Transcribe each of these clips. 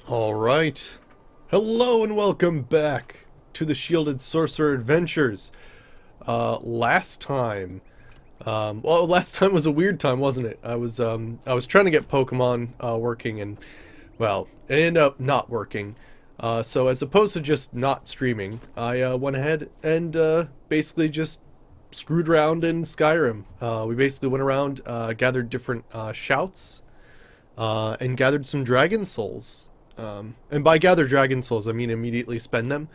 Alright. Hello and welcome back to the Shielded Sorcerer Adventures. Last time... last time was a weird time, wasn't it? I was trying to get Pokemon, working and, well, it ended up not working. So as opposed to just not streaming, I, went ahead and, basically just screwed around in Skyrim. We basically went around, gathered different, shouts, and gathered some Dragon Souls. And by gather Dragon Souls, I mean immediately spend them.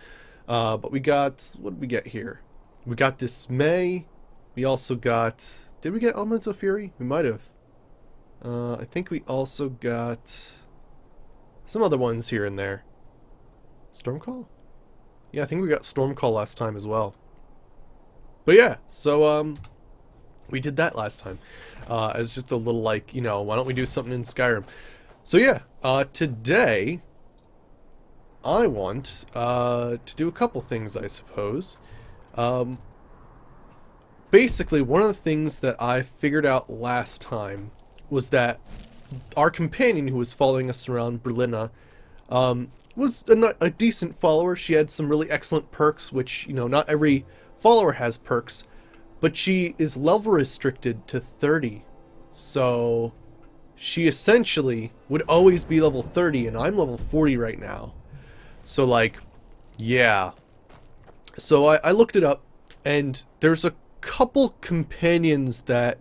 But we got, what did we get here? We got Dismay. We also got, did we get Elemental Fury? We might have. I think we also got some other ones here and there. Stormcall? Yeah, I think we got Stormcall last time as well. But yeah, so, we did that last time. As just a little, like, you know, why don't we do something in Skyrim? So yeah, today I want to do a couple things, I suppose. Basically, one of the things that I figured out last time was that our companion who was following us around, Berlina, was a decent follower. She had some really excellent perks, which, you know, not every follower has perks, but she is level restricted to 30. So she essentially would always be level 30, and I'm level 40 right now. So, like, yeah. So I looked it up, and there's a couple companions that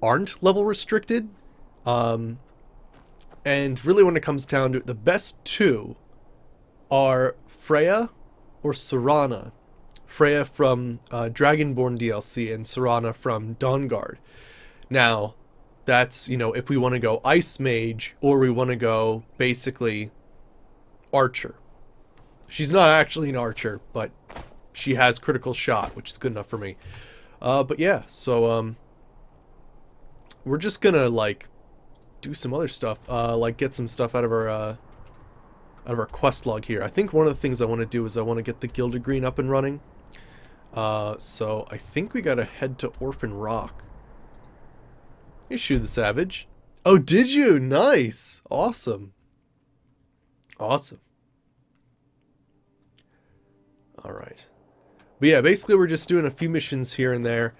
aren't level restricted. And really when it comes down to it, the best two are Freya or Serana. Freya from Dragonborn DLC and Serana from Dawnguard. Now, that's, you know, if we want to go Ice Mage or we want to go, basically, Archer. She's not actually an Archer, but she has critical shot, which is good enough for me. But yeah, so, we're just gonna, like, do some other stuff. Like, get some stuff out of our quest log here. I think one of the things I want to do is I want to get the Gilded Green up and running. So I think we gotta head to Orphan Rock. Hey, Shoe the Savage. Oh, did you? Nice. Awesome. Awesome. Alright. But yeah, basically we're just doing a few missions here and there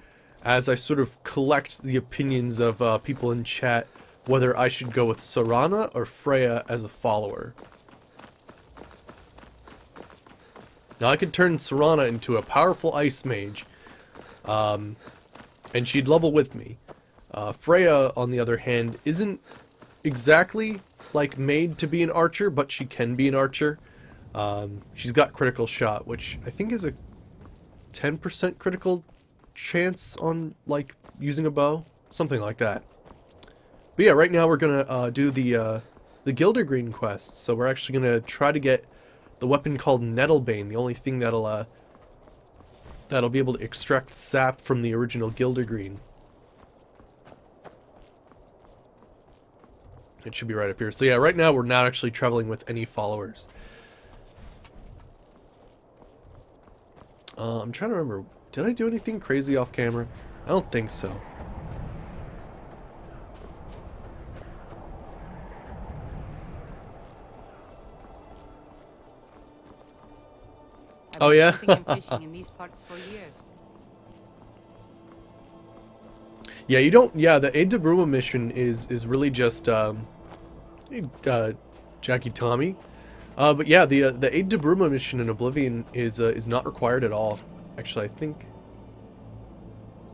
as I sort of collect the opinions of people in chat whether I should go with Serana or Freya as a follower. Now I could turn Serana into a powerful ice mage, and she'd level with me. Freya, on the other hand, isn't exactly, like, made to be an archer, but she can be an archer. She's got critical shot, which I think is a 10% critical chance on, like, using a bow. Something like that. But yeah, right now we're gonna, do the Gilded Green quest, so we're actually gonna try to get the weapon called Nettlebane, the only thing that'll be able to extract sap from the original Gilded Green. It should be right up here. So yeah, right now we're not actually traveling with any followers. I'm trying to remember, did I do anything crazy off camera? I don't think so. Oh yeah? I've been fishing in these parts for years. Yeah, you don't. Yeah, the Aid to Bruma mission is really just Jackie Tommy. But yeah, the Aid to Bruma mission in Oblivion is not required at all. Actually, I think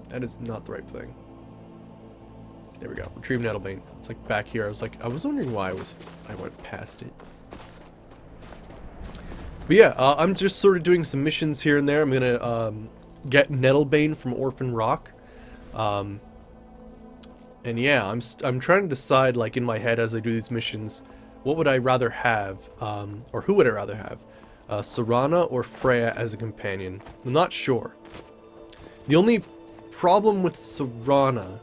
that is not the right thing. There we go. Retrieve Nettlebane. It's like back here. I was wondering why I went past it. But yeah, I'm just sort of doing some missions here and there. I'm gonna get Nettlebane from Orphan Rock. And yeah, I'm trying to decide, like, in my head as I do these missions, what would I rather have, or who would I rather have? Serana or Freya as a companion? I'm not sure. The only problem with Serana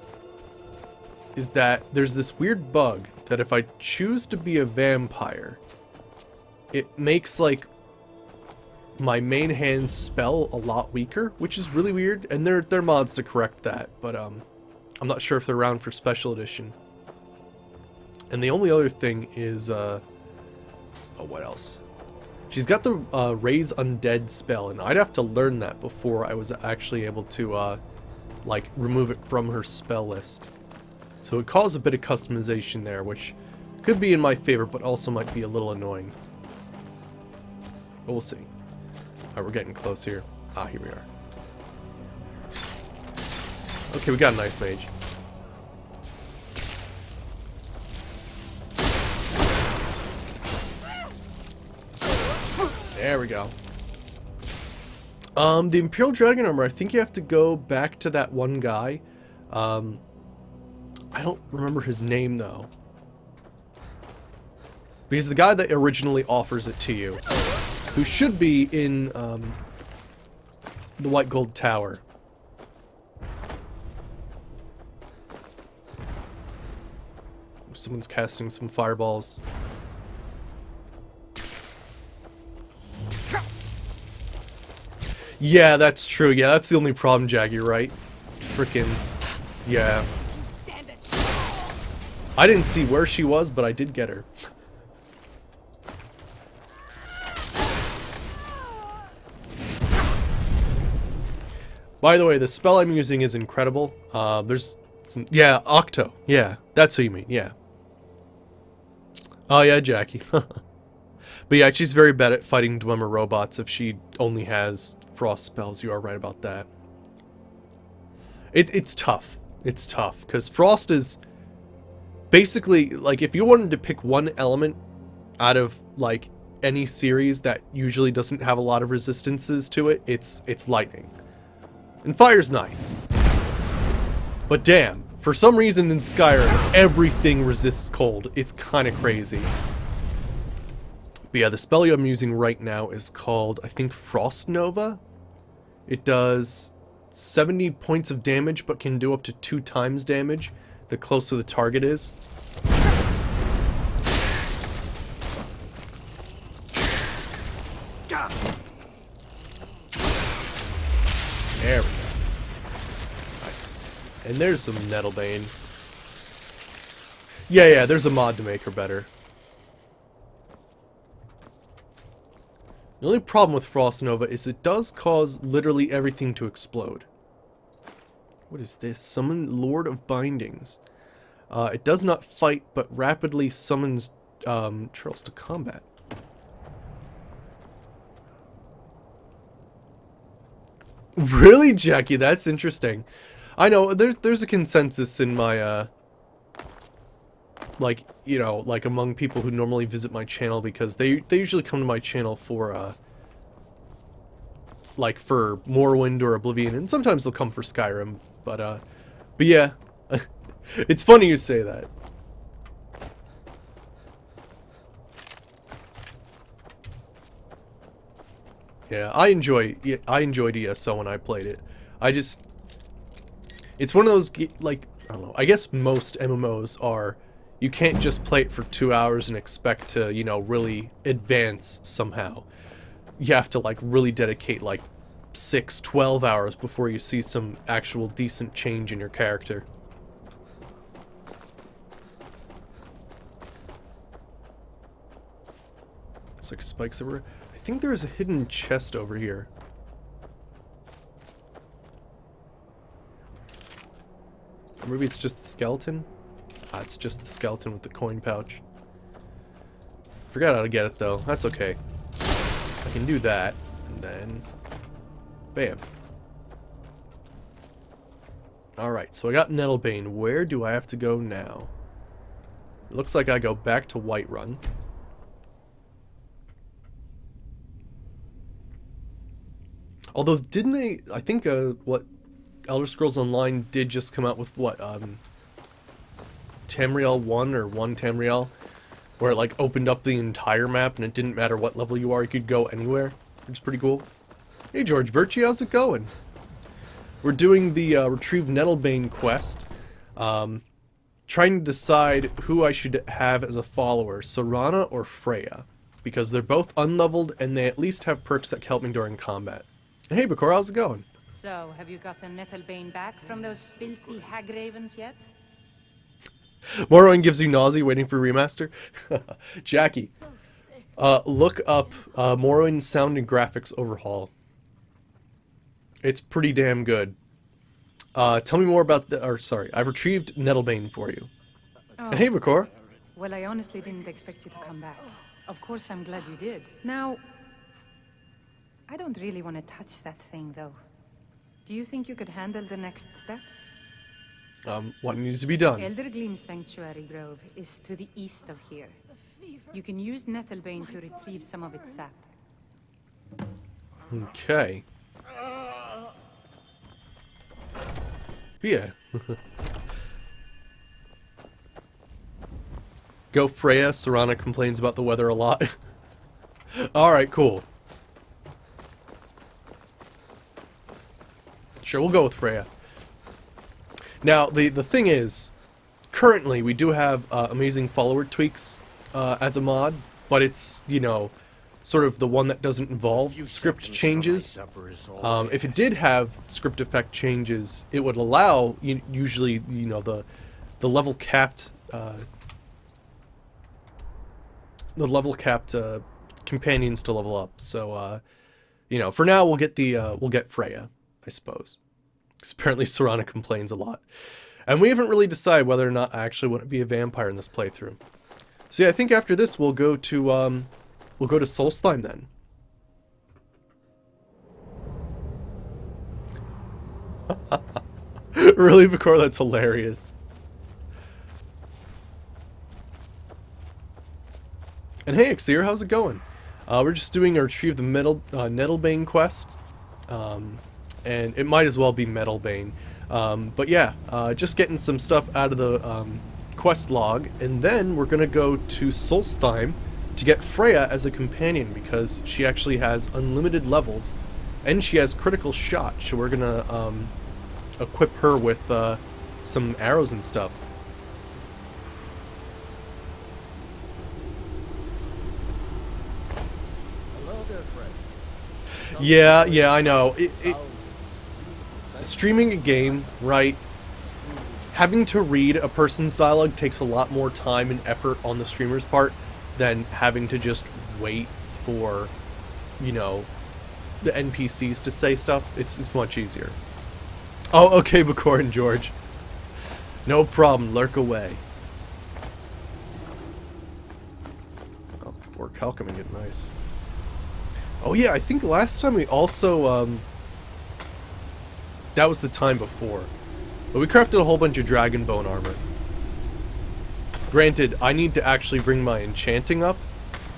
is that there's this weird bug that if I choose to be a vampire, it makes, like, my main hand spell a lot weaker, which is really weird, and there are mods to correct that, but I'm not sure if they're around for Special Edition. And the only other thing is Oh, what else? She's got the Raise Undead spell, and I'd have to learn that before I was actually able to, like, remove it from her spell list. So it caused a bit of customization there, which could be in my favor, but also might be a little annoying. But we'll see. Alright, we're getting close here. Ah, here we are. Okay, we got an Ice Mage. There we go. The Imperial Dragon Armor, I think you have to go back to that one guy. I don't remember his name, though. But he's the guy that originally offers it to you. Who should be in, the White Gold Tower. Someone's casting some fireballs. Yeah, that's true. Yeah, that's the only problem, Jag. You're right. Frickin'. Yeah. I didn't see where she was, but I did get her. By the way, the spell I'm using is incredible. There's some... Yeah, Octo. Yeah, that's who you mean. Yeah. Oh, yeah, Jackie. But yeah, she's very bad at fighting Dwemer robots if she only has frost spells. You are right about that. It's tough. It's tough, because frost is basically, like, if you wanted to pick one element out of, like, any series that usually doesn't have a lot of resistances to it, it's lightning. And fire's nice. But damn, for some reason in Skyrim, everything resists cold. It's kind of crazy. But yeah, the spell I'm using right now is called, I think, Frost Nova. It does 70 points of damage, but can do up to 2 times damage the closer the target is. There we go. Nice. And there's some Nettlebane. Yeah, there's a mod to make her better. The only problem with Frost Nova is it does cause literally everything to explode. What is this? Summon Lord of Bindings. It does not fight, but rapidly summons Trolls to combat. Really, Jackie? That's interesting. I know, there's a consensus in my, like, you know, like among people who normally visit my channel, because they usually come to my channel for, like, for Morrowind or Oblivion, and sometimes they'll come for Skyrim, but yeah, it's funny you say that. Yeah, I enjoyed ESO when I played it. It's one of those, like, I don't know, I guess most MMOs are, you can't just play it for 2 hours and expect to, you know, really advance somehow. You have to, like, really dedicate, like, 6, 12 hours before you see some actual decent change in your character. There's, like, spikes everywhere. I think there's a hidden chest over here. Or maybe it's just the skeleton? Ah, it's just the skeleton with the coin pouch. Forgot how to get it, though. That's okay. I can do that, and then... Bam. Alright, so I got Nettlebane. Where do I have to go now? It looks like I go back to Whiterun. Although, didn't they... I think, what... Elder Scrolls Online did just come out with, what, Tamriel 1 or 1 Tamriel, where it, like, opened up the entire map and it didn't matter what level you are, you could go anywhere, which is pretty cool. Hey, George Birchie, how's it going? We're doing the, Retrieve Nettlebane quest, trying to decide who I should have as a follower, Serana or Freya, because they're both unleveled and they at least have perks that can help me during combat. Hey, Bakor, how's it going? So, have you gotten Nettlebane back from those filthy hag ravens yet? Morrowind gives you nausea waiting for remaster? Jackie. Look up Morrowind Sound and Graphics Overhaul. It's pretty damn good. Tell me more about sorry, I've retrieved Nettlebane for you. Oh. And hey, Bakor. Well, I honestly didn't expect you to come back. Of course, I'm glad you did. Now, I don't really want to touch that thing, though. Do you think you could handle the next steps? What needs to be done? Eldergleam Sanctuary Grove is to the east of here. You can use Nettlebane to retrieve some of its sap. Okay. Yeah. Go Freya. Serana complains about the weather a lot. Alright, cool. Sure, we'll go with Freya. Now, the thing is, currently we do have amazing follower tweaks as a mod, but it's, you know, sort of the one that doesn't involve script changes. If it did have script effect changes, it would allow, usually, you know, the level capped companions to level up. So, you know, for now we'll get Freya, I suppose. Because apparently Serana complains a lot. And we haven't really decided whether or not I actually want to be a vampire in this playthrough. So yeah, I think after this we'll go to Solstheim then. Really, Bakor? That's hilarious. And hey, Exir, how's it going? We're just doing a retrieve the Nettlebane quest. And it might as well be Nettlebane. But yeah, just getting some stuff out of the quest log, and then we're gonna go to Solstheim to get Freya as a companion, because she actually has unlimited levels, and she has critical shot, so we're gonna equip her with some arrows and stuff. Hello there, friend. Yeah, I know. Streaming a game, right? Having to read a person's dialogue takes a lot more time and effort on the streamer's part than having to just wait for, you know, the NPCs to say stuff. It's much easier. Oh, okay, Bakor and George. No problem, lurk away. Oh, work alchemy, get nice. Oh yeah, I think last time we also, that was the time before. But we crafted a whole bunch of dragon bone armor. Granted, I need to actually bring my enchanting up.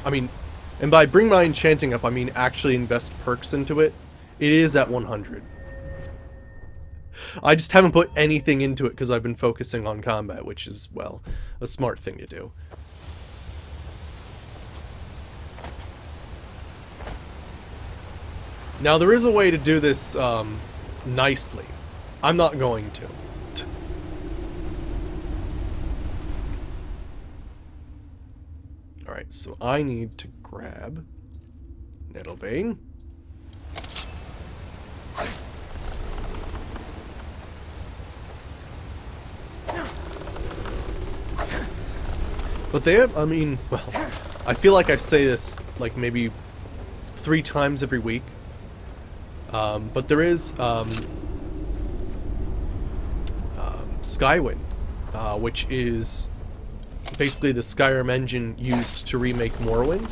I mean, and by bring my enchanting up, I mean actually invest perks into it. It is at 100. I just haven't put anything into it because I've been focusing on combat, which is, well, a smart thing to do. Now, there is a way to do this nicely. I'm not going to. Alright, so I need to grab Nettlebane. But they have, I mean, well, I feel like I say this like maybe 3 times every week. But there is Skywind, which is basically the Skyrim engine used to remake Morrowind.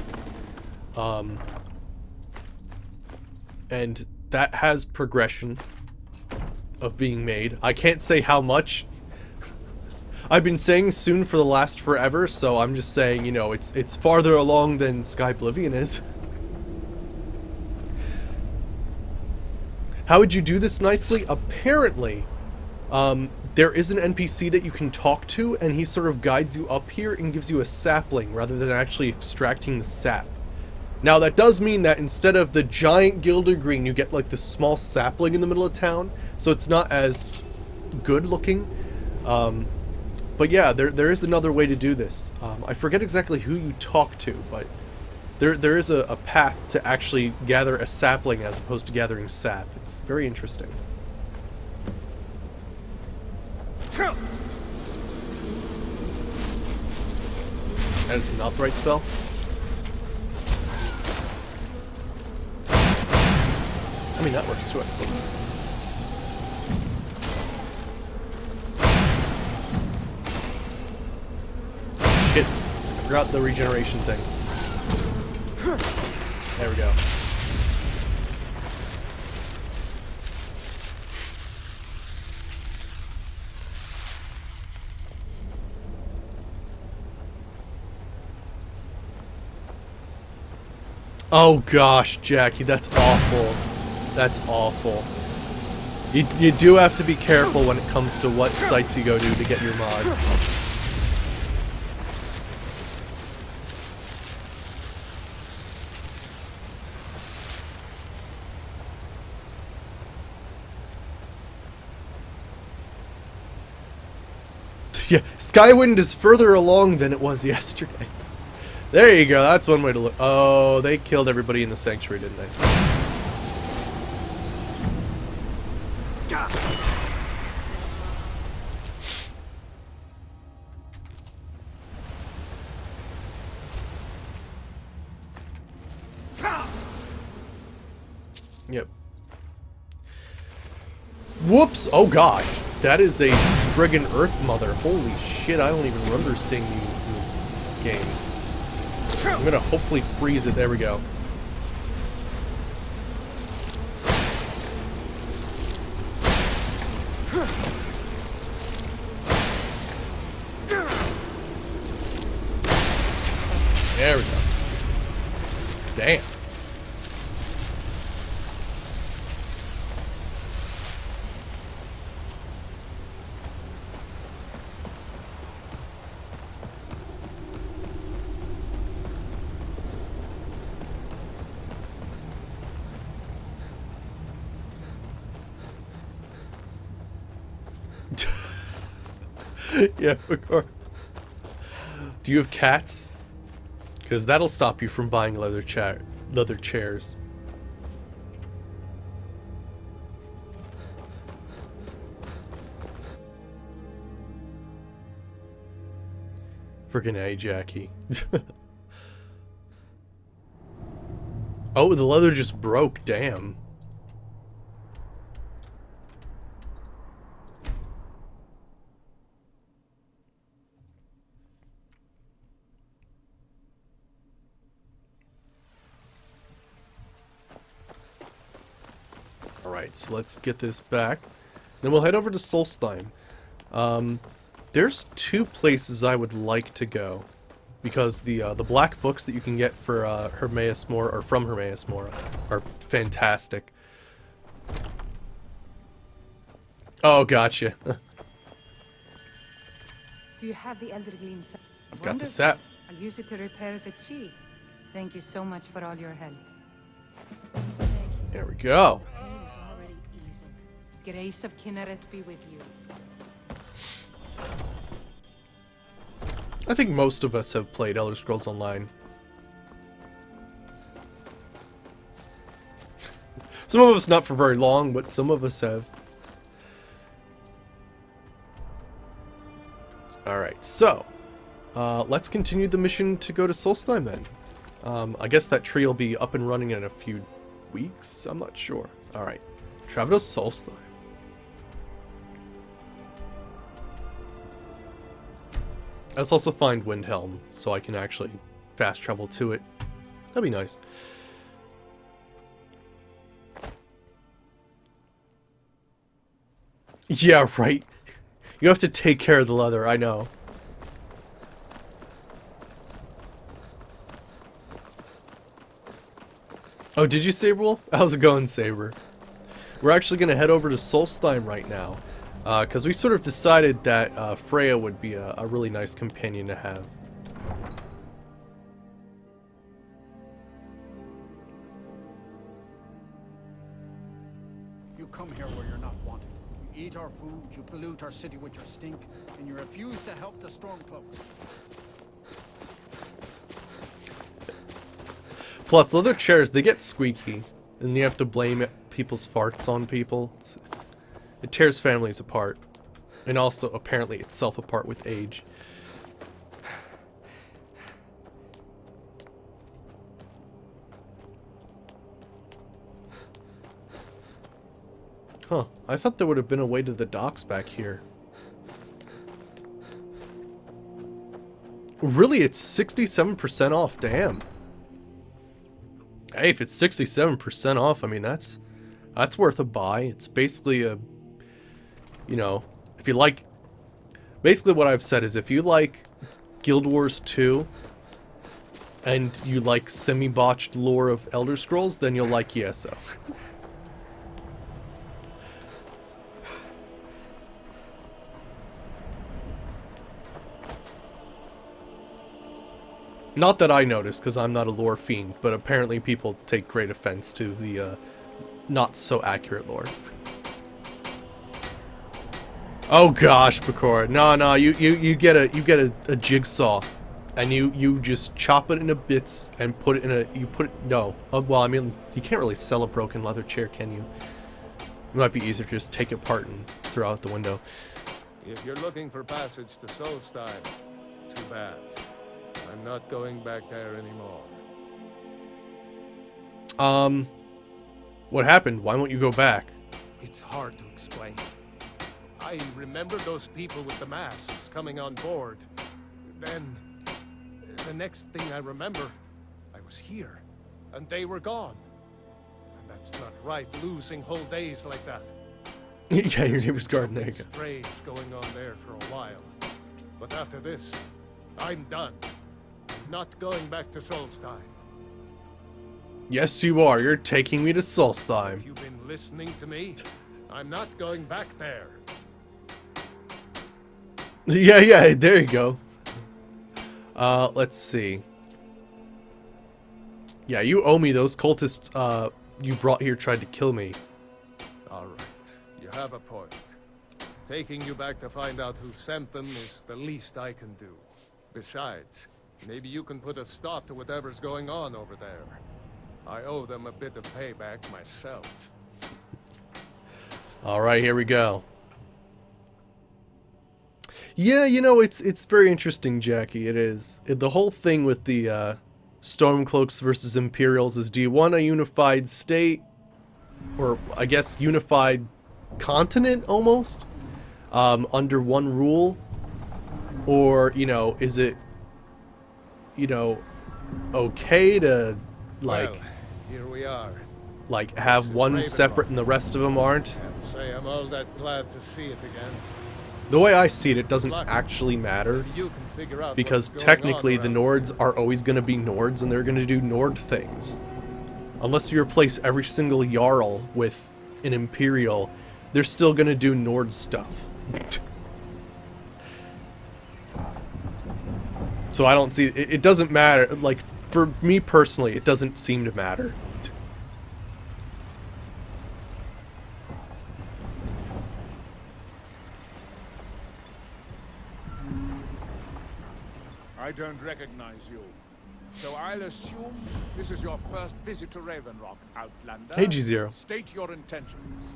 And that has progression of being made. I can't say how much. I've been saying soon for the last forever, so I'm just saying, you know, it's farther along than Skyblivion is. How would you do this nicely? Apparently, there is an NPC that you can talk to, and he sort of guides you up here and gives you a sapling rather than actually extracting the sap. Now, that does mean that instead of the giant Gildergreen, you get like the small sapling in the middle of town, so it's not as good looking. But yeah, there is another way to do this. I forget exactly who you talk to, but there is a path to actually gather a sapling as opposed to gathering sap. It's very interesting. That is not the right spell. I mean, that works too, I suppose. Shit. I forgot the regeneration thing. There we go. Oh gosh, Jackie, that's awful. That's awful. You do have to be careful when it comes to what sites you go to get your mods. Yeah, Skywind is further along than it was yesterday. There you go, that's one way to look. Oh, they killed everybody in the sanctuary, didn't they? Yep. Whoops! Oh gosh, that is a Spriggan Earth Mother. Holy shit, I don't even remember seeing these in the game. I'm gonna hopefully freeze it. There we go. There we go. Damn. Yeah, of course. Do you have cats? Because that'll stop you from buying leather chairs. Freaking A, Jackie. Oh, the leather just broke. Damn. Alright, so let's get this back. Then we'll head over to Solstheim. There's two places I would like to go. Because the black books that you can get for Hermaeus Mora, or from Hermaeus Mora, are fantastic. Oh, gotcha. Do you have the Elder Gleam set? I've got the sap. I'll use it to repair the tree. Thank you so much for all your help. There we go. Pain is already easing. Grace of Kinneret be with you. I think most of us have played Elder Scrolls Online. Some of us not for very long, but some of us have. Alright, so let's continue the mission to go to Solstheim then. I guess that tree will be up and running in a few weeks? I'm not sure. Alright, travel to Solstheim. Let's also find Windhelm, so I can actually fast travel to it. That'd be nice. Yeah, right. You have to take care of the leather, I know. Oh, did you, Saberwolf? How's it going, Saber? We're actually going to head over to Solstheim right now. Because we sort of decided that Freya would be a really nice companion to have. You come here where you're not wanted. You eat our food, you pollute our city with your stink, and you refuse to help the Stormcloaks. Plus, leather chairs, they get squeaky. And you have to blame people's farts on people. It tears families apart. And also, apparently, itself apart with age. Huh. I thought there would have been a way to the docks back here. Really, it's 67% off. Damn. Hey, if it's 67% off, I mean, that's worth a buy. It's basically a, you know, if you like, basically what I've said is if you like Guild Wars 2 and you like semi-botched lore of Elder Scrolls, then you'll like ESO. Not that I noticed, because I'm not a lore fiend, but apparently people take great offense to the not so accurate lore. Oh gosh, Bakura. No, you get a jigsaw, and you just chop it into bits and put it in a no. Well, I mean, you can't really sell a broken leather chair, can you? It might be easier to just take it apart and throw out the window. If you're looking for passage to Solstein, too bad. I'm not going back there anymore. What happened? Why won't you go back? It's hard to explain. I remember those people with the masks coming on board. Then, the next thing I remember, I was here, and they were gone. And that's not right, losing whole days like that. Yeah, your neighbor's garden, there you go. Strange going on there for a while. But after this, I'm done. Not going back to Solstein. Yes, you are. You're taking me to Solstheim. If you've been listening to me, I'm not going back there. Yeah, there you go. Let's see. Yeah, you owe me. Those cultists you brought here tried to kill me. Alright, you have a point. Taking you back to find out who sent them is the least I can do. Besides, maybe you can put a stop to whatever's going on over there. I owe them a bit of payback myself. Alright, here we go. Yeah, you know, it's very interesting, Jackie. It is. The whole thing with the Stormcloaks versus Imperials is, do you want a unified state? Or, I guess, unified continent, almost? Under one rule? Or, you know, is it, you know, okay to, like... Well, here we are. Like, have one separate and the rest of them aren't? Can't say I'm all that glad to see it again. The way I see it, it doesn't actually matter. You can figure out Because what's going technically on the around Nords are always going to be Nords and they're going to do Nord things. Unless you replace every single Jarl with an Imperial, they're still going to do Nord stuff. So I don't see... It doesn't matter. Like, for me personally, it doesn't seem to matter. I don't recognize you. So I'll assume this is your first visit to Ravenrock, Outlander. Hey, G0. State your intentions.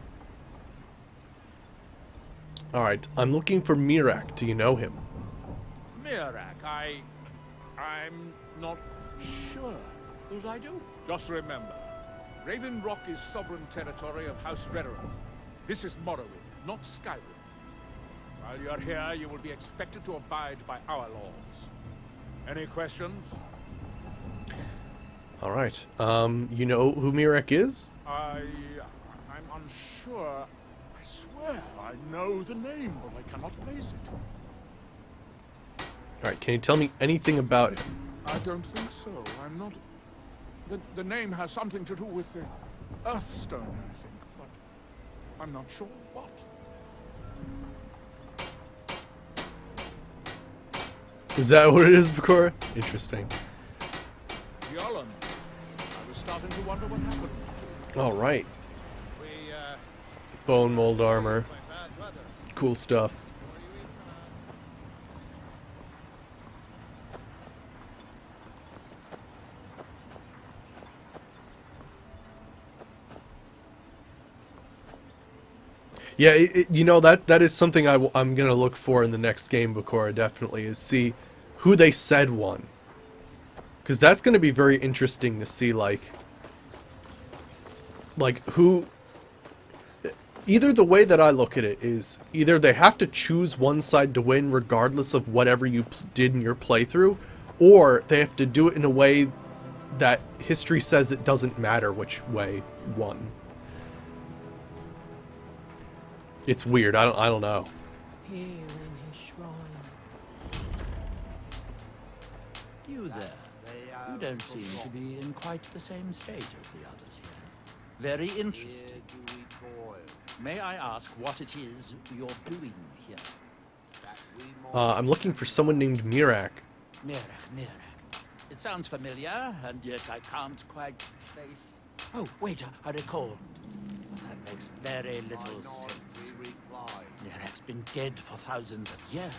Alright, I'm looking for Mirak. Do you know him? Mirak, I'm not sure that I do. Just remember, Ravenrock is sovereign territory of House Redoran. This is Morrowind, not Skyrim. While you're here, you will be expected to abide by our laws. Any questions? Alright. You know who Mirak is? I'm unsure. I swear I know the name, but I cannot place it. Alright, can you tell me anything about him? I don't think so. I'm not... The name has something to do with the Earthstone, I think, but I'm not sure what. Is that what it is, Bakura? Interesting. Yolland. I was starting to wonder what happened to. Alright. We, Bone mold armor. by bad weather. Cool stuff. Yeah, you know, that is something I'm going to look for in the next game, Bakura, definitely, is see who they said won. Because that's going to be very interesting to see, like who... either the way that I look at it is either they have to choose one side to win regardless of whatever you did in your playthrough, or they have to do it in a way that history says it doesn't matter which way won. It's weird. I don't know. Here in his shrine. You there. You don't seem to be in quite the same state as the others here. Very interesting. May I ask what it is you're doing here? I'm looking for someone named Mirak. Mirak. It sounds familiar, and yet I can't quite place... Oh, wait, I recall. That makes very little sense. Mirak's been dead for thousands of years.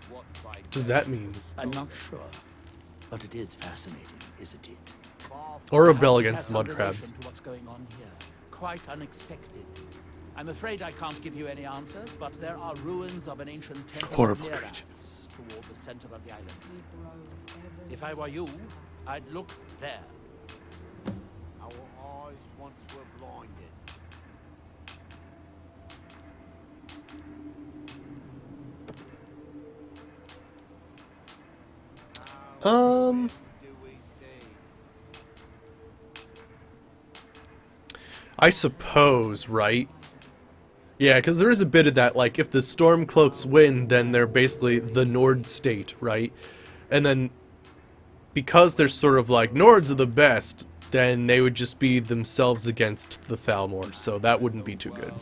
What does that mean? I'm not sure, but it is fascinating, isn't it? Or rebel Perhaps it against has the mud some crabs. relation to what's going on here. Quite unexpected. I'm afraid I can't give you any answers, but there are ruins of an ancient temple Horrible near creatures. us, toward the center of the island. He grows ever If I were you, I'd look there. Our eyes once were blinded. Um, Do we see? I suppose, right? Yeah, because there is a bit of that, like, if the Stormcloaks win, then they're basically the Nord state, right? And then, because they're sort of like, Nords are the best, then they would just be themselves against the Thalmor, so that wouldn't be too good.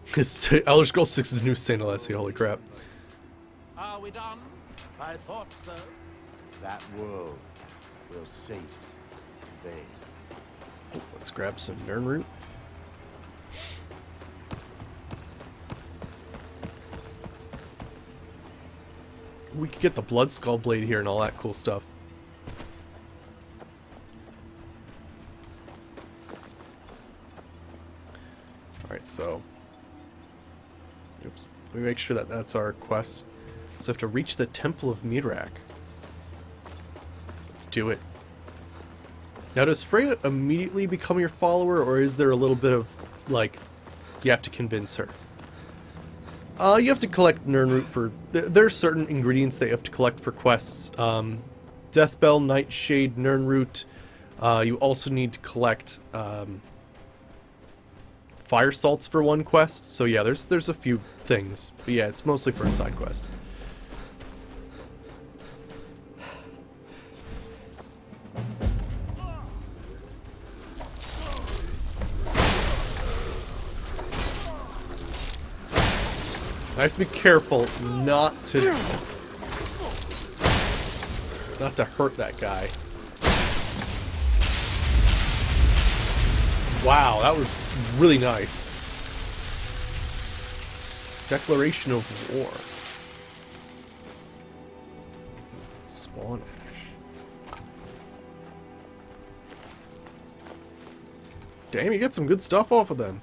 Because Elder Scrolls 6 is new Saint Alessia, holy crap. Are we done? I thought so. That world will cease to be. Let's grab some Nern Root. We could get the Blood Skull Blade here and all that cool stuff. Alright, so... Oops. Let me make sure that that's our quest. So we have to reach the Temple of Mirak. Let's do it. Now, does Freya immediately become your follower, or is there a little bit of, like, you have to convince her? You have to collect Nern Root for... There are certain ingredients that you have to collect for quests. Deathbell, Nightshade, Nern Root. You also need to collect Fire Salts for one quest. So yeah, there's a few things. But yeah, it's mostly for a side quest. I have to be careful not to hurt that guy. Wow, that was really nice. Declaration of war. Spawn Ash. Damn, you get some good stuff off of them.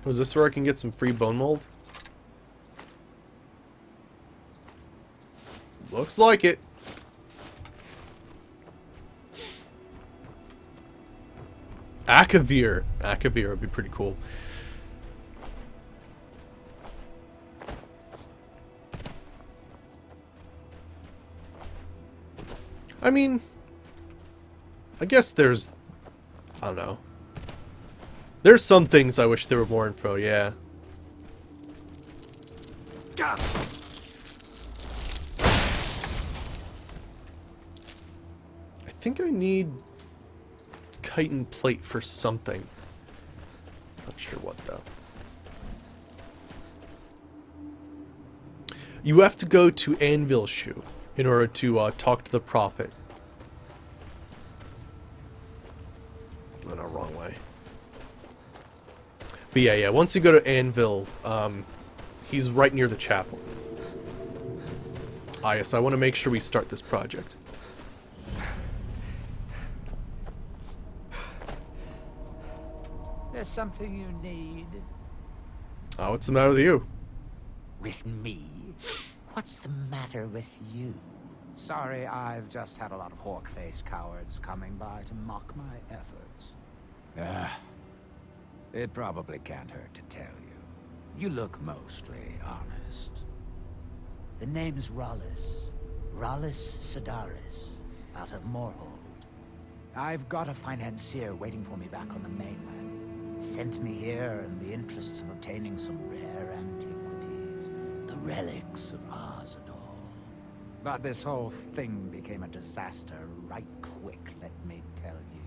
Was this where I can get some free bone mold? Looks like it. Akavir. Akavir would be pretty cool. I mean, I guess there's, I don't know. There's some things I wish there were more info, yeah. I think I need chitin plate for something. Not sure what though. You have to go to Anvil Shoe in order to talk to the prophet. Oh, no, wrong way. But yeah, once you go to Anvil, he's right near the chapel. Ah, yes, I want to make sure we start this project. There's something you need. Oh, what's the matter with you? With me? What's the matter with you? Sorry, I've just had a lot of hawk-faced cowards coming by to mock my efforts. It probably can't hurt to tell you. You look mostly honest. The name's Rollis. Rollis Sedaris, out of Moorhold. I've got a financier waiting for me back on the mainland. Sent me here in the interests of obtaining some rare antiquities. The relics of Arzador. But this whole thing became a disaster right quick, let me tell you.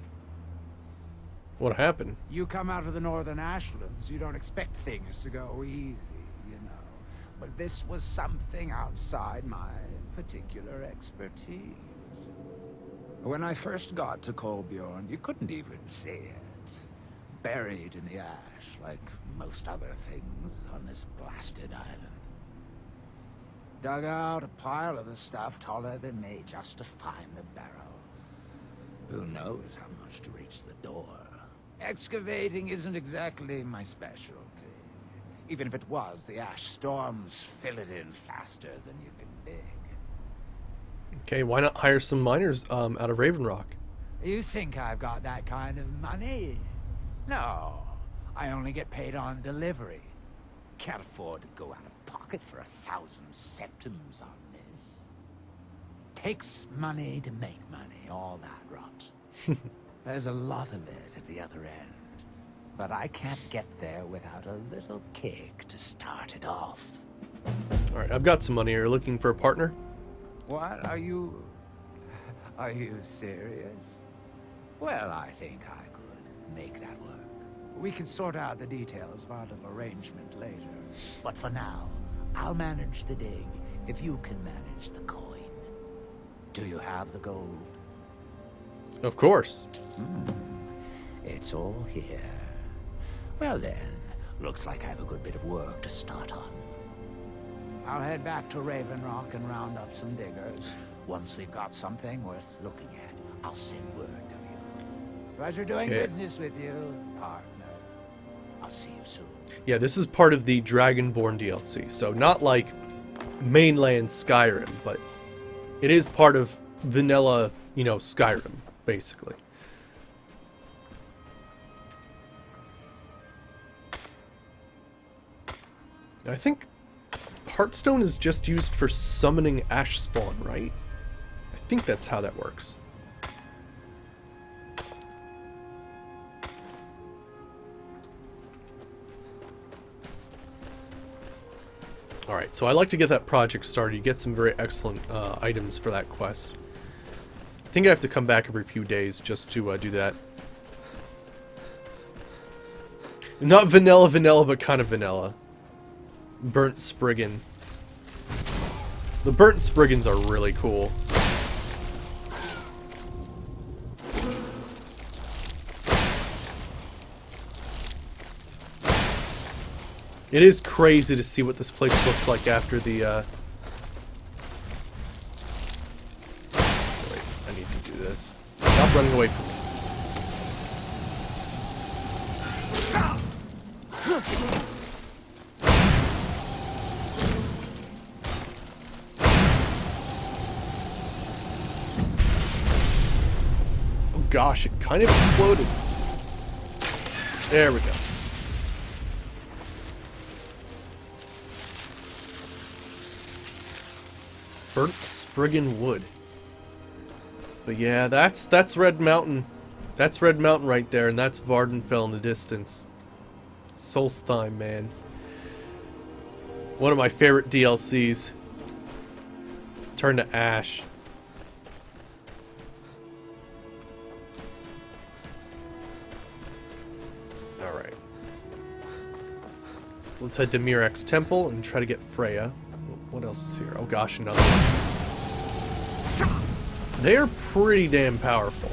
What happened? You come out of the northern Ashlands, you don't expect things to go easy, you know. But this was something outside my particular expertise. When I first got to Kolbjorn, you couldn't even see it. Buried in the ash, like most other things on this blasted island. Dug out a pile of the stuff taller than me just to find the barrel. Who knows how much to reach the door? Excavating isn't exactly my specialty. Even if it was, the ash storms fill it in faster than you can dig. Okay, why not hire some miners out of Raven Rock? You think I've got that kind of money? No, I only get paid on delivery. Can't afford to go out of pocket for 1,000 septims on this. Takes money to make money, all that rot. There's a lot of it at the other end. But I can't get there without a little kick to start it off. Alright, I've got some money. Are you looking for a partner? What? Are you serious? Well, I think I could make that work. We can sort out the details of our little arrangement later. But for now, I'll manage the dig if you can manage the coin. Do you have the gold? Of course. It's all here. Well then, looks like I have a good bit of work to start on. I'll head back to Raven Rock and round up some diggers. Once we've got something worth looking at, I'll send word to you. Pleasure doing business with you, partner. I'll see you soon. Yeah, this is part of the Dragonborn DLC, so not like mainland Skyrim, but it is part of vanilla, Skyrim, basically. I think Heartstone is just used for summoning Ash Spawn, right? I think that's how that works. Alright, so I like to get that project started. You get some very excellent items for that quest. I think I have to come back every few days just to do that. Not vanilla, but kind of vanilla. Burnt Spriggan. The burnt Spriggans are really cool. It is crazy to see what this place looks like after the, Wait, I need to do this. Stop running away from me. Oh gosh, it kind of exploded. There we go. Burnt Spriggan wood. But yeah, that's Red Mountain. That's Red Mountain right there, and that's Vardenfell in the distance. Solstheim, man. One of my favorite DLCs. Turn to ash. Alright. So let's head to Mirak's Temple and try to get Freya. What else is here? Oh gosh, another one. They are pretty damn powerful.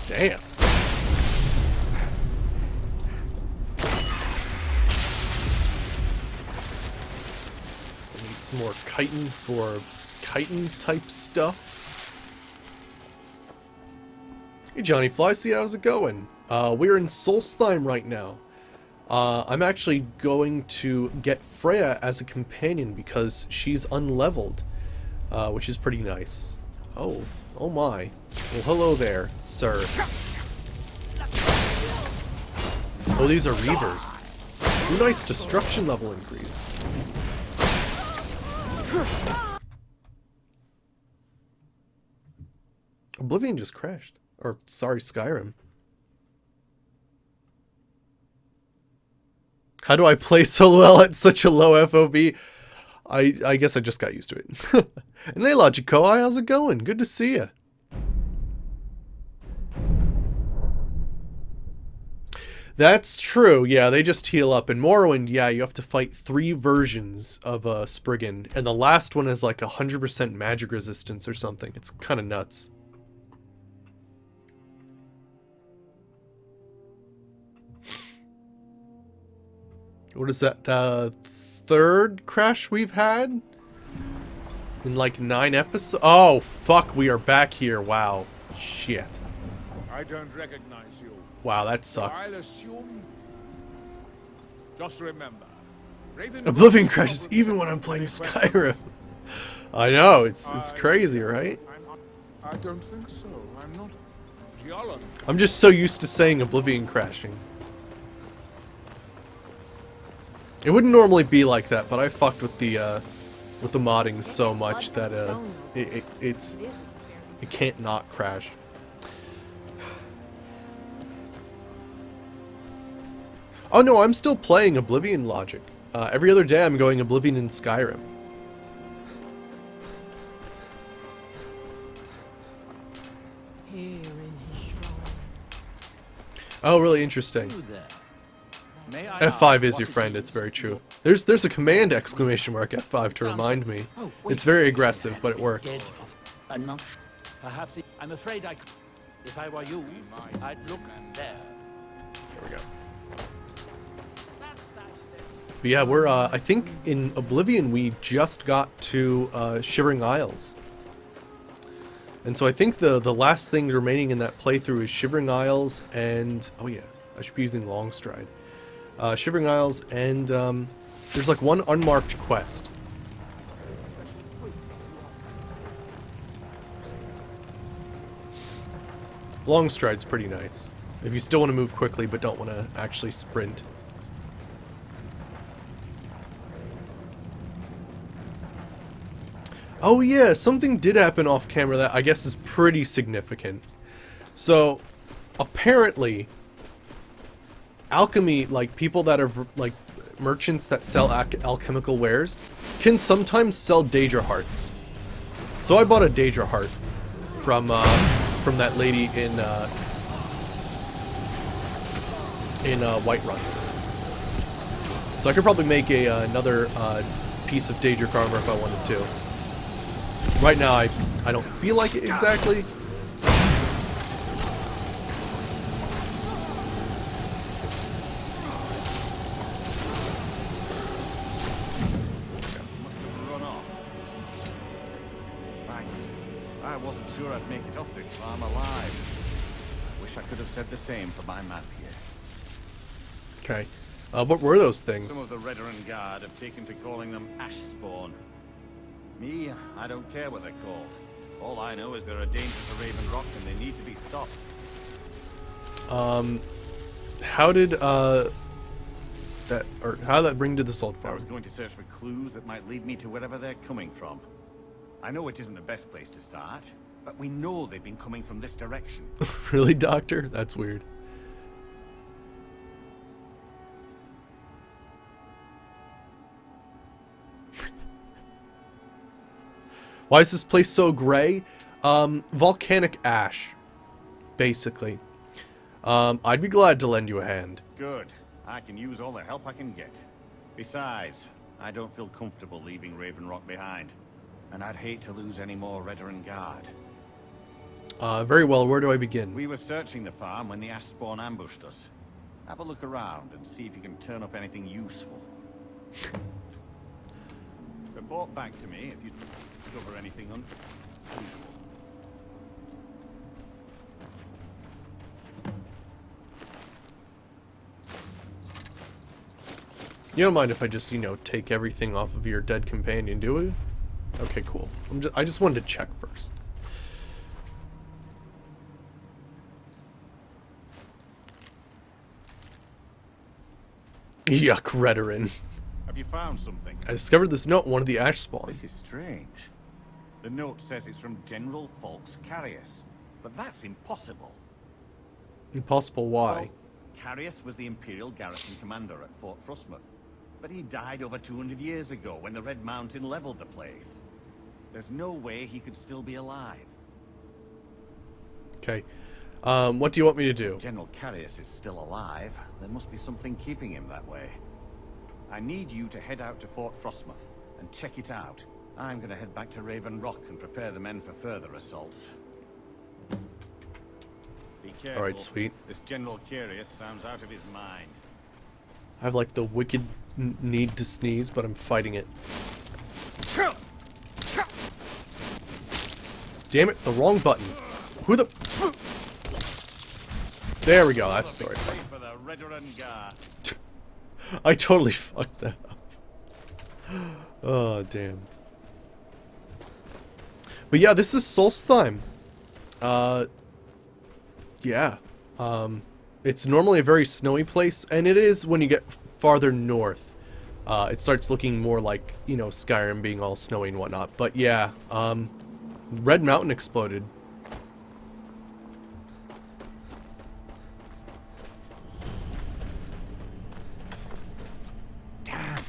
Damn. I need some more chitin for chitin type stuff. Hey Johnny Flyseed, how's it going? We're in Solstheim right now. I'm actually going to get Freya as a companion because she's unleveled, which is pretty nice. Oh, oh my. Well, hello there, sir. Oh, these are Reavers. Ooh, nice destruction level increased. Oblivion just crashed. Or, sorry, Skyrim. How do I play so well at such a low FOV? I guess I just got used to it. And hey, Logikoi, how's it going? Good to see you. That's true. Yeah, they just heal up. In Morrowind, yeah, you have to fight 3 versions of Spriggan, and the last one is like 100% magic resistance or something. It's kind of nuts. What is that? The 3rd crash we've had? In like 9 episodes? Oh, fuck, we are back here. Wow. Shit. I don't recognize you. Wow, that sucks. I'll assume... Just remember, Raven Oblivion crashes even when I'm playing Skyrim. I know, it's crazy, right? I don't think so. I'm not a geologist. I'm just so used to saying Oblivion crashing. It wouldn't normally be like that, but I fucked with the modding so much that it can't not crash. Oh no, I'm still playing Oblivion logic. Every other day I'm going Oblivion in Skyrim. Here in his shrine. Oh, really interesting. F5 is your friend, it's very true. There's a command exclamation mark F5 to remind me. It's very aggressive, but it works. I'm not. Perhaps I'm afraid I. If I were you, I'd look there. There we go. But yeah, we're I think in Oblivion we just got to Shivering Isles. And so I think the last thing remaining in that playthrough is Shivering Isles and oh yeah, I should be using Longstride. Shivering Isles, and there's like one unmarked quest. Longstride's pretty nice. If you still want to move quickly but don't want to actually sprint. Oh yeah, something did happen off camera that I guess is pretty significant. So, apparently... alchemy, like people that are like merchants that sell alchemical wares, can sometimes sell Daedra hearts. So I bought a Daedra heart from that lady in Whiterun. So I could probably make another piece of Daedric armor if I wanted to. Right now I don't feel like it exactly. I wasn't sure I'd make it off this farm alive. I wish I could have said the same for my map here. Okay. What were those things? Some of the Redoran Guard have taken to calling them ash spawn. Me, I don't care what they're called. All I know is they're a danger to Raven Rock and they need to be stopped. How did how did that bring to the salt I farm? was going to search for clues that might lead me to wherever they're coming from. I know it isn't the best place to start, but we know they've been coming from this direction. Really, Doctor? That's weird. Why is this place so gray? Volcanic ash, basically. I'd be glad to lend you a hand. Good. I can use all the help I can get. Besides, I don't feel comfortable leaving Raven Rock behind. And I'd hate to lose any more Redoran Guard. Very well, where do I begin? We were searching the farm when the ash spawn ambushed us. Have a look around and see if you can turn up anything useful. Report back to me if you discover anything unusual. You don't mind if I just, you know, take everything off of your dead companion, do we? Okay, cool. I just wanted to check first. Yuck, Redoran. Have you found something? I discovered this note in one of the ash spawns. This is strange. The note says it's from General Falks Carius, but that's impossible. Impossible, why? Well, Carius was the Imperial garrison commander at Fort Frostmoth, but he died over 200 years ago when the Red Mountain leveled the place. There's no way he could still be alive. Okay. What do you want me to do? If General Carius is still alive, there must be something keeping him that way. I need you to head out to Fort Frostmoth and check it out. I'm gonna head back to Raven Rock and prepare the men for further assaults. Be careful. Alright, sweet. This General Carius sounds out of his mind. I have like the wicked need to sneeze, but I'm fighting it. Damn it, the wrong button. Who the... There we go, that's the story. For the Redoran Gar. I totally fucked that up. Oh, damn. But yeah, this is Solstheim. Yeah. It's normally a very snowy place, and it is when you get farther north. It starts looking more like, you know, Skyrim being all snowy and whatnot. But yeah, Red Mountain exploded. Alright,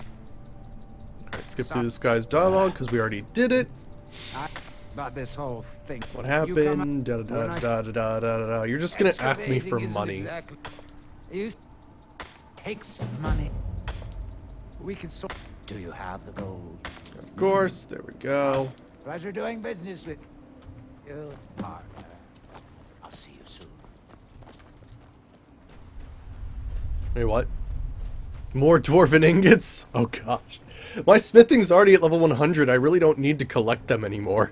skip through this guy's dialogue, because we already did it. About this whole thing. What happened? Da da da da da da da da. You're just gonna ask me for money. Exactly. You takes money. We can sort. Do you have the gold? Of course. There we go. Pleasure doing business with you, partner. I'll see you soon. Wait, what? More dwarven ingots? Oh gosh. My smithing's already at level 100. I really don't need to collect them anymore.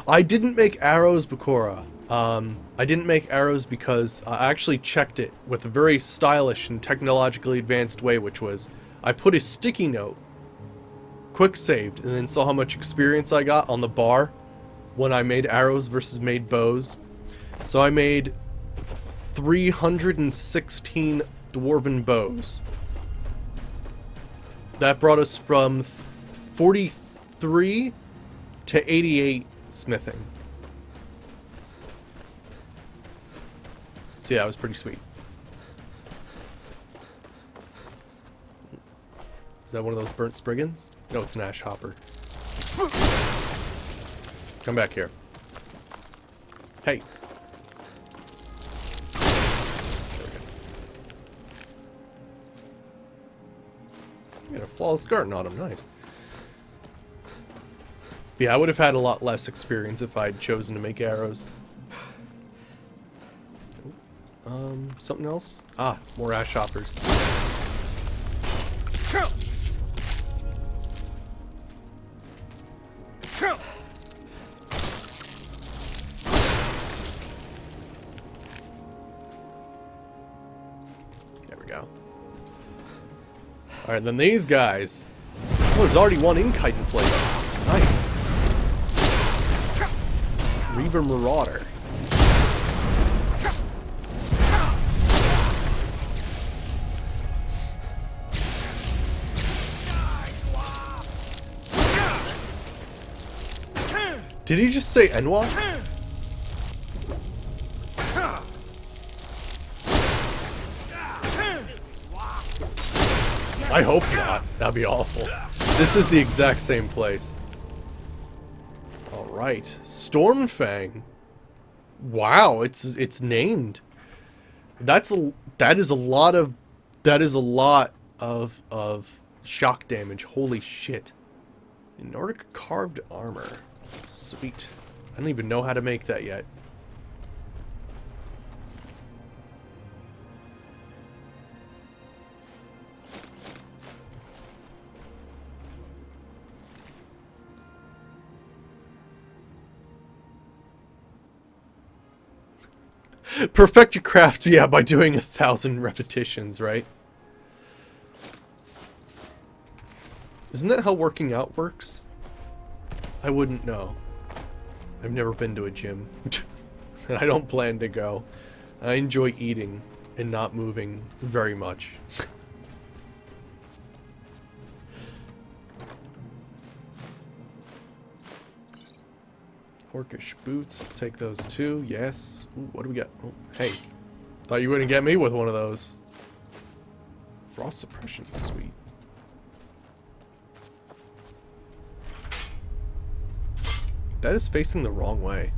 I didn't make arrows, Bakura. I didn't make arrows because I actually checked it with a very stylish and technologically advanced way, which was I put a sticky note, quick saved, and then saw how much experience I got on the bar when I made arrows versus made bows. So I made 316 dwarven bows. That brought us from 43 to 88 smithing. So yeah, it was pretty sweet. Is that one of those burnt spriggans? No, it's an ash hopper. Come back here. Hey. There we go. You got a flawless garden on him, nice. Yeah, I would have had a lot less experience if I'd chosen to make arrows. Something else? Ah, more ash hoppers. There we go. Alright, then these guys. Oh, there's already one Inkite in place. Nice. Reaver Marauder. Did he just say Enwa? I hope not. That'd be awful. This is the exact same place. Alright. Stormfang. Wow, it's named. That is a lot of shock damage. Holy shit. Nordic carved armor. Sweet. I don't even know how to make that yet. Perfect your craft, yeah, by doing 1,000 repetitions, right? Isn't that how working out works? I wouldn't know. I've never been to a gym. And I don't plan to go. I enjoy eating and not moving very much. Orcish boots, I'll take those too, yes. Ooh, what do we got? Oh, hey. Thought you wouldn't get me with one of those. Frost suppression, sweet. That is facing the wrong way.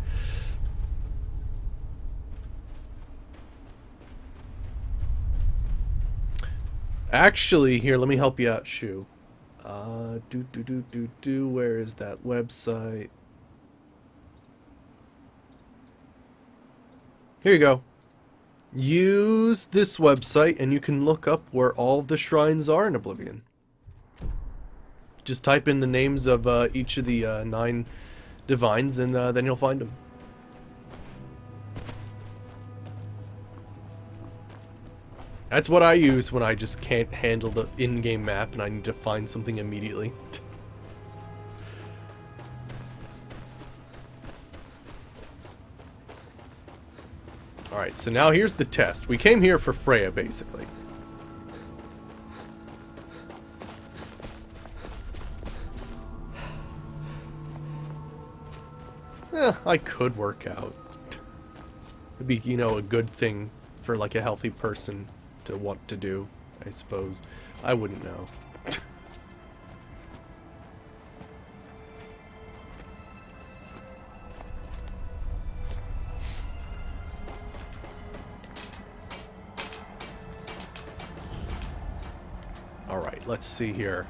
Actually, here, let me help you out, Shu. Where is that website? Here you go. Use this website and you can look up where all of the shrines are in Oblivion. Just type in the names of each of the 9 divines and then you'll find them. That's what I use when I just can't handle the in-game map and I need to find something immediately. Alright, so now here's the test. We came here for Freya, basically. I could work out. It'd be, you know, a good thing for, like, a healthy person to want to do, I suppose. I wouldn't know. Alright, let's see here.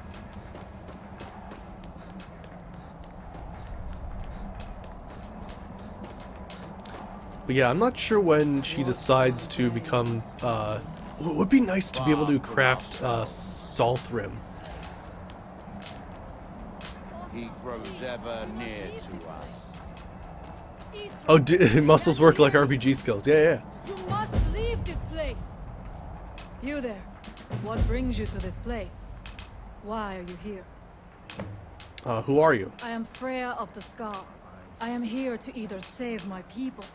But yeah, I'm not sure when she decides to become, it would be nice to be able to craft, Stalthrim. He grows ever near to us. Oh, muscles work like RPG skills. Yeah, yeah. You must leave this place. You there. What brings you to this place? Why are you here? Who are you? I am Freya of the Scar. I am here to either save my people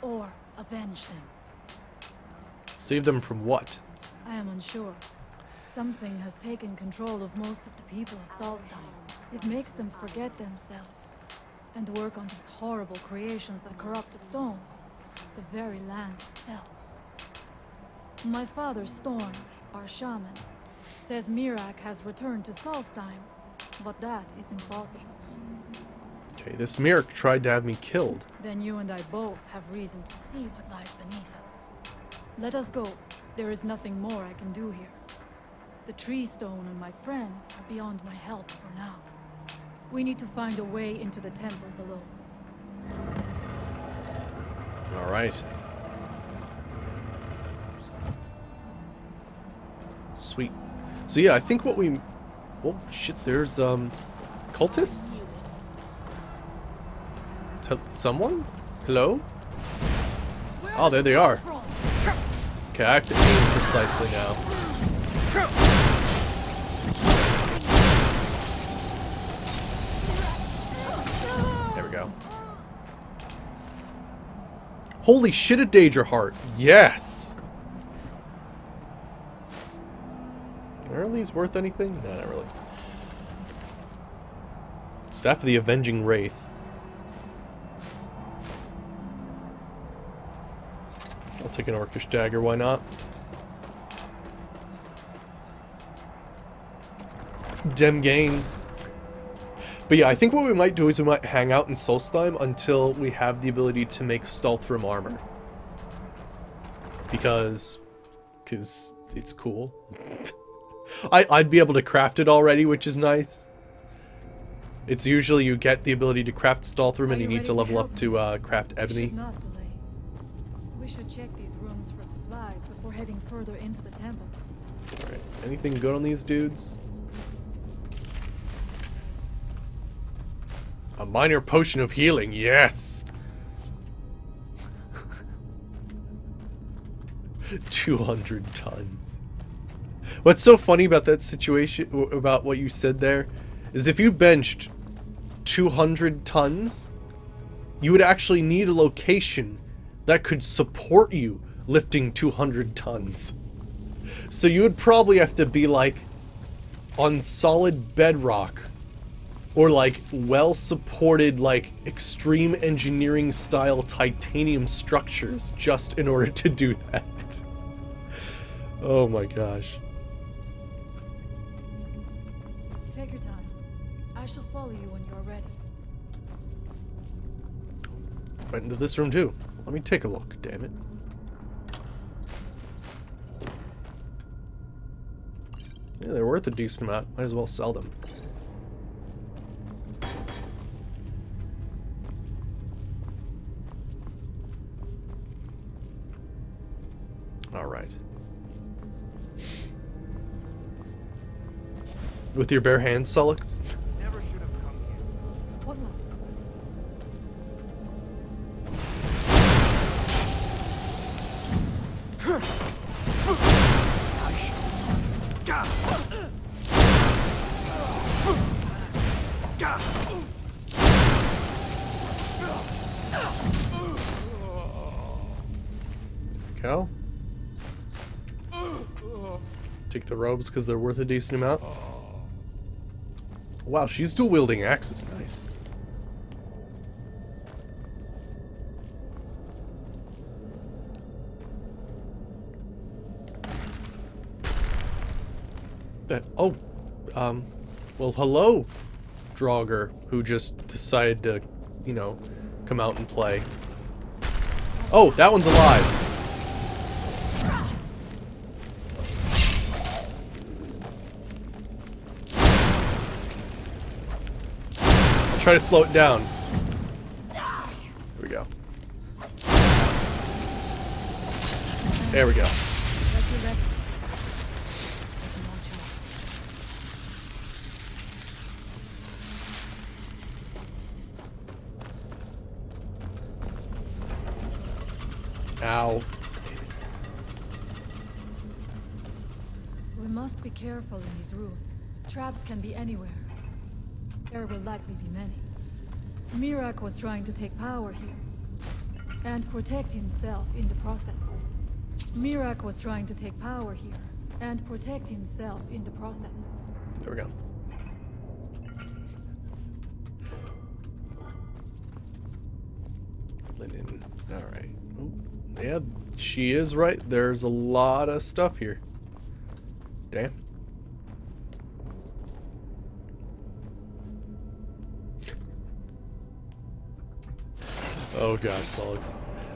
or avenge them. Save them from what? I am unsure. Something has taken control of most of the people of Solstheim. It makes them forget themselves and work on these horrible creations that corrupt the stones, the very land itself. My father, Storm, our shaman, says Mirak has returned to Solstheim, but that is impossible. Okay, this Mirak tried to have me killed. Then you and I both have reason to see what lies beneath us. Let us go. There is nothing more I can do here. The tree stone and my friends are beyond my help for now. We need to find a way into the temple below. All right. Sweet. So yeah, I think what we... Oh, shit, there's, cultists? Someone? Hello? Oh, there they are. Okay, I have to aim precisely now. There we go. Holy shit, a Daedra heart. Yes! Are these worth anything? No, not really. Staff of the Avenging Wraith. I'll take an Orcish dagger, why not? Dem gains. But yeah, I think what we might do is we might hang out in Solstheim until we have the ability to make Stalthrim armor. Because it's cool. I'd be able to craft it already, which is nice. It's usually you get the ability to craft Stalthrim and you need to level up to craft Ebony. Not delay. We should check these rooms for supplies before heading further into the temple. Alright, anything good on these dudes? A minor potion of healing, yes! 200 tons. What's so funny about that situation, about what you said there, is if you benched 200 tons, you would actually need a location that could support you lifting 200 tons. So you would probably have to be like on solid bedrock or like well-supported, like extreme engineering style titanium structures just in order to do that. Oh my gosh. Take your time. I shall follow you when you are ready. Right into this room too. Let me take a look, damn it. Yeah, they're worth a decent amount. Might as well sell them. Alright. With your bare hands, Sullux? Never should have come here. What was Go. Take the robes because they're worth a decent amount. Wow, she's dual wielding axes. Nice. Well, hello, Draugr, who just decided to, you know, come out and play. Oh, that one's alive. I'll try to slow it down. Here we go. There we go. Ow. We must be careful in these ruins. Traps can be anywhere. There will likely be many. Miraak was trying to take power here and protect himself in the process. Miraak was trying to take power here and protect himself in the process. There we go. Linen. Alright. Yeah, she is right. There's a lot of stuff here. Damn. Oh gosh, Solix.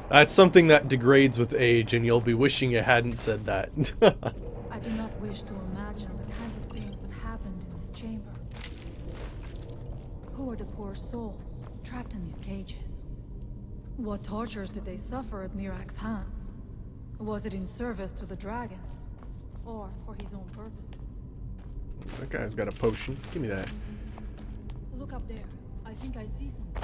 That's something that degrades with age, and you'll be wishing you hadn't said that. I do not wish to imagine the kinds of things that happened in this chamber. Who are the poor souls trapped in these cages? What tortures did they suffer at Miraak's hands? Was it in service to the dragons, or for his own purposes? That guy's got a potion. Give me that. Look up there. I think I see something.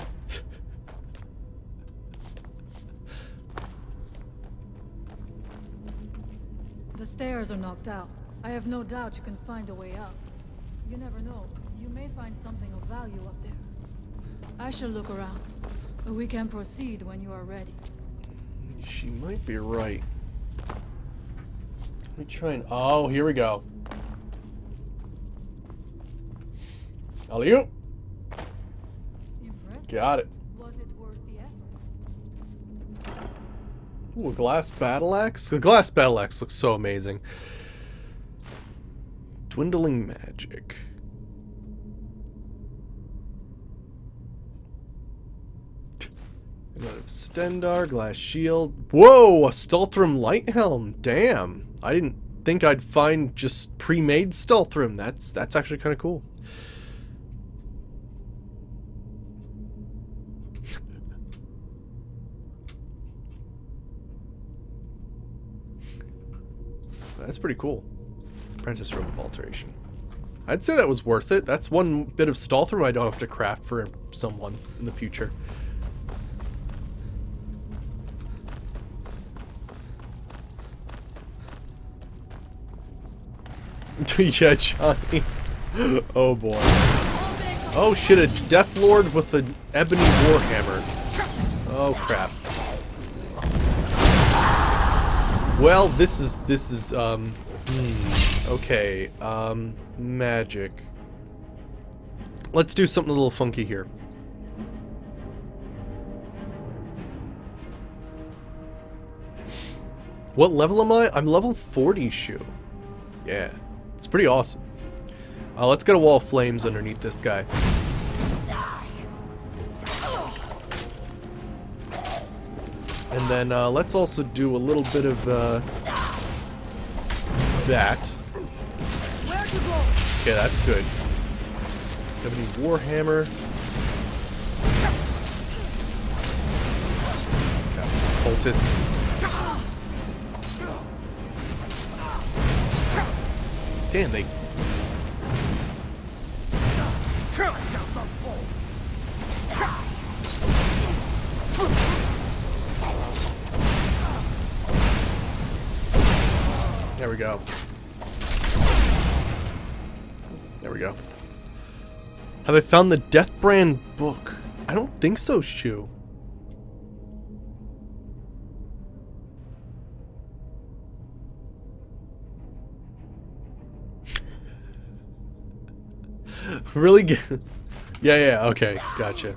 The stairs are knocked out. I have no doubt you can find a way up. You never know. You may find something of value up there. I shall look around. We can proceed when you are ready. She might be right. Let me try and... Oh, here we go. Alley-oop. Impressive. Got it. Was it worth the effort? Ooh, a glass battle axe? The glass battle axe looks so amazing. Dwindling magic. Stendar, glass shield. Whoa, a Stealthrim light helm. Damn. I didn't think I'd find just pre-made Stealthrim. That's actually kind of cool. That's pretty cool. Apprentice room of alteration. I'd say that was worth it. That's one bit of Stealthrim I don't have to craft for someone in the future. Yeah, Johnny. Oh boy. Oh shit, a Death Lord with an ebony warhammer. Oh crap. Well, this is okay, magic. Let's do something a little funky here. What level am I? I'm level 40, Shu. Yeah, it's pretty awesome. Let's get a wall of flames underneath this guy. And then let's also do a little bit of that. Okay, that's good. Ebony warhammer. Got some cultists. Damn, they... There we go. There we go. Have I found the Deathbrand book? I don't think so, Shu. Really good. Yeah, okay, gotcha.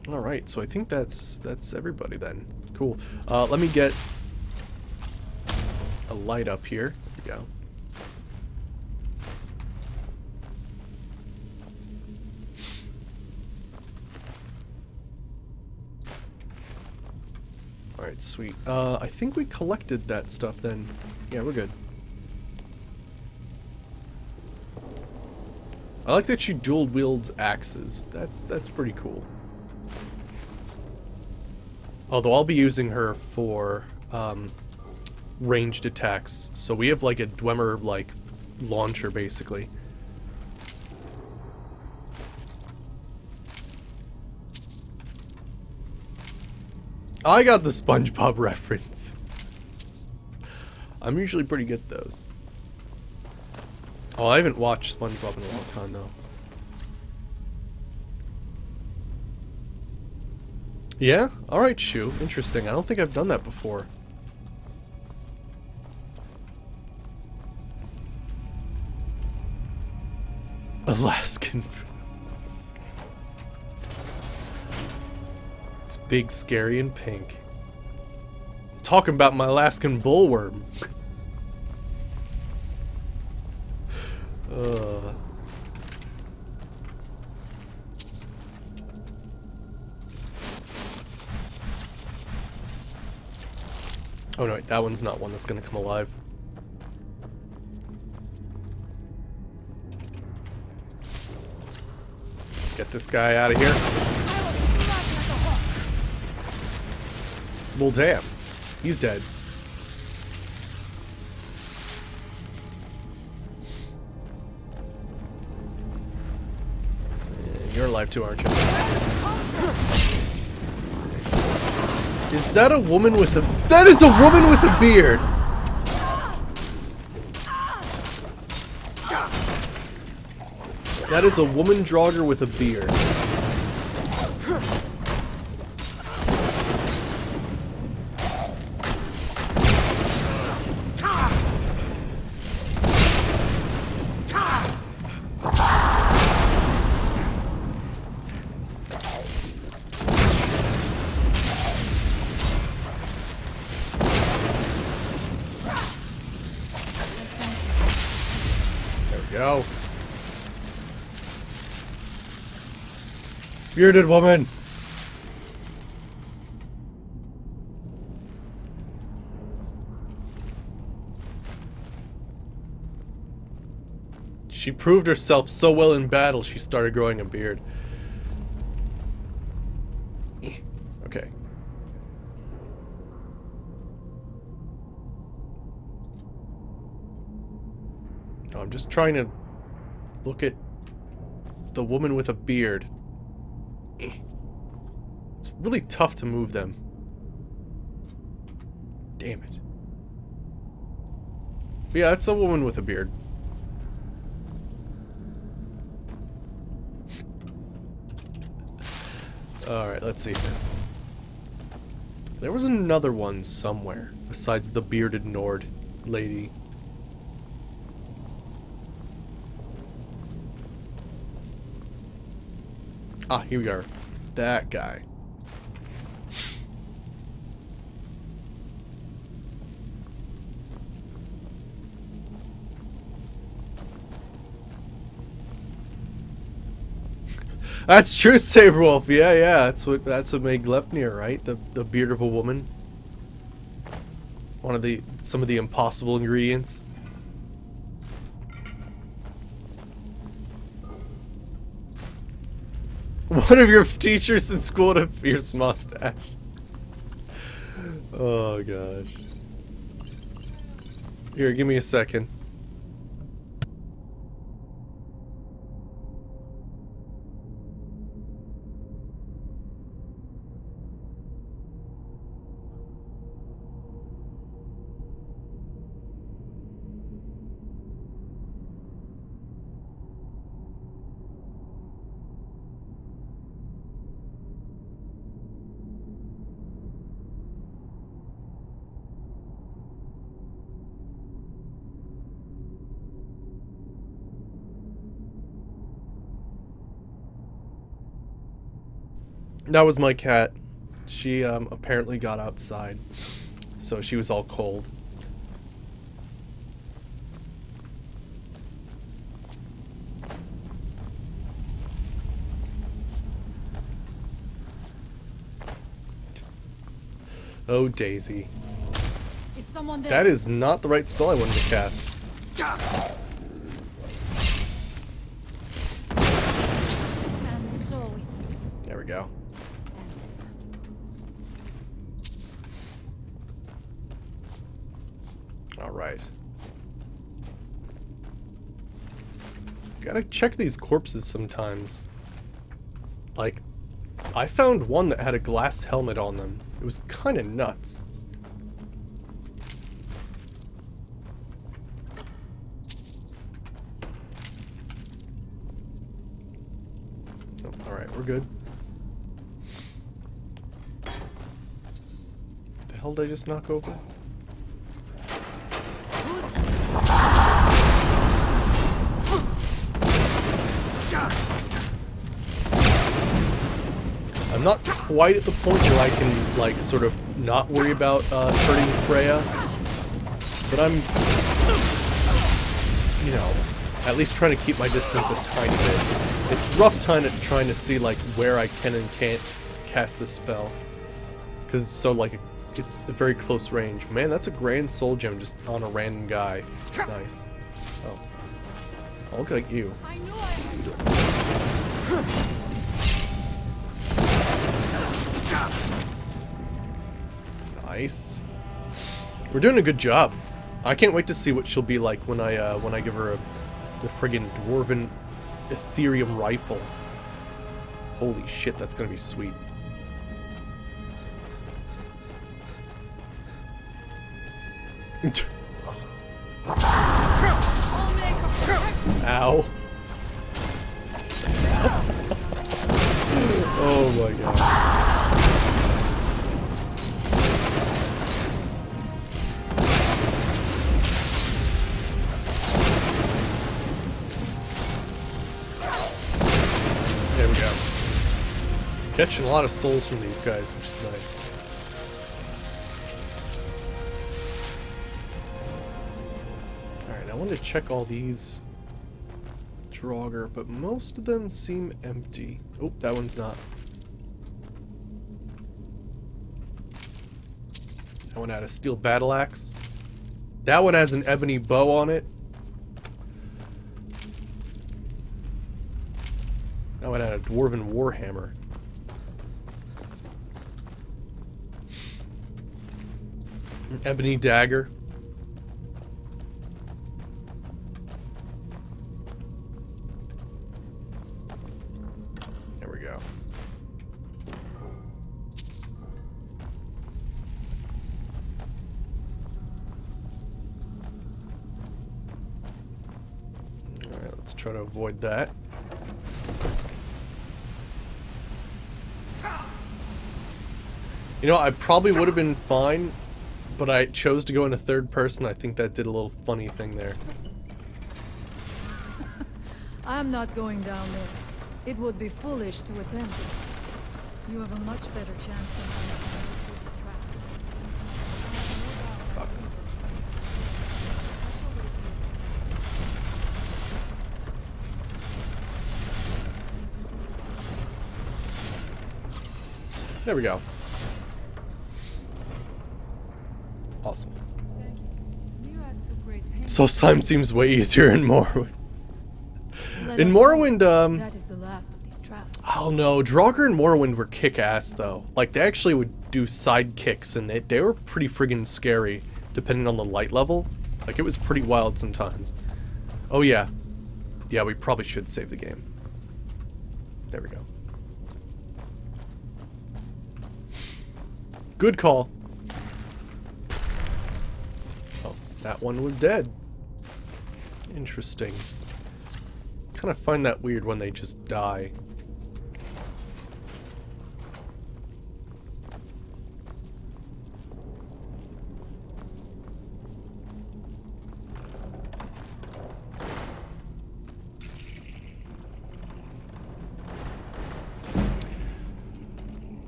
Alright, so I think that's everybody then. Cool. Let me get a light up here. There we go. Alright, sweet. I think we collected that stuff then. Yeah, we're good. I like that she dual wields axes. That's pretty cool. Although I'll be using her for ranged attacks. So we have like a Dwemer like launcher basically. I got the SpongeBob reference. I'm usually pretty good at those. Oh, I haven't watched SpongeBob in a long time, though. Yeah? Alright, Shu. Interesting. I don't think I've done that before. Alaskan. It's big, scary, and pink. Talking about my Alaskan bullworm. Oh no, wait, that one's not one that's gonna come alive. Let's get this guy out of here. Well, damn. He's dead. You're alive too, aren't you? Is that a woman with a... That is a woman with a beard! That is a woman Draugr with a beard. Go. Bearded woman. She proved herself so well in battle, she started growing a beard. Okay. I'm just trying to look at the woman with a beard. It's really tough to move them. Damn it. Yeah, it's a woman with a beard. Alright, let's see here. There was another one somewhere, besides the bearded Nord lady. Ah, here we are. That guy. That's true, Saberwolf. Yeah. That's what made Glepnir, right? The beard of a woman. Some of the impossible ingredients. One of your teachers in school had a fierce mustache. Oh gosh. Here, give me a second. That was my cat. She apparently got outside, so she was all cold. Oh, Daisy. Is someone there? That is not the right spell I wanted to cast. And so There we go. ends. Alright. Gotta check these corpses sometimes. Like, I found one that had a glass helmet on them. It was kinda nuts. Oh, alright, we're good. The hell did I just knock over? I'm not quite at the point where I can, like, sort of not worry about hurting Freya, but I'm, you know, at least trying to keep my distance a tiny bit. It's rough trying to see, like, where I can and can't cast this spell, because it's so, like, it's a very close range. Man, that's a grand soul gem just on a random guy. Nice. Oh. I'll look like you. I knew Nice. We're doing a good job. I can't wait to see what she'll be like when I give her the friggin' dwarven Ethereum rifle. Holy shit, that's gonna be sweet. Ow. Oh my god. There we go. Catching a lot of souls from these guys, which is nice. Alright, I want to check all these Draugr, but most of them seem empty. Oh, that one's not. That one had a steel battle axe. That one has an ebony bow on it. That one had a dwarven warhammer. An ebony dagger. There we go. Try to avoid that. You know, I probably would have been fine, but I chose to go into third person. I think that did a little funny thing there. I'm not going down there. It would be foolish to attempt it. You have a much better chance than I have through this trap. Fuck. There we go. Awesome. Thank you. Mirak took great pains. So slime seems way easier in Morrowind. Let In us Morrowind, hope that is the last of these traps. oh no, Draugr and Morrowind were kick-ass though. Like they actually would do side kicks and they were pretty friggin' scary depending on the light level. Like it was pretty wild sometimes. Oh yeah. Yeah, we probably should save the game. There we go. Good call. Oh, that one was dead. Interesting. Kind of find that weird when they just die.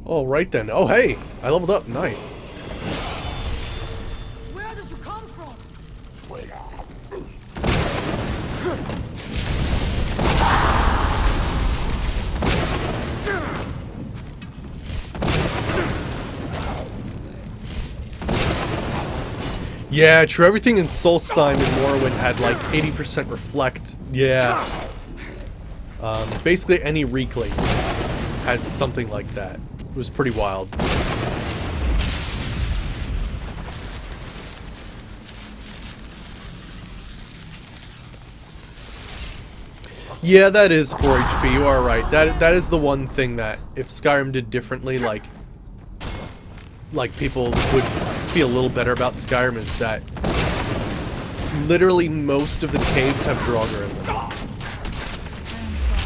Oh, right then. Oh, hey! I leveled up. Nice. Where did you come from? Yeah, true. Everything in Solstheim and Morrowind had like 80% reflect. Yeah. Basically any Reekling had something like that. It was pretty wild. Yeah, that is 4 HP. You are right. That is the one thing that if Skyrim did differently, like people would feel a little better about Skyrim is that literally most of the caves have Draugr in them.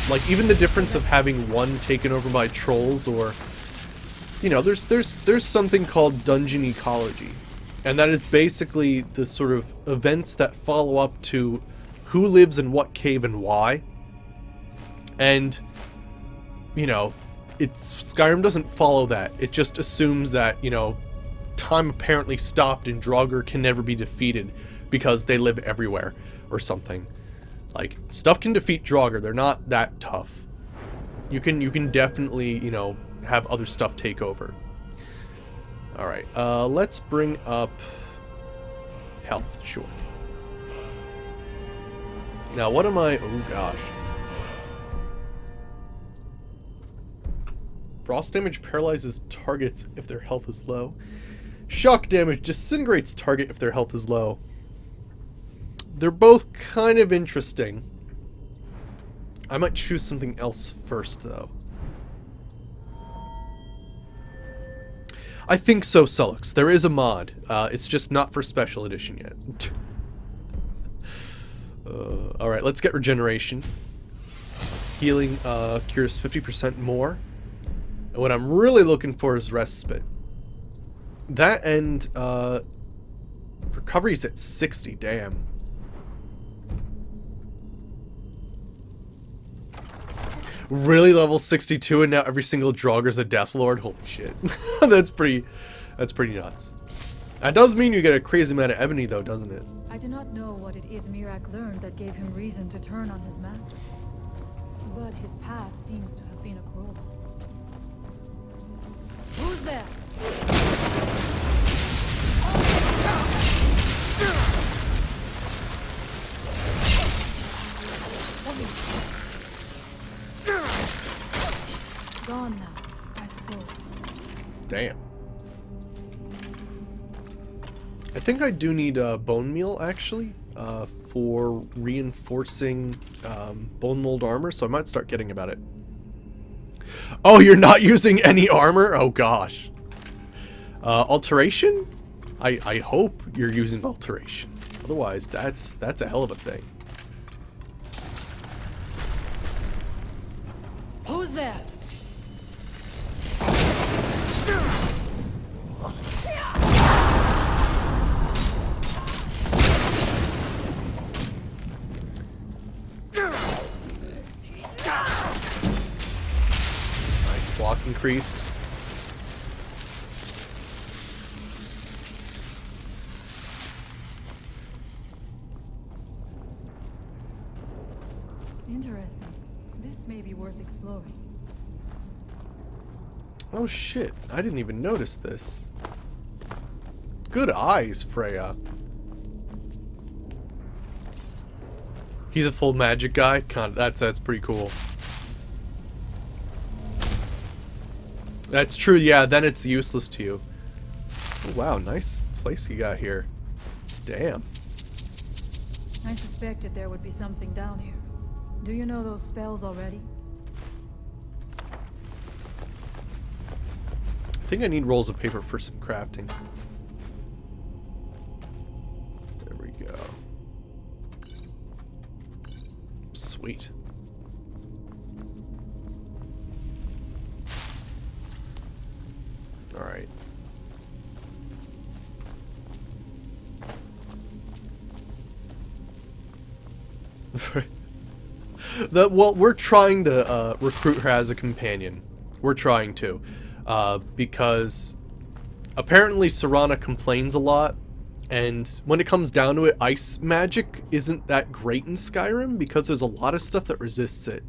Like even the difference of having one taken over by trolls, or you know, there's something called dungeon ecology, and that is basically the sort of events that follow up to who lives in what cave and why. And you know, Skyrim doesn't follow that. It just assumes that, you know, time apparently stopped and Draugr can never be defeated because they live everywhere or something. Like, stuff can defeat Draugr. They're not that tough. You can definitely, you know, have other stuff take over. Alright, let's bring up health, sure. Now, what am I... Oh, gosh. Frost damage paralyzes targets if their health is low. Shock damage disintegrates target if their health is low. They're both kind of interesting. I might choose something else first, though. I think so, Sullux. There is a mod. It's just not for special edition yet. Alright, let's get regeneration. Healing cures 50% more. And what I'm really looking for is respite. That and recovery's at 60, damn. Really, level 62 and now every single Draugr's a Death Lord? Holy shit. That's pretty nuts. That does mean you get a crazy amount of ebony though, doesn't it? I do not know what it is Mirak learned that gave him reason to turn on his masters. But his path seems to have been a cruel one. Who's there? Gone now, I suppose. Damn. I think I do need bone meal, actually, for reinforcing bone mold armor, so I might start getting about it. Oh, you're not using any armor? Oh, gosh. Alteration? I hope you're using alteration. Otherwise, that's a hell of a thing. Who's there? Nice block increased. Interesting. This may be worth exploring. Oh shit, I didn't even notice this. Good eyes, Freya. He's a full magic guy? That's pretty cool. That's true, yeah, then it's useless to you. Oh, wow, nice place you got here. Damn. I suspected there would be something down here. Do you know those spells already? I think I need rolls of paper for some crafting. There we go. Sweet. Alright. Well, we're trying to recruit her as a companion. We're trying to. Because apparently Serana complains a lot, and when it comes down to it, ice magic isn't that great in Skyrim because there's a lot of stuff that resists it.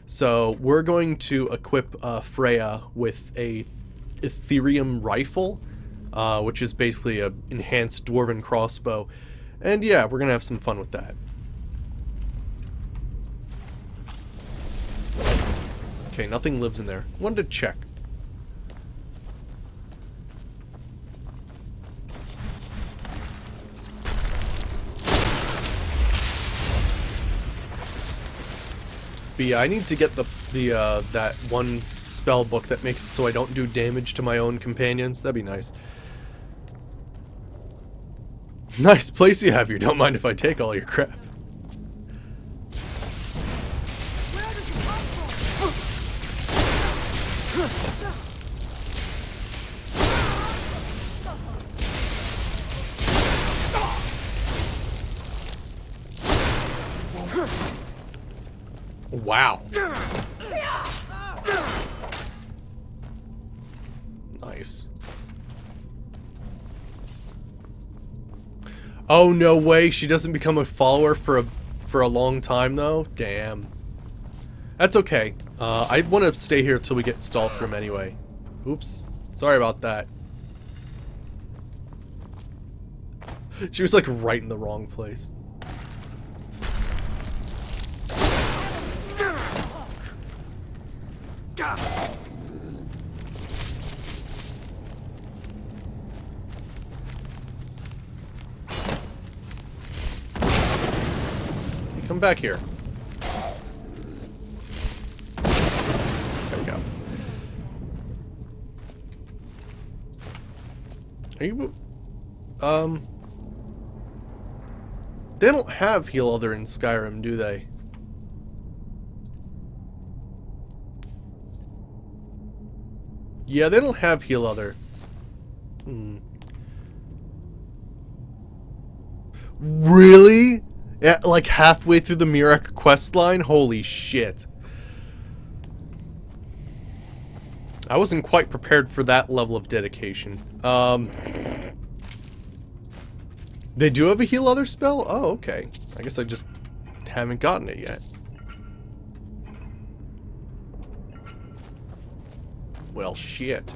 So we're going to equip Freya with a Ethereum rifle, which is basically a enhanced dwarven crossbow, and yeah, we're gonna have some fun with that. Okay, nothing lives in there. Wanted to check. But yeah, I need to get the that one spell book that makes it so I don't do damage to my own companions. That'd be nice. Nice place you have here. Don't mind if I take all your crap. Wow. Nice. Oh, no way. She doesn't become a follower for a long time, though? Damn. That's okay. I want to stay here till we get Stalkroom anyway. Oops. Sorry about that. She was like right in the wrong place. Come back here. There we go. Are you... They don't have heal other in Skyrim, do they? Yeah, they don't have heal other. Really? Yeah, like halfway through the Mirak quest line? Holy shit. I wasn't quite prepared for that level of dedication. They do have a heal other spell? Oh, okay. I guess I just haven't gotten it yet. Well, shit.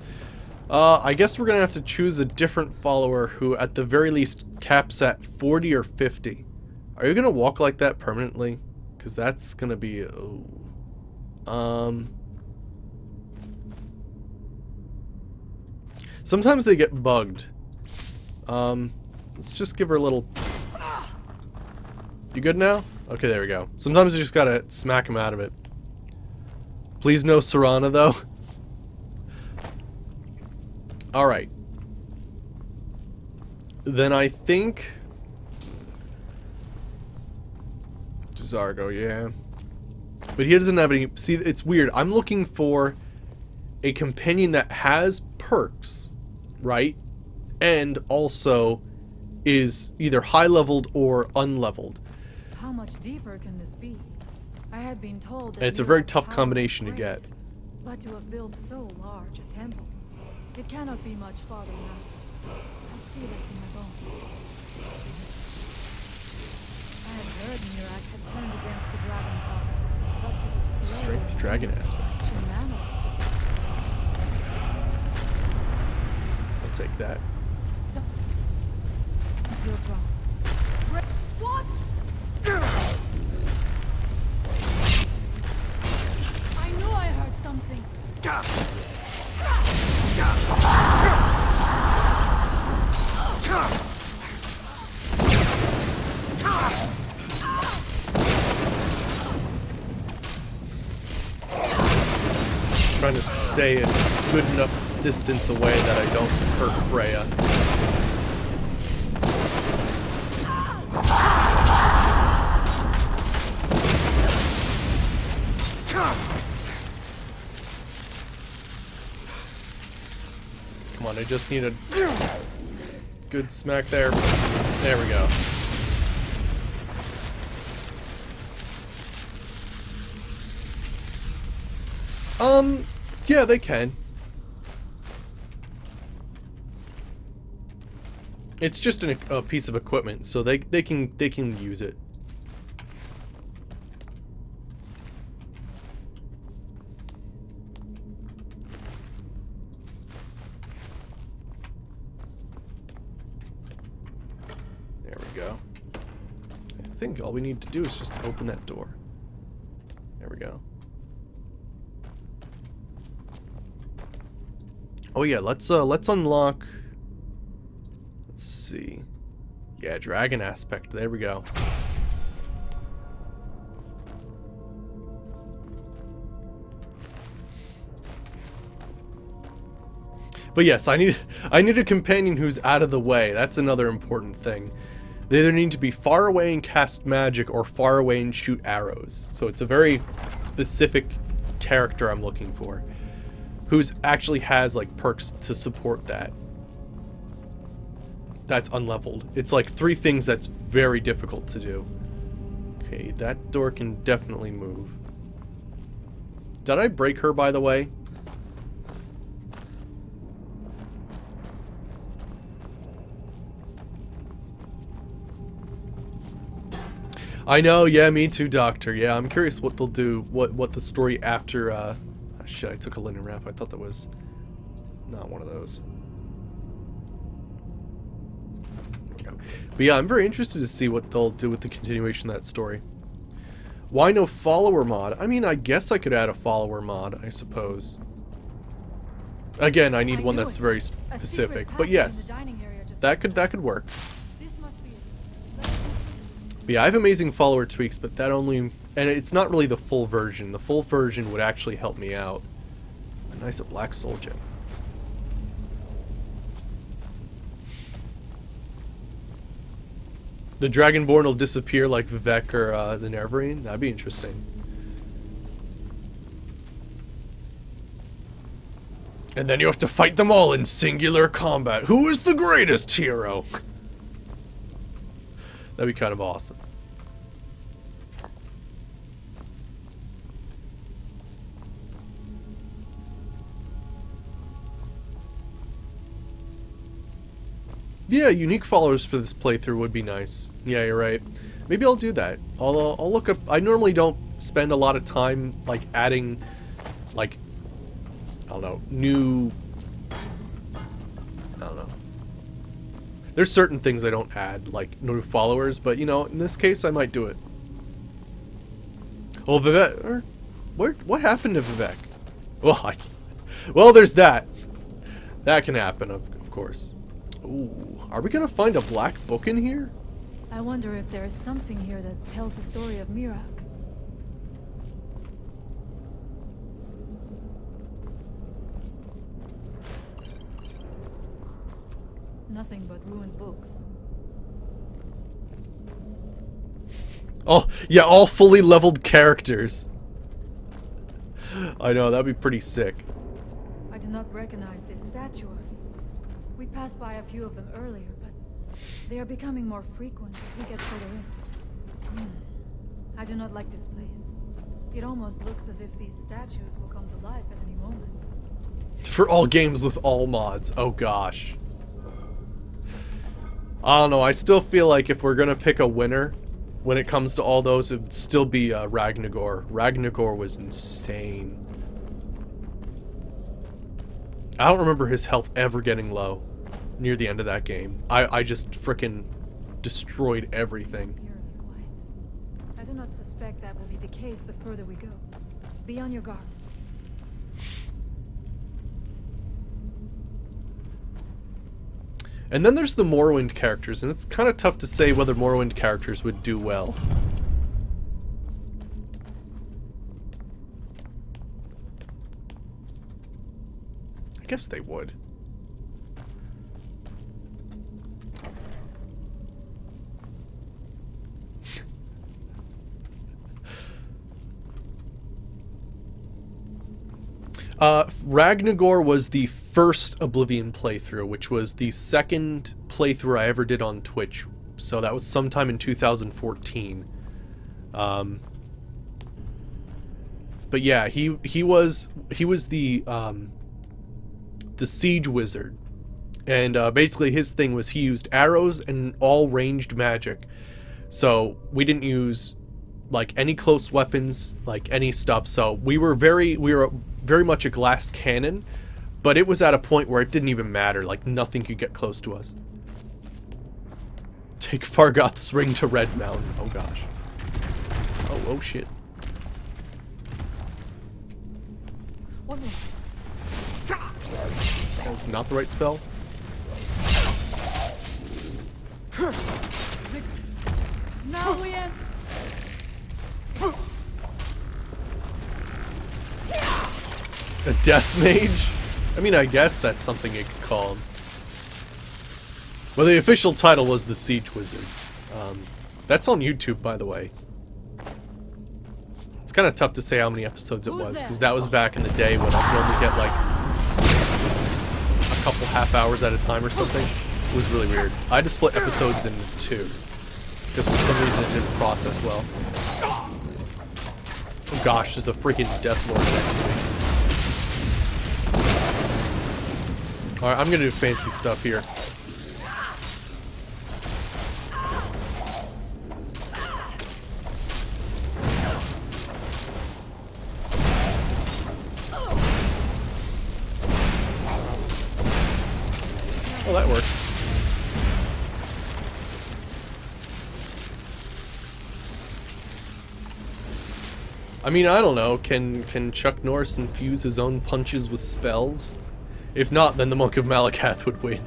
I guess we're gonna have to choose a different follower who, at the very least, caps at 40 or 50. Are you gonna walk like that permanently? Because that's gonna be... Sometimes they get bugged. Let's just give her a little... You good now? Okay, there we go. Sometimes you just gotta smack him out of it. Please no Serana, though. Alright. Then I think... Zargo, yeah. But he doesn't have any... See, it's weird. I'm looking for a companion that has perks, right? And also is either high-leveled or unleveled. How much deeper can this be? I had been told that And it's a very Mira's tough power combination to was get. great, but to have built so large a temple, it cannot be much farther now. I feel it in my bones. I had heard Mirak had turned against the dragon cult, but to display Strength dragon aspect. such a manner. I'll take that. So, it feels wrong. What? I knew I heard something. Trying to stay a good enough distance away that I don't hurt Freya. Come on, I just need a good smack there. There we go. Yeah, they can. It's just a piece of equipment, so they can use it. There we go. I think all we need to do is just open that door. There we go. Oh yeah, let's unlock. Let's see. Yeah, dragon aspect. There we go. But yes, I need a companion who's out of the way. That's another important thing. They either need to be far away and cast magic or far away and shoot arrows. So it's a very specific character I'm looking for. Who's actually has like perks to support that. That's unleveled. It's like 3 things that's very difficult to do. Okay, that door can definitely move. Did I break her, by the way? I know, yeah, me too, Doctor. Yeah, I'm curious what they'll do, what the story after, oh, shit, I took a linen wrap. I thought that was not one of those. There we go. But yeah, I'm very interested to see what they'll do with the continuation of that story. Why no follower mod? I mean, I guess I could add a follower mod, I suppose. Again, I need one that's very specific, but yes, that could work. But yeah, I have amazing follower tweaks, but that only... And it's not really the full version. The full version would actually help me out. A nice black soul gem. The Dragonborn will disappear like Vivek or the Neverine? That'd be interesting. And then you have to fight them all in singular combat. Who is the greatest hero? That'd be kind of awesome. Yeah, unique followers for this playthrough would be nice. Yeah, you're right. Maybe I'll do that. I'll look up... I normally don't spend a lot of time, like, adding, like, I don't know, new... I don't know. There's certain things I don't add, like new followers, but you know, in this case, I might do it. Oh, Vivek, what happened to Vivek? Well, there's that. That can happen, of course. Ooh, are we gonna find a black book in here? I wonder if there is something here that tells the story of Mirak. Nothing but ruined books. Oh, yeah, all fully leveled characters. I know, that'd be pretty sick. I do not recognize this statuary. We passed by a few of them earlier, but they are becoming more frequent as we get further in. I do not like this place. It almost looks as if these statues will come to life at any moment. For all games with all mods. Oh gosh. I don't know, I still feel like if we're gonna pick a winner when it comes to all those, it'd still be Ragnagor. Ragnagor was insane. I don't remember his health ever getting low near the end of that game. I just frickin' destroyed everything. I do not suspect that will be the case the further we go. Be on your guard. And then there's the Morrowind characters, and it's kind of tough to say whether Morrowind characters would do well. I guess they would. Ragnagor was the first Oblivion playthrough, which was the second playthrough I ever did on Twitch. So that was sometime in 2014. But yeah, he was the siege wizard, and basically his thing was he used arrows and all ranged magic. So we didn't use like any close weapons, like any stuff. So we were very much a glass cannon, but it was at a point where it didn't even matter. Like nothing could get close to us. Take Fargoth's ring to Red Mountain. Oh gosh. Oh shit. One more. That was not the right spell. Now we end. A death mage? I mean, I guess that's something you could call him. Well, the official title was the Siege Wizard. That's on YouTube, by the way. It's kind of tough to say how many episodes it was, because that was back in the day when I could only get like a couple half hours at a time or something. It was really weird. I had to split episodes into two, because for some reason it didn't process well. Oh gosh, there's a freaking Death Lord next to me. Alright, I'm gonna do fancy stuff here. Oh, that worked. I mean, I don't know. Can Chuck Norris infuse his own punches with spells? If not, then the Monk of Malakath would win.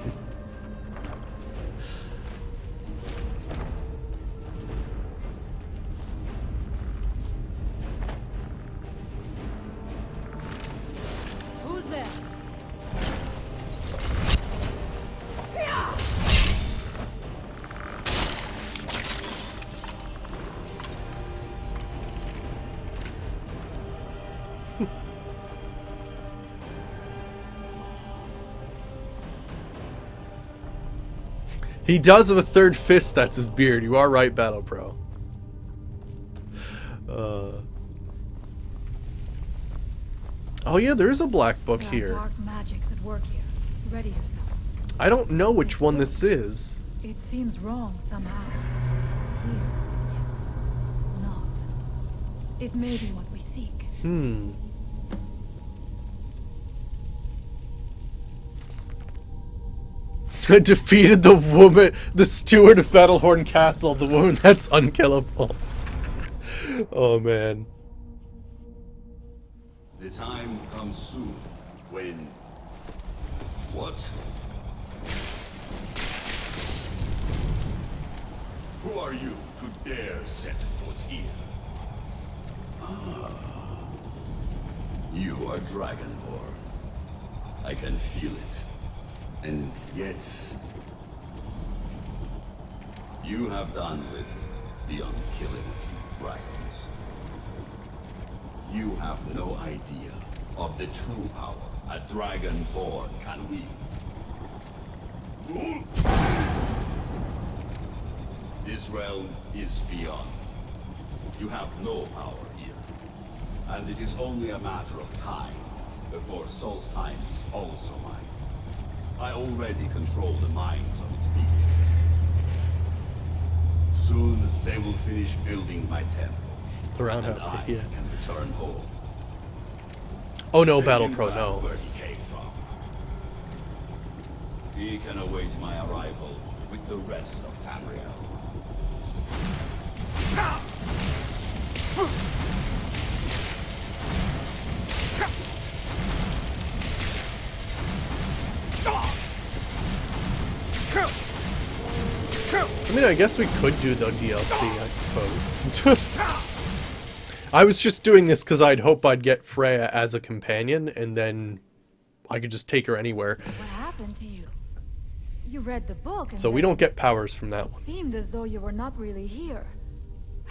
Who's there? He does have a third fist, that's his beard. You are right, Battle Pro. Oh yeah, there is a black book There are here. dark magics at work here. Ready yourself. I don't know which one this is. It seems wrong somehow. Here, yet not. It may be what we seek. Defeated the woman, the steward of Battlehorn Castle, the woman that's unkillable. Oh man. The time comes soon when... What? Who are you to dare set foot here? Ah. You are Dragonborn. I can feel it. And yet... You have done with the unkilling of few dragons. You have no idea of the true power a dragonborn can wield. This realm is beyond. You have no power here. And it is only a matter of time before Solstheim is also mine. I already control the minds of its people. Soon they will finish building my temple. The roundhouse and I kick, yeah. can return home. Oh no, Send Battle him Pro, back no. Where he came from. He can await my arrival with the rest of Tamriel. I mean, I guess we could do the DLC, I suppose. I was just doing this because I'd hope I'd get Freya as a companion, and then I could just take her anywhere. What happened to you? You read the book and So we then don't get powers from that it one. seemed as though you were not really here.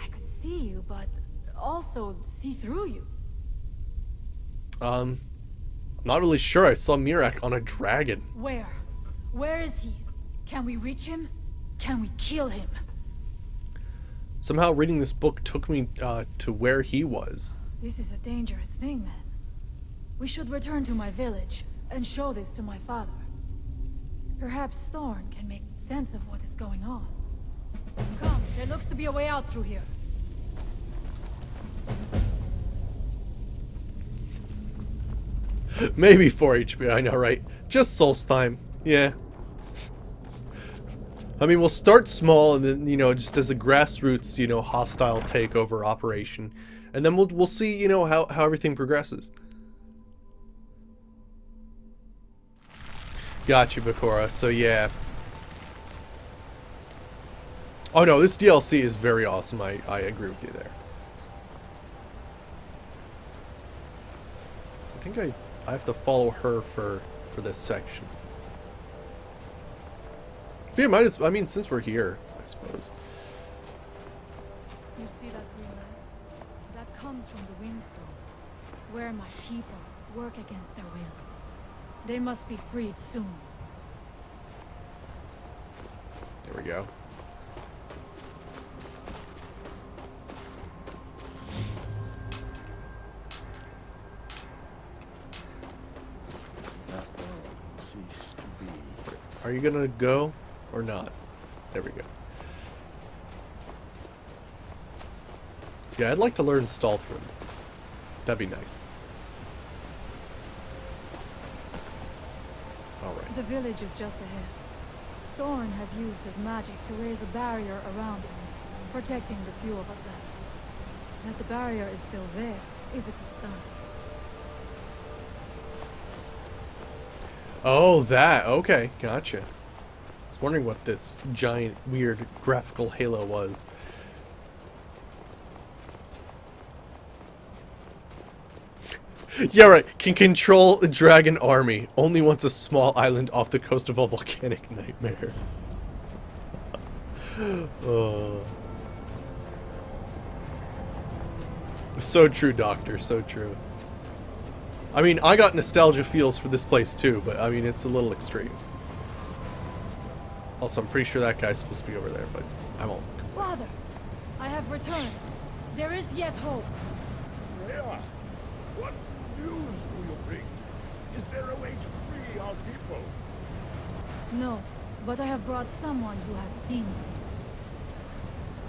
I could see you, but also see through you. Not really sure. I saw Mirak on a dragon. Where? Where is he? Can we reach him? Can we kill him? Somehow reading this book took me to where he was. This is a dangerous thing, then. We should return to my village and show this to my father. Perhaps Thorn can make sense of what is going on. Come, there looks to be a way out through here. Maybe 4 HP, I know, right? Just Solstheim. Yeah. I mean, we'll start small and then, you know, just as a grassroots, you know, hostile takeover operation. And then we'll see, you know, how everything progresses. Got you, Bakura. So, yeah. Oh, no, this DLC is very awesome. I agree with you there. I think I have to follow her for this section. Yeah, I mean, since we're here, I suppose. You see that green light? That comes from the Windstone, where my people work against their will. They must be freed soon. There we go. Cease to be. Are you gonna go or not? There we go. Yeah, I'd like to learn Stealth Room. That'd be nice. Alright. The village is just ahead. Storn has used his magic to raise a barrier around it, protecting the few of us left. That the barrier is still there is a good sign. Oh, that. Okay, gotcha. I was wondering what this giant, weird, graphical halo was. Yeah, right. Can control a dragon army. Only wants a small island off the coast of a volcanic nightmare. Oh. So true, Doctor. So true. I mean, I got nostalgia feels for this place too, but I mean, it's a little extreme. Also, I'm pretty sure that guy's supposed to be over there, but I won't. Father, I have returned. There is yet hope. Freya, what news do you bring? Is there a way to free our people? No, but I have brought someone who has seen things.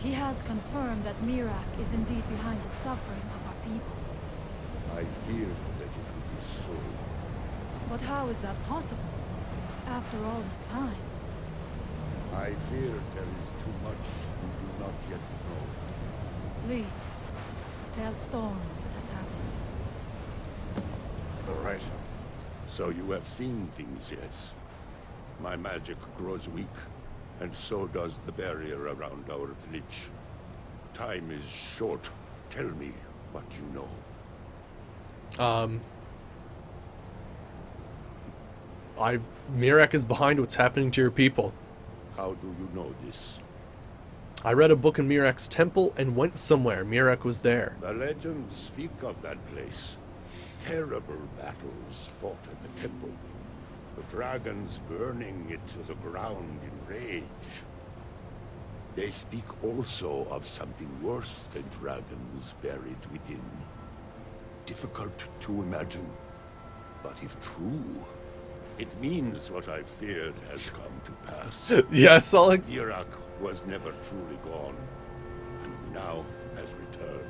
He has confirmed that Mirak is indeed behind the suffering of our people. I feared that it would be so. But how is that possible? After all this time? I fear there is too much we do not yet know. Please, tell Storm what has happened. All right. So you have seen things, yes? My magic grows weak, and so does the barrier around our village. Time is short. Tell me what you know. Mirak is behind what's happening to your people. How do you know this? I read a book in Mirak's temple and went somewhere. Mirak was there. The legends speak of that place. Terrible battles fought at the temple. The dragons burning it to the ground in rage. They speak also of something worse than dragons buried within. Difficult to imagine, but if true, it means what I feared has come to pass. Yes, Alex. Mirak was never truly gone, and now has returned.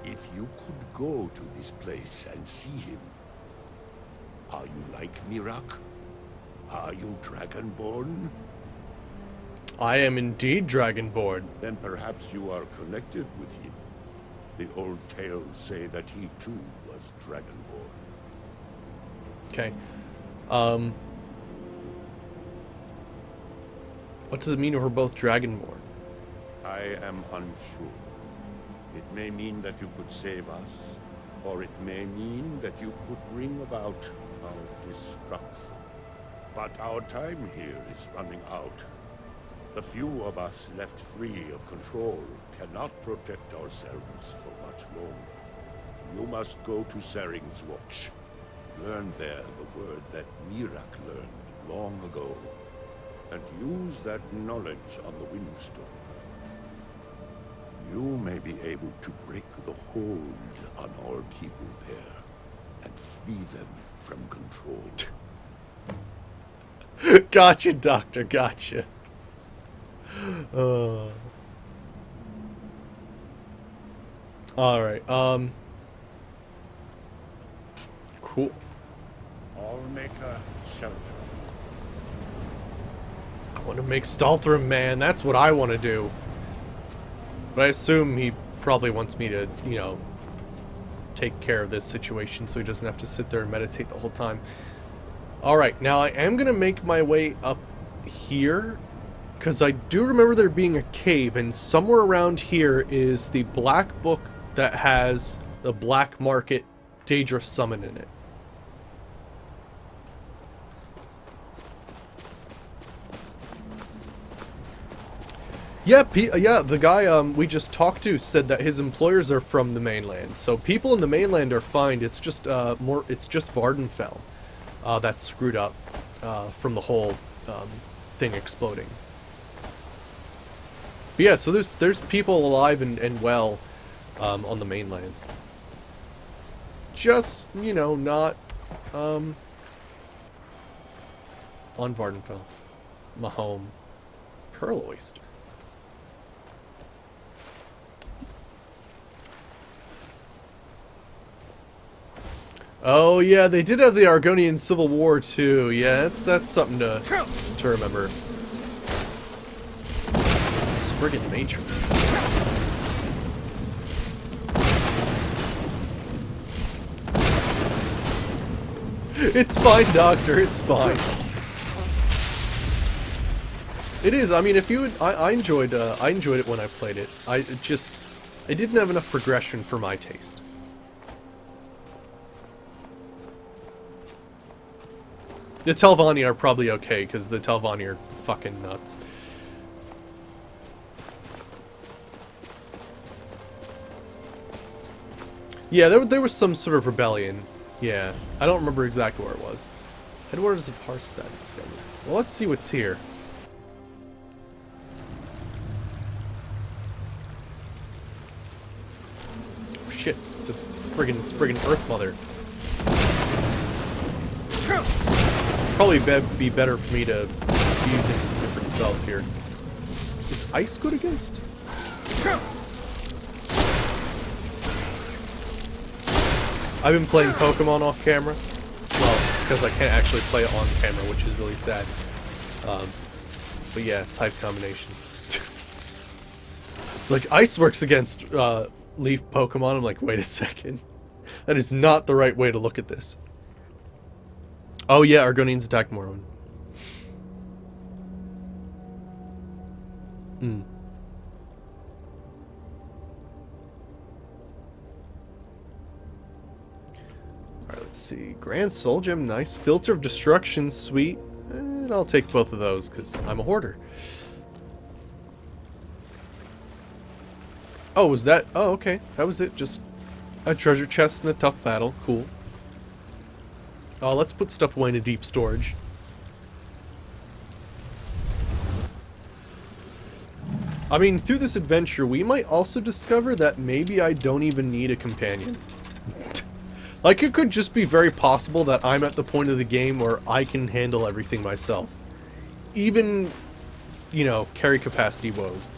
If you could go to this place and see him, are you like Mirak? Are you Dragonborn? I am indeed Dragonborn. Then perhaps you are connected with him. The old tales say that he too was Dragonborn. Okay. What does it mean if we're both Dragonborn? I am unsure. It may mean that you could save us, or it may mean that you could bring about our destruction. But our time here is running out. The few of us left free of control cannot protect ourselves for much longer. You must go to Saring's Watch. Learn there the word that Mirak learned long ago, and use that knowledge on the Windstone. You may be able to break the hold on our people there, and free them from control. Gotcha, Doctor, gotcha. Alright, cool. I'll make a shelter. I want to make Stalthram, man. That's what I want to do. But I assume he probably wants me to, you know, take care of this situation so he doesn't have to sit there and meditate the whole time. Alright, now I am going to make my way up here, because I do remember there being a cave, and somewhere around here is the black book that has the black market Daedra summon in it. Yeah, the guy we just talked to said that his employers are from the mainland, so people in the mainland are fine. It's just it's just Vardenfell that's screwed up from the whole thing exploding. But yeah, so there's people alive and well on the mainland. Just, you know, not on Vardenfell, my home. Pearl Oyster. Oh yeah, they did have the Argonian Civil War too. Yeah, that's something to remember. Friggin' matron. It's fine, Doctor. It's fine. It is. I mean, if you would, I enjoyed it when I played it. It didn't have enough progression for my taste. The Telvanni are probably okay, because the Telvanni are fucking nuts. Yeah, there was some sort of rebellion. Yeah, I don't remember exactly where it was. Headwaters of Harstad discovered. Well, let's see what's here. Oh, shit, it's a friggin' Earth Mother. Probably be better for me to be using some different spells here. Is ice good against? I've been playing Pokemon off camera. Well, because I can't actually play it on camera, which is really sad. But yeah, type combination. It's like, ice works against leaf Pokemon. I'm like, wait a second. That is not the right way to look at this. Oh yeah, Argonians attack Morrowind. Alright, let's see. Grand Soul Gem, nice. Filter of Destruction, sweet. And I'll take both of those, because I'm a hoarder. Oh, was that? Oh, okay. That was it. Just a treasure chest and a tough battle. Cool. Let's put stuff away into deep storage. I mean, through this adventure, we might also discover that maybe I don't even need a companion. Like, it could just be very possible that I'm at the point of the game where I can handle everything myself. Even, you know, carry capacity woes.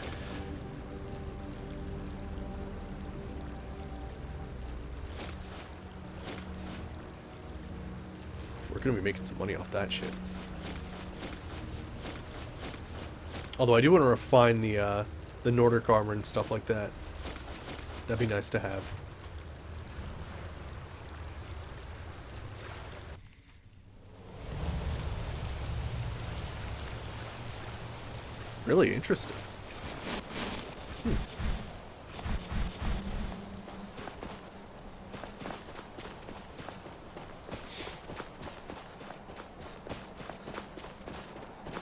We're gonna be making some money off that shit. Although I do want to refine the Nordic armor and stuff like that. That'd be nice to have. Really interesting.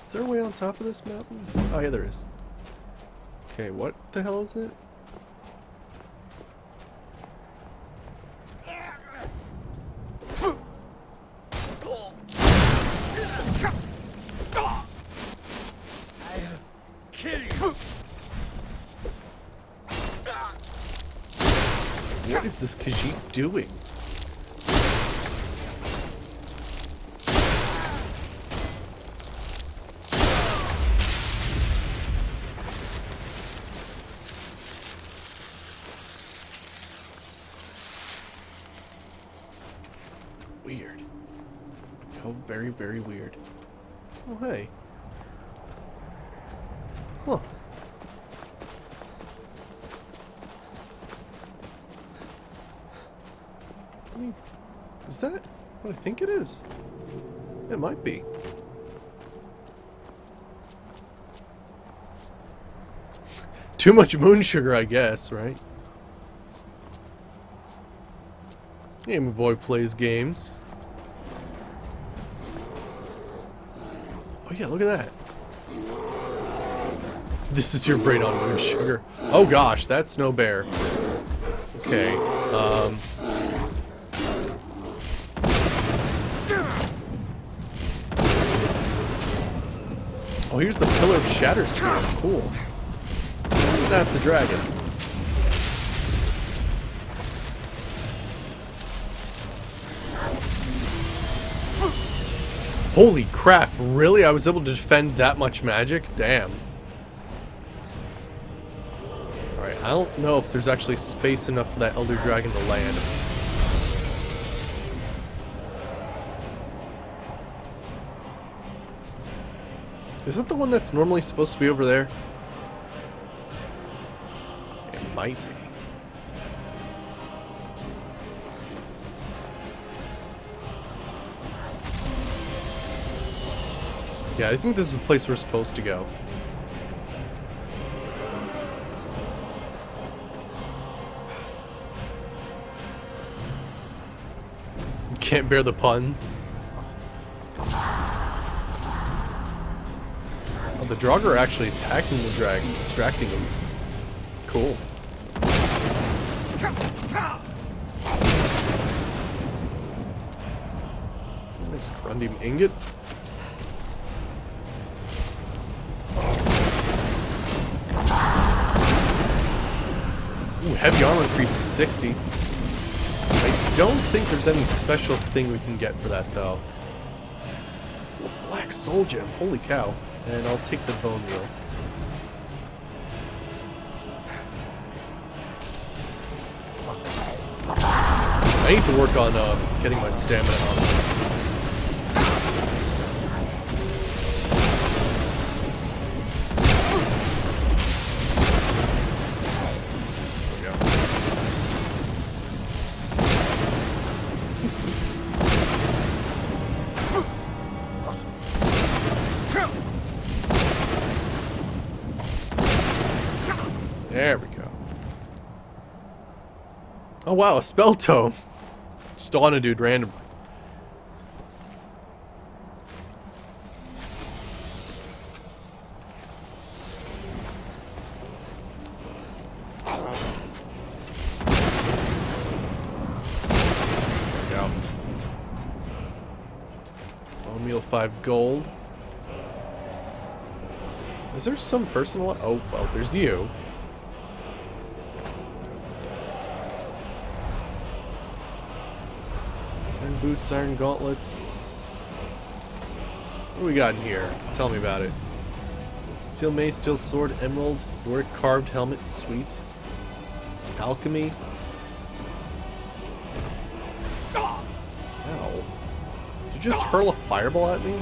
Is there a way on top of this mountain? Oh yeah, there is. Okay, what the hell is it? What is this Khajiit doing? Weird. Oh, very, very weird. Oh, hey. Huh. I mean, is that what I think it is? It might be. Too much moon sugar, I guess, right? Yeah, my boy plays games. Oh yeah, look at that. This is your brain on moon sugar. Oh gosh, that's no bear. Okay, Oh, here's the Pillar of Shatter Spear. Cool. That's a dragon. Holy crap, really? I was able to defend that much magic? Damn. Alright, I don't know if there's actually space enough for that Elder Dragon to land. Is that the one that's normally supposed to be over there? It might be. Yeah, I think this is the place we're supposed to go. You can't bear the puns. Oh, the Draugr are actually attacking the dragon, distracting him. Cool. Nice Grundim ingot. Ooh, heavy armor increases 60. I don't think there's any special thing we can get for that, though. Black soul gem, holy cow. And I'll take the bone meal. I need to work on getting my stamina up. There we go. Oh wow, a spell tome. Just on a dude randomly. Bone meal 5 gold. Is there some person alive? Oh, well, there's you. Iron boots, iron gauntlets. What do we got in here? Tell me about it. Steel mace, steel sword, emerald, Doric carved helmet, sweet. Alchemy. Ow. Did you just hurl a fireball at me?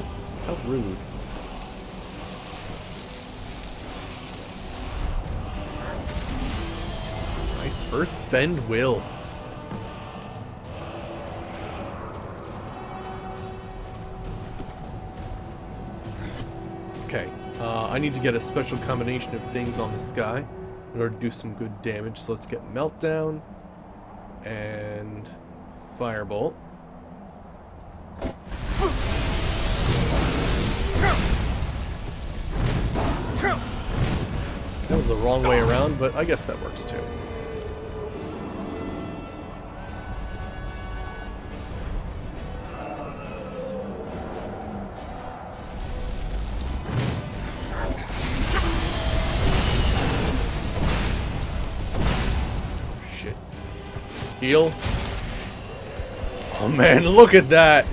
How rude. Nice earthbend will. Okay, I need to get a special combination of things on this guy in order to do some good damage. So let's get Meltdown and Firebolt. That was the wrong way around, but I guess that works too. Shit. Heal. Oh man, look at that!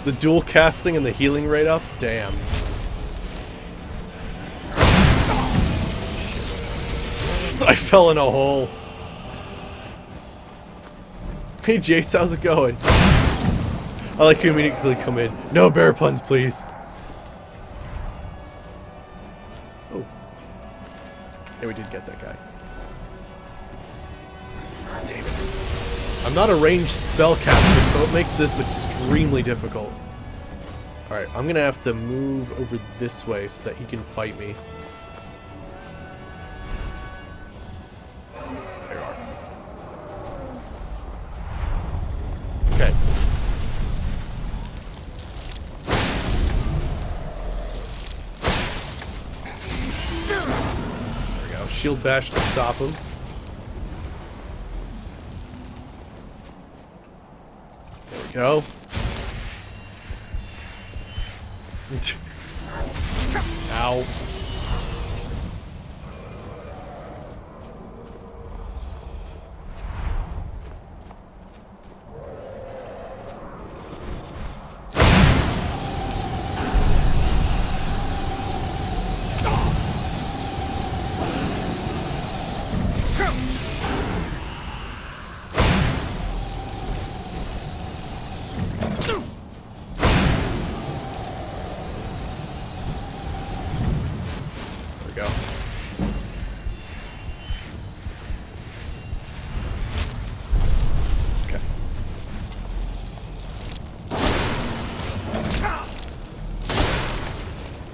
The dual casting and the healing rate up? Damn. I fell in a hole. Hey Jace, how's it going? I like you immediately come in. No bear puns, please. Oh. Yeah, we did get that guy. Damn it. I'm not a ranged spellcaster, so it makes this extremely difficult. Alright, I'm gonna have to move over this way so that he can fight me. There you are. Okay. There we go. Shield bash to stop him. There we go. Ow. Go. Okay.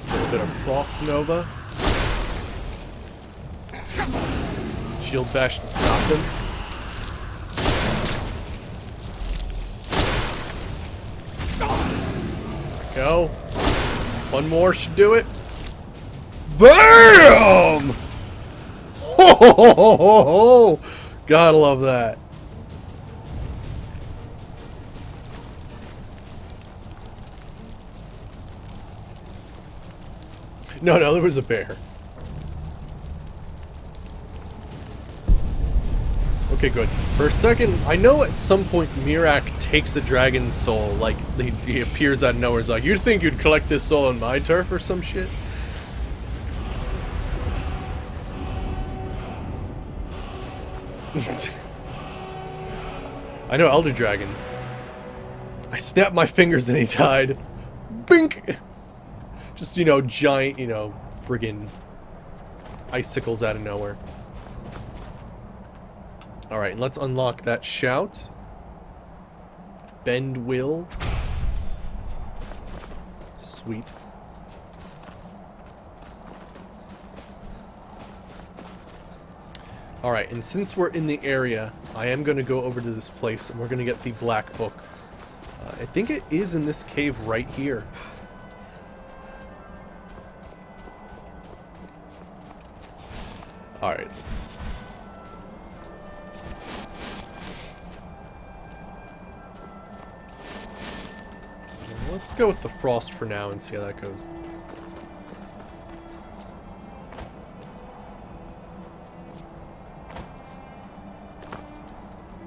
A little bit of Frost Nova. Shield bash to stop him. There we go. One more should do it. BAM! Ho, ho, ho, ho, ho. Gotta love that. No, there was a bear. Okay, good. For a second, I know at some point Mirak takes the dragon's soul, like he appears out of nowhere. He's like, "You think you'd collect this soul on my turf or some shit?" I know Elder Dragon. I snapped my fingers and he died. Bink! Just, you know, giant, you know, friggin' icicles out of nowhere. Alright, let's unlock that shout. Bend will. Sweet. Alright, and since we're in the area, I am going to go over to this place and we're going to get the black book. I think it is in this cave right here. Alright. Let's go with the frost for now and see how that goes.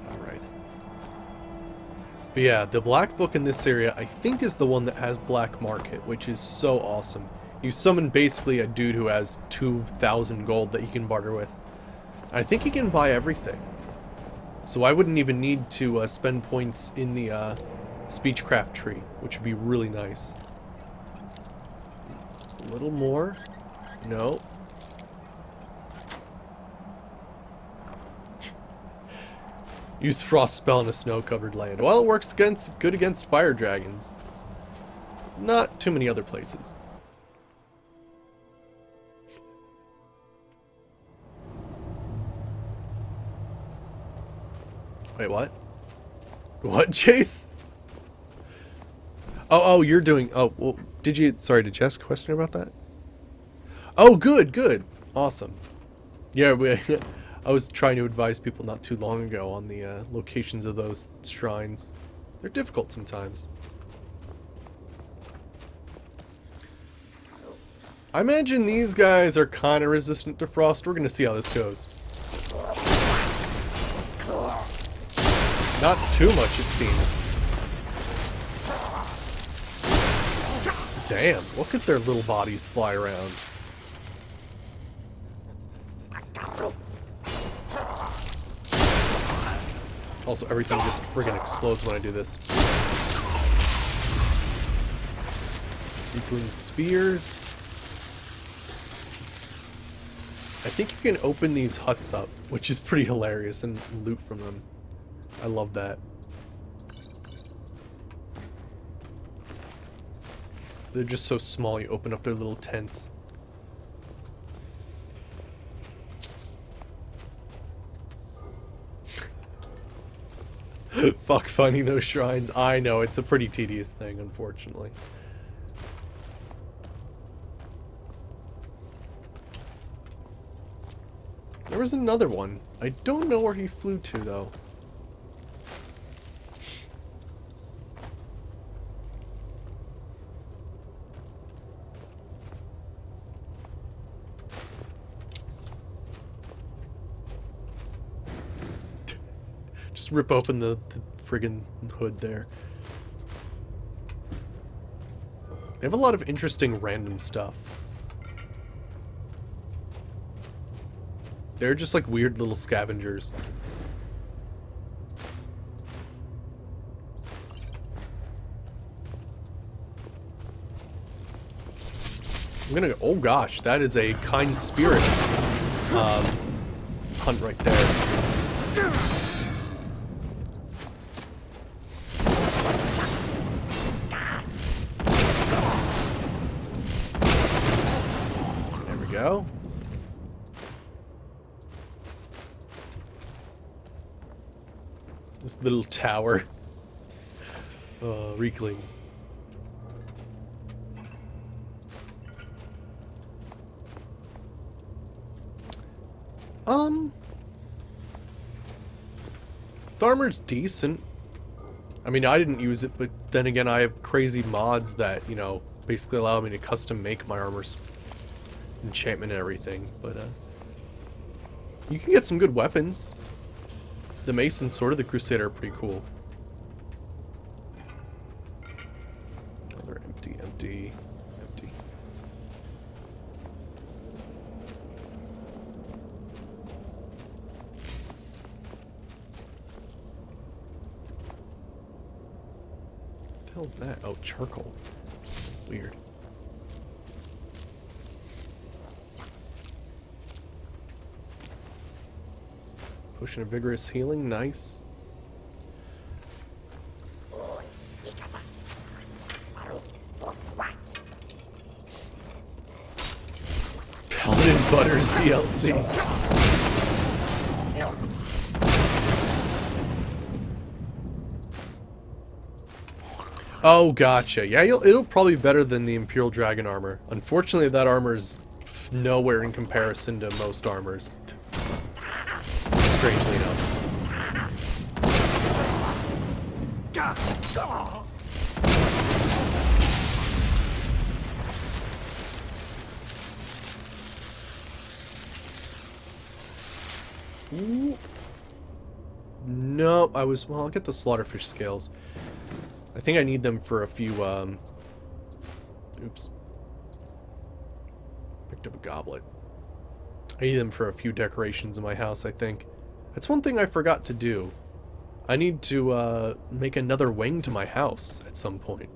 Alright. But yeah, the black book in this area I think is the one that has black market, which is so awesome. You summon basically a dude who has 2,000 gold that he can barter with. I think he can buy everything. So I wouldn't even need to spend points in the speechcraft tree, which would be really nice. A little more. No. Use frost spell in a snow-covered land. Well, it works good against fire dragons. Not too many other places. Wait, what? What, Chase? Oh, you're doing... Oh, well, did you... Sorry, did you ask a question about that? Oh, good. Awesome. Yeah, I was trying to advise people not too long ago on the locations of those shrines. They're difficult sometimes. I imagine these guys are kind of resistant to frost. We're going to see how this goes. Not too much, it seems. Damn, look at their little bodies fly around. Also, everything just friggin' explodes when I do this. Weakling spears. I think you can open these huts up, which is pretty hilarious, and loot from them. I love that. They're just so small, you open up their little tents. Fuck finding those shrines. I know, it's a pretty tedious thing, unfortunately. There was another one. I don't know where he flew to, though. Just rip open the friggin' hood there. They have a lot of interesting random stuff. They're just like weird little scavengers. I'm gonna go, oh gosh, that is a kind spirit hunt right there. There we go. This little tower. Reeklings. The armor's decent. I mean, I didn't use it, but then again, I have crazy mods that, you know, basically allow me to custom make my armor's enchantment and everything, but, you can get some good weapons. The Mace and Sword of the Crusader are pretty cool. Oh, they're empty. What the hell's that? Oh, charcoal. Weird. Potion of Vigorous Healing, nice. Paladin Butters DLC. Oh, gotcha. Yeah, it'll probably be better than the Imperial Dragon armor. Unfortunately, that armor is nowhere in comparison to most armors. Strangely enough. No, well, I'll get the slaughterfish scales. I think I need them for a few, oops. Picked up a goblet. I need them for a few decorations in my house, I think. That's one thing I forgot to do. I need to, make another wing to my house at some point.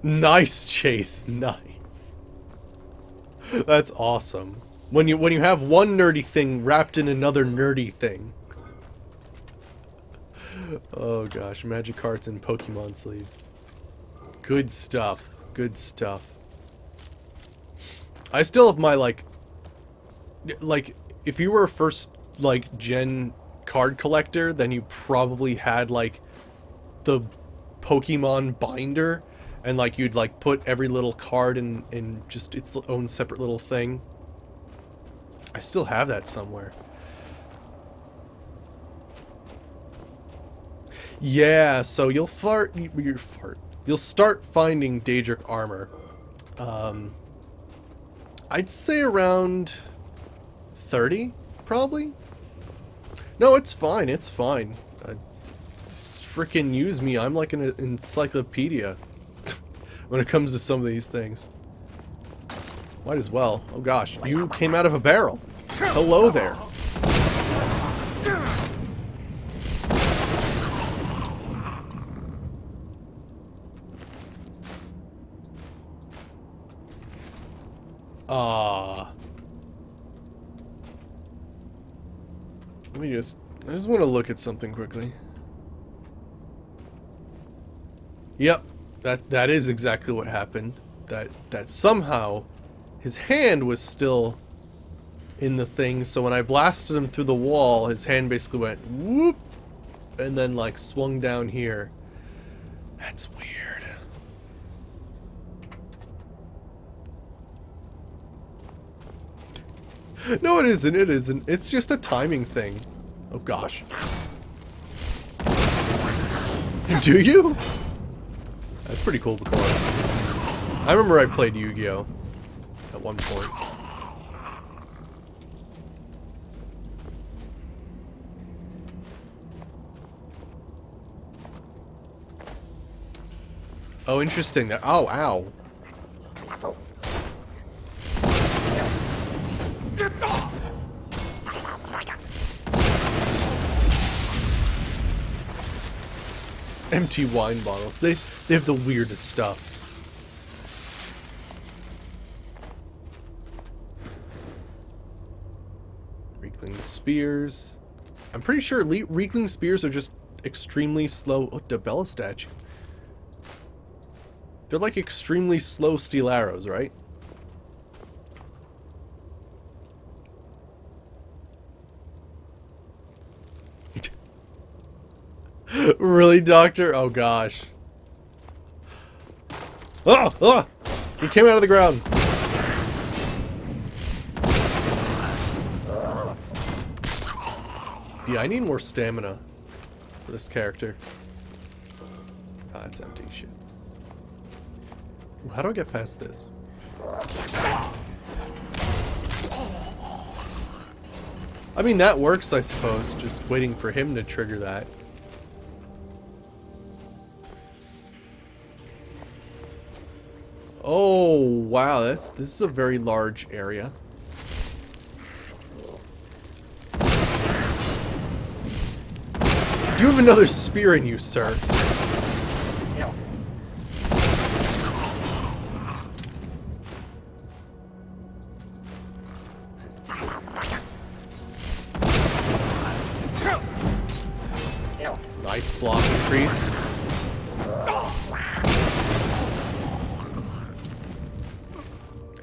Nice, Chase. Nice. That's awesome. When you have one nerdy thing wrapped in another nerdy thing. Oh gosh, magic cards and Pokemon sleeves. Good stuff. Good stuff. I still have my like if you were a first like gen card collector, then you probably had like the Pokemon binder. And, like, you'd, like, put every little card in just its own separate little thing. I still have that somewhere. Yeah, so you'll you'll start finding Daedric armor. I'd say around 30, probably? No, it's fine, it's fine. Frickin' use me, I'm like an encyclopedia. When it comes to some of these things. Might as well. Oh gosh, you came out of a barrel. Hello there. I just want to look at something quickly. Yep. That is exactly what happened. That somehow his hand was still in the thing, so when I blasted him through the wall, his hand basically went whoop and then like swung down here. That's weird. No, it isn't. It isn't. It's just a timing thing. Oh gosh. Do you? That's pretty cool, Bakura. I remember I played Yu-Gi-Oh! At one point. Oh, interesting. That. Oh, ow. Empty wine bottles. They have the weirdest stuff. Reekling spears. I'm pretty sure Reekling spears are just extremely slow. Oh, Debella statue. They're like extremely slow steel arrows, right? Really, Doctor? Oh gosh. Oh, oh! He came out of the ground. Yeah, I need more stamina for this character. Ah, it's empty. Shit. How do I get past this? I mean, that works, I suppose. Just waiting for him to trigger that. Oh, wow, this is a very large area. You have another spear in you, sir. Nice block increase.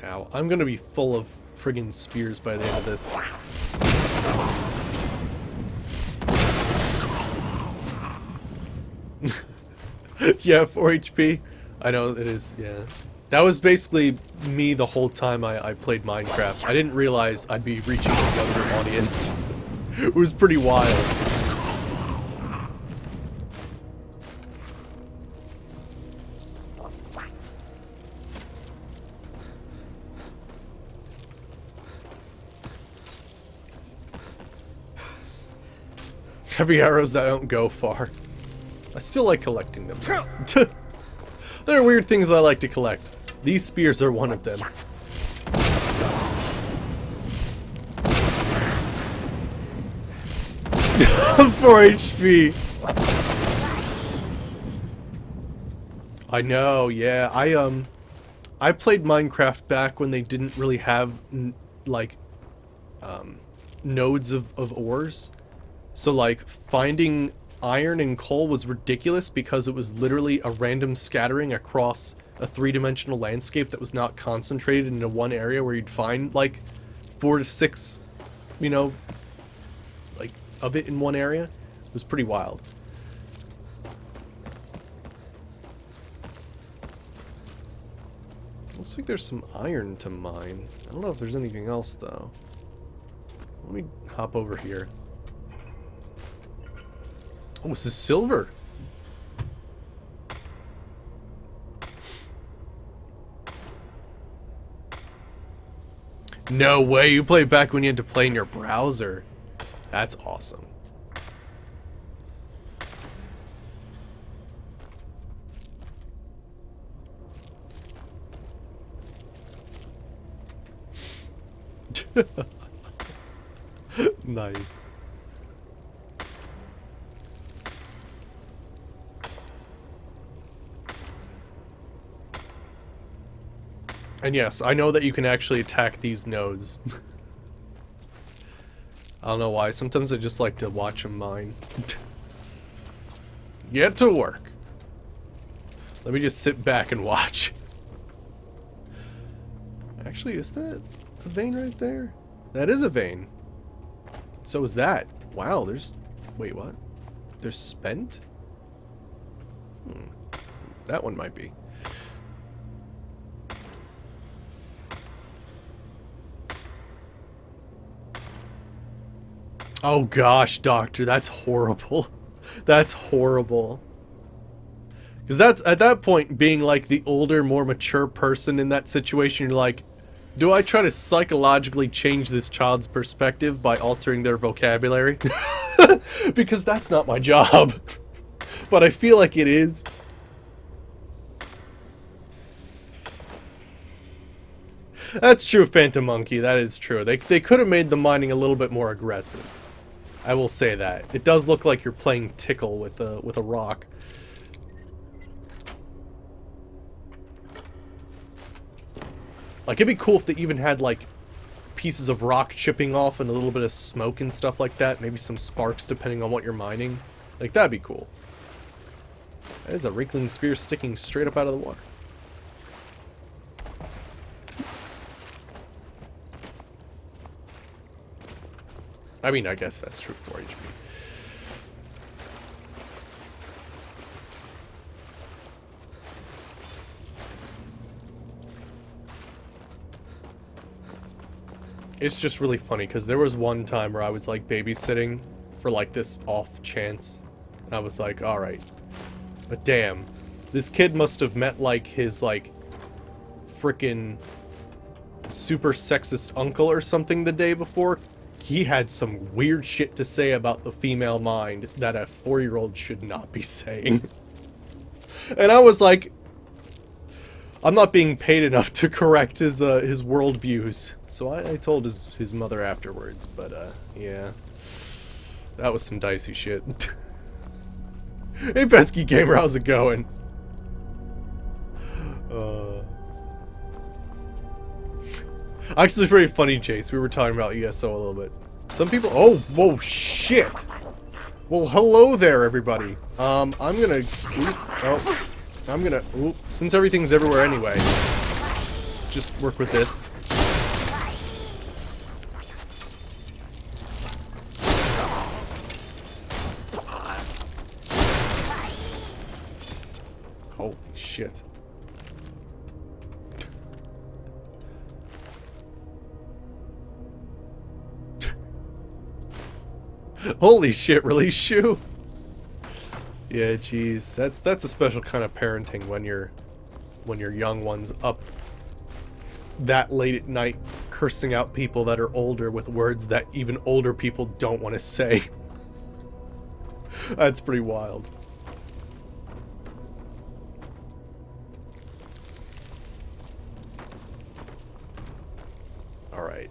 Ow, I'm gonna be full of friggin' spears by the end of this. Yeah, 4 HP. I know it is, yeah. That was basically me the whole time I played Minecraft. I didn't realize I'd be reaching a younger audience. It was pretty wild. Heavy arrows that don't go far. I still like collecting them. There are weird things I like to collect. These spears are one of them. 4 HP. I know, yeah. I played Minecraft back when they didn't really have like nodes of ores. So like finding iron and coal was ridiculous because it was literally a random scattering across a 3-dimensional landscape that was not concentrated into one area where you'd find like 4 to 6, you know, like of it in one area. It was pretty wild. Looks like there's some iron to mine. I don't know if there's anything else though. Let me hop over here. Oh, this is silver. No way, you played back when you had to play in your browser. That's awesome. Nice. And yes, I know that you can actually attack these nodes. I don't know why. Sometimes I just like to watch them mine. Get to work. Let me just sit back and watch. Actually, is that a vein right there? That is a vein. So is that. Wow, there's... Wait, what? There's spent? That one might be. Oh gosh, Doctor, that's horrible. That's horrible. Because that's, at that point, being like the older, more mature person in that situation, you're like, do I try to psychologically change this child's perspective by altering their vocabulary? Because that's not my job. But I feel like it is. That's true, Phantom Monkey, that is true. They could have made the mining a little bit more aggressive. I will say that. It does look like you're playing Tickle with a rock. Like, it'd be cool if they even had, like, pieces of rock chipping off and a little bit of smoke and stuff like that. Maybe some sparks depending on what you're mining. Like, that'd be cool. That is a wrinkling spear sticking straight up out of the water. I mean, I guess that's true for HP. It's just really funny because there was one time where I was like babysitting for like this off chance. And I was like, alright. But damn. This kid must have met like his like frickin' super sexist uncle or something the day before. He had some weird shit to say about the female mind that a 4-year-old should not be saying. And I was like, I'm not being paid enough to correct his worldviews. So I told his mother afterwards, but yeah. That was some dicey shit. Hey Pesky Gamer, how's it going? Actually, pretty funny, Chase. We were talking about ESO a little bit. Some people... Oh, whoa, shit! Well, hello there, everybody. I'm gonna... since everything's everywhere anyway, let's just work with this. Holy shit. Holy shit, release shoe? Yeah, jeez. That's a special kind of parenting when your young one's up that late at night cursing out people that are older with words that even older people don't want to say. That's pretty wild. Alright.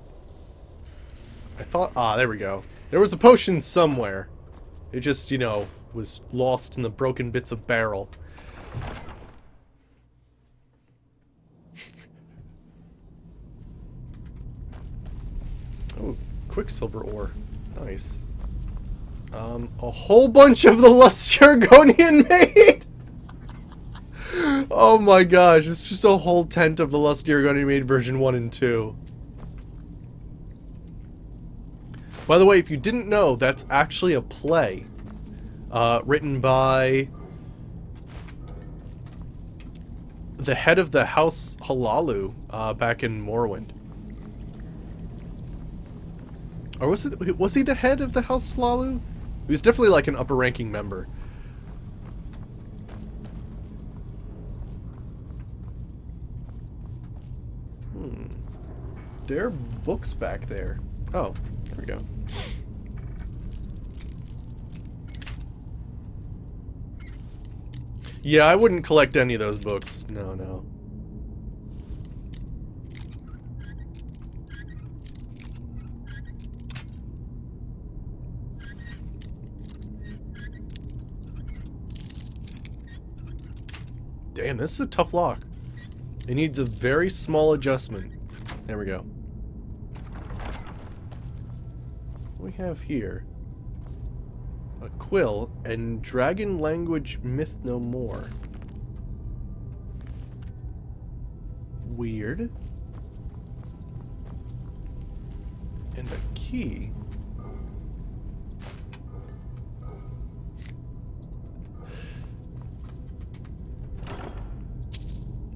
I thought... Ah, there we go. There was a potion somewhere. It just, you know, was lost in the broken bits of barrel. Oh, Quicksilver ore. Nice. A whole bunch of the Lust Argonian made! Oh my gosh, it's just a whole tent of the Lust Argonian made version 1 and 2. By the way, if you didn't know, that's actually a play. Written by the head of the House Halalu, back in Morrowind. Or was he the head of the House Halalu? He was definitely like an upper-ranking member. There are books back there. Oh, there we go. Yeah, I wouldn't collect any of those books. No, no. Damn, this is a tough lock. It needs a very small adjustment. There we go. What do we have here? A quill and dragon language myth no more. Weird. And a key.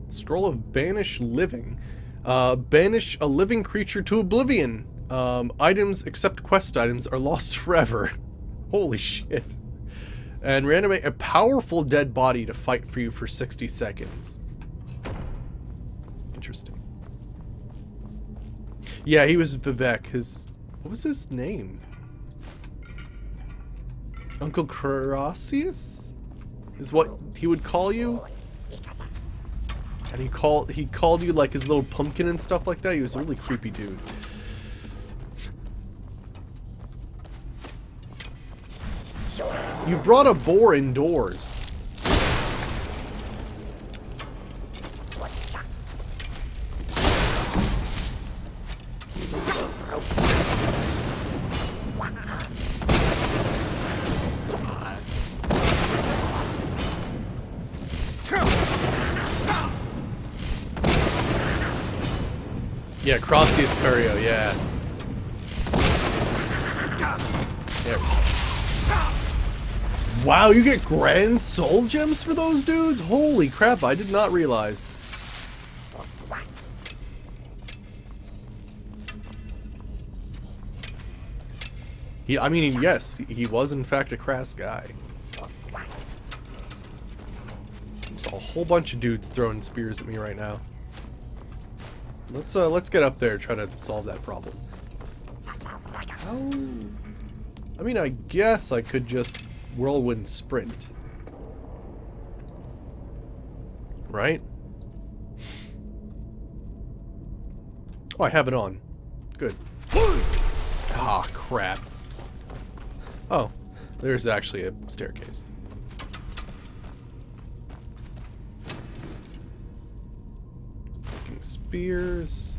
Scroll of Banish Living. Banish a living creature to oblivion. Items except quest items are lost forever. Holy shit. And reanimate a powerful dead body to fight for you for 60 seconds. Interesting. Yeah, he was Vivek. What was his name? Uncle Crasius? Is what he would call you? And he called you like his little pumpkin and stuff like that. He was a really creepy dude. You brought a boar indoors. Yeah, Crossius Curio, yeah. There we go. Wow, you get grand soul gems for those dudes? Holy crap, I did not realize. I mean, yes, he was in fact a crass guy. There's a whole bunch of dudes throwing spears at me right now. Let's get up there and try to solve that problem. How? I mean, I guess I could just whirlwind sprint. Right? Oh, I have it on. Good. Ah, crap. Oh, there's actually a staircase. Spears.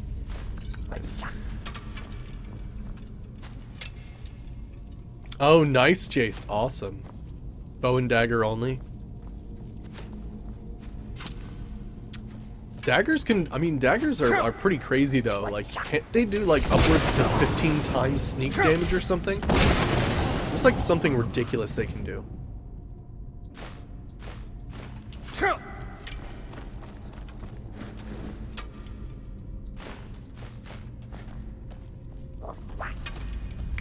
Nice. Oh, nice, Jace. Awesome. Bow and dagger only. Daggers can... I mean, daggers are pretty crazy, though. Like, can't they do, like, upwards to 15 times sneak damage or something? There's, like, something ridiculous they can do.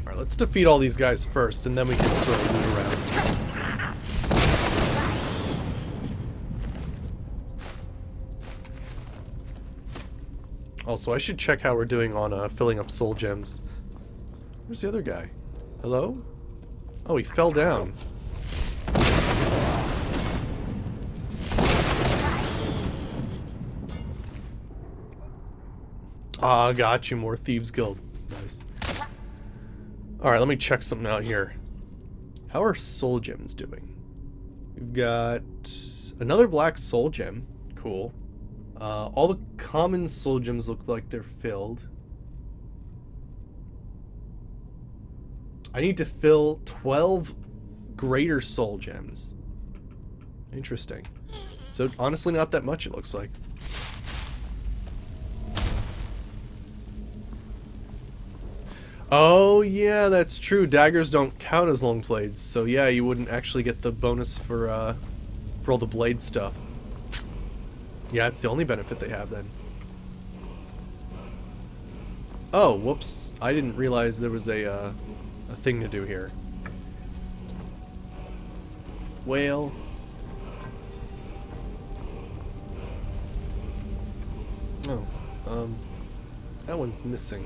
Alright, let's defeat all these guys first, and then we can sort of move around. Also, I should check how we're doing on filling up soul gems. Where's the other guy? Hello? Oh, he fell down. Ah, got you. More Thieves Guild. Nice. Alright, let me check something out here. How are soul gems doing? We've got another black soul gem. Cool. All the common soul gems look like they're filled. I need to fill 12 greater soul gems. Interesting. So honestly not that much, it looks like. Oh yeah, that's true. Daggers don't count as long blades, so yeah, you wouldn't actually get the bonus for all the blade stuff. Yeah, it's the only benefit they have then. Oh, whoops! I didn't realize there was a thing to do here. Whale. Oh, that one's missing.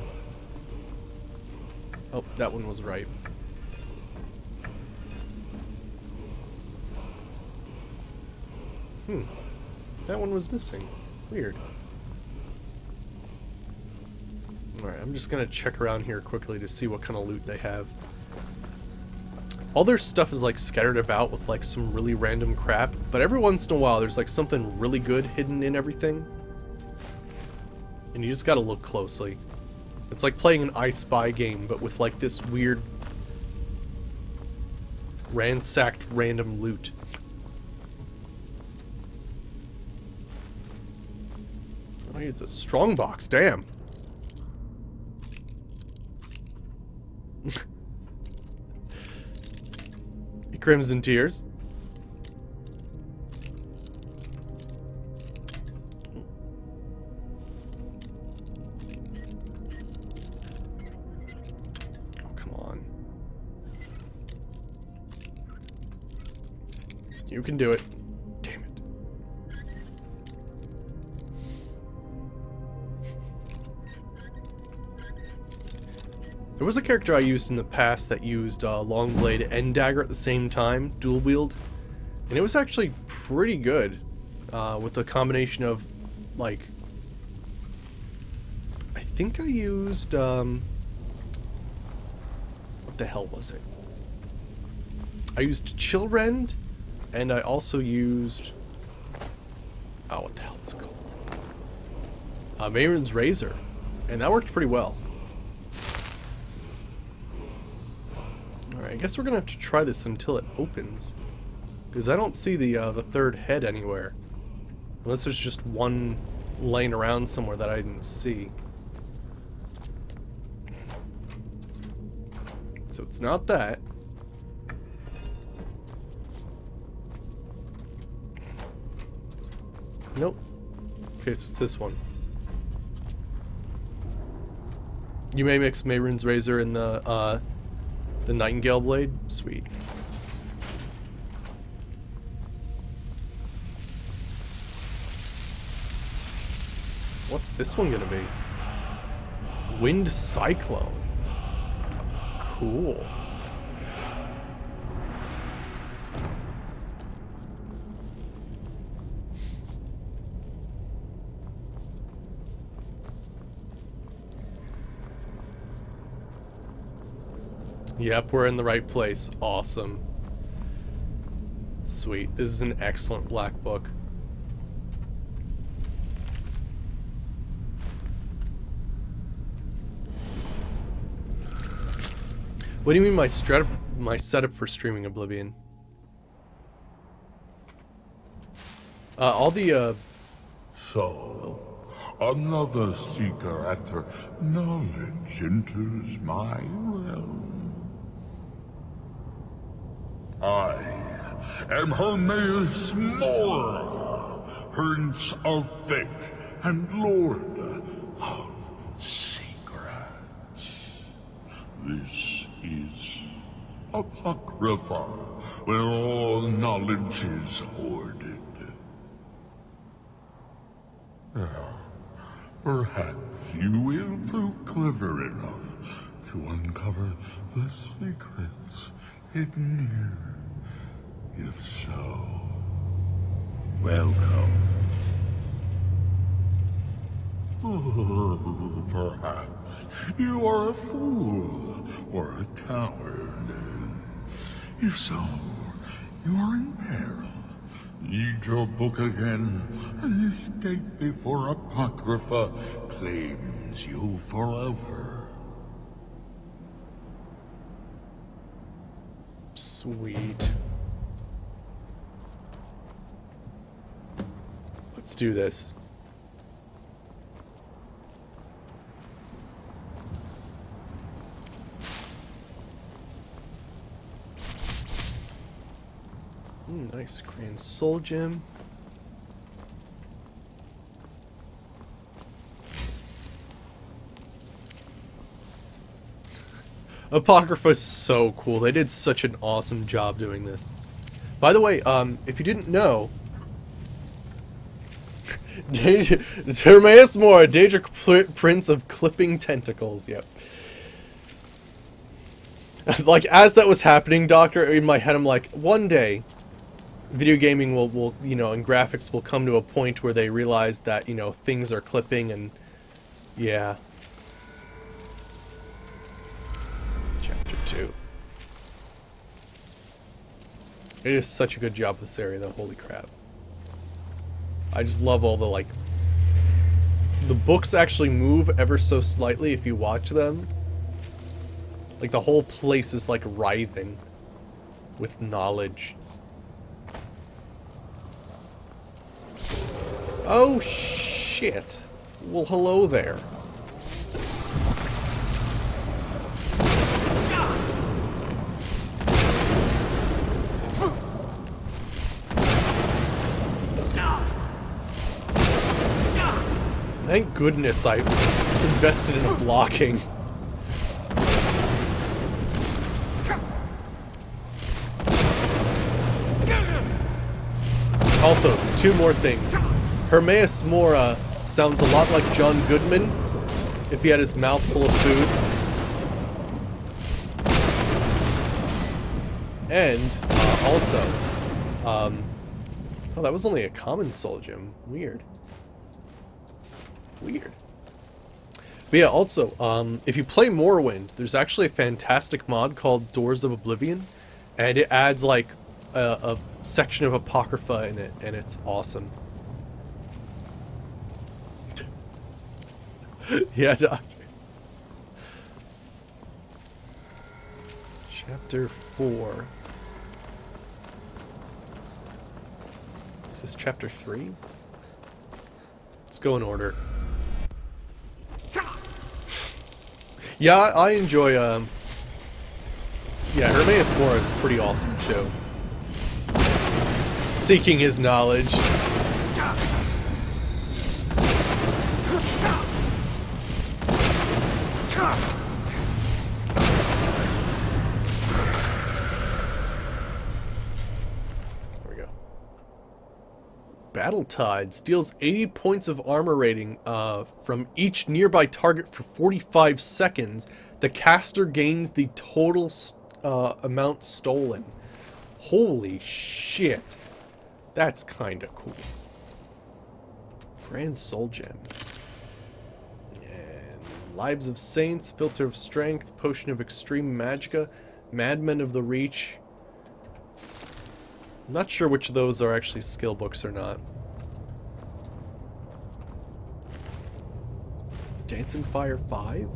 Oh, that one was right. That one was missing. Weird. Alright, I'm just gonna check around here quickly to see what kind of loot they have. All their stuff is like scattered about with like some really random crap, but every once in a while there's like something really good hidden in everything. And you just gotta look closely. It's like playing an I Spy game, but with like this weird ransacked random loot. Oh, it's a strong box, damn. Crimson Tears. Oh, come on. You can do it. Damn it. There was a character I used in the past that used long blade and dagger at the same time, dual wield, and it was actually pretty good with a combination of, like, I think I used what the hell was it? I used Chill Rend, and I also used what the hell is it called? Mayron's Razor, and that worked pretty well. I guess we're gonna have to try this until it opens, because I don't see the third head anywhere, unless there's just one laying around somewhere that I didn't see. So it's not that. Nope. Okay, so it's this one. You may mix Mayron's Razor in the Nightingale Blade? Sweet. What's this one gonna be? Wind Cyclone. Cool. Yep, we're in the right place. Awesome. Sweet. This is an excellent black book. What do you mean my setup for streaming Oblivion? All the So, another seeker after knowledge enters my realm. I am Hermaeus Mora, Prince of Fate and Lord of Secrets. This is Apocrypha, where all knowledge is hoarded. Perhaps you will prove clever enough to uncover the secrets hidden here If so, welcome. Oh, perhaps you are a fool or a coward. If so, you are in peril. Read your book again and escape before Apocrypha claims you forever. Sweet. Let's do this. Nice Grand Soul Gem. Apocrypha is so cool. They did such an awesome job doing this. By the way, if you didn't know, Termaeus Mora, Daedric Prince of Clipping Tentacles. Yep. Like, as that was happening, Doctor, in my head, I'm like, one day, video gaming will, you know, and graphics will come to a point where they realize that, you know, things are clipping and, yeah. Chapter 2. It is such a good job with this area, though. Holy crap. I just love all the, like... The books actually move ever so slightly if you watch them. Like, the whole place is, like, writhing with knowledge. Oh, shit. Well, hello there. Thank goodness I invested in blocking. Also, two more things. Termaeus Mora sounds a lot like John Goodman if he had his mouth full of food. And also, oh, that was only a common soul gem. Weird. Weird. But yeah, also, if you play Morrowind, there's actually a fantastic mod called Doors of Oblivion, and it adds like a section of Apocrypha in it, and it's awesome. Yeah, Doc. Chapter 4. Is this chapter 3? Let's go in order. Yeah, I enjoy, yeah, Termaeus Mora is pretty awesome, too. Seeking his knowledge. There we go. Battle Tide steals 80 points of armor rating from each nearby target for 45 seconds. The caster gains the total amount stolen. Holy shit. That's kinda cool. Grand Soul Gem. And Lives of Saints, Filter of Strength, Potion of Extreme Magicka, Madmen of the Reach. I'm not sure which of those are actually skill books or not. Dancing Fire 5?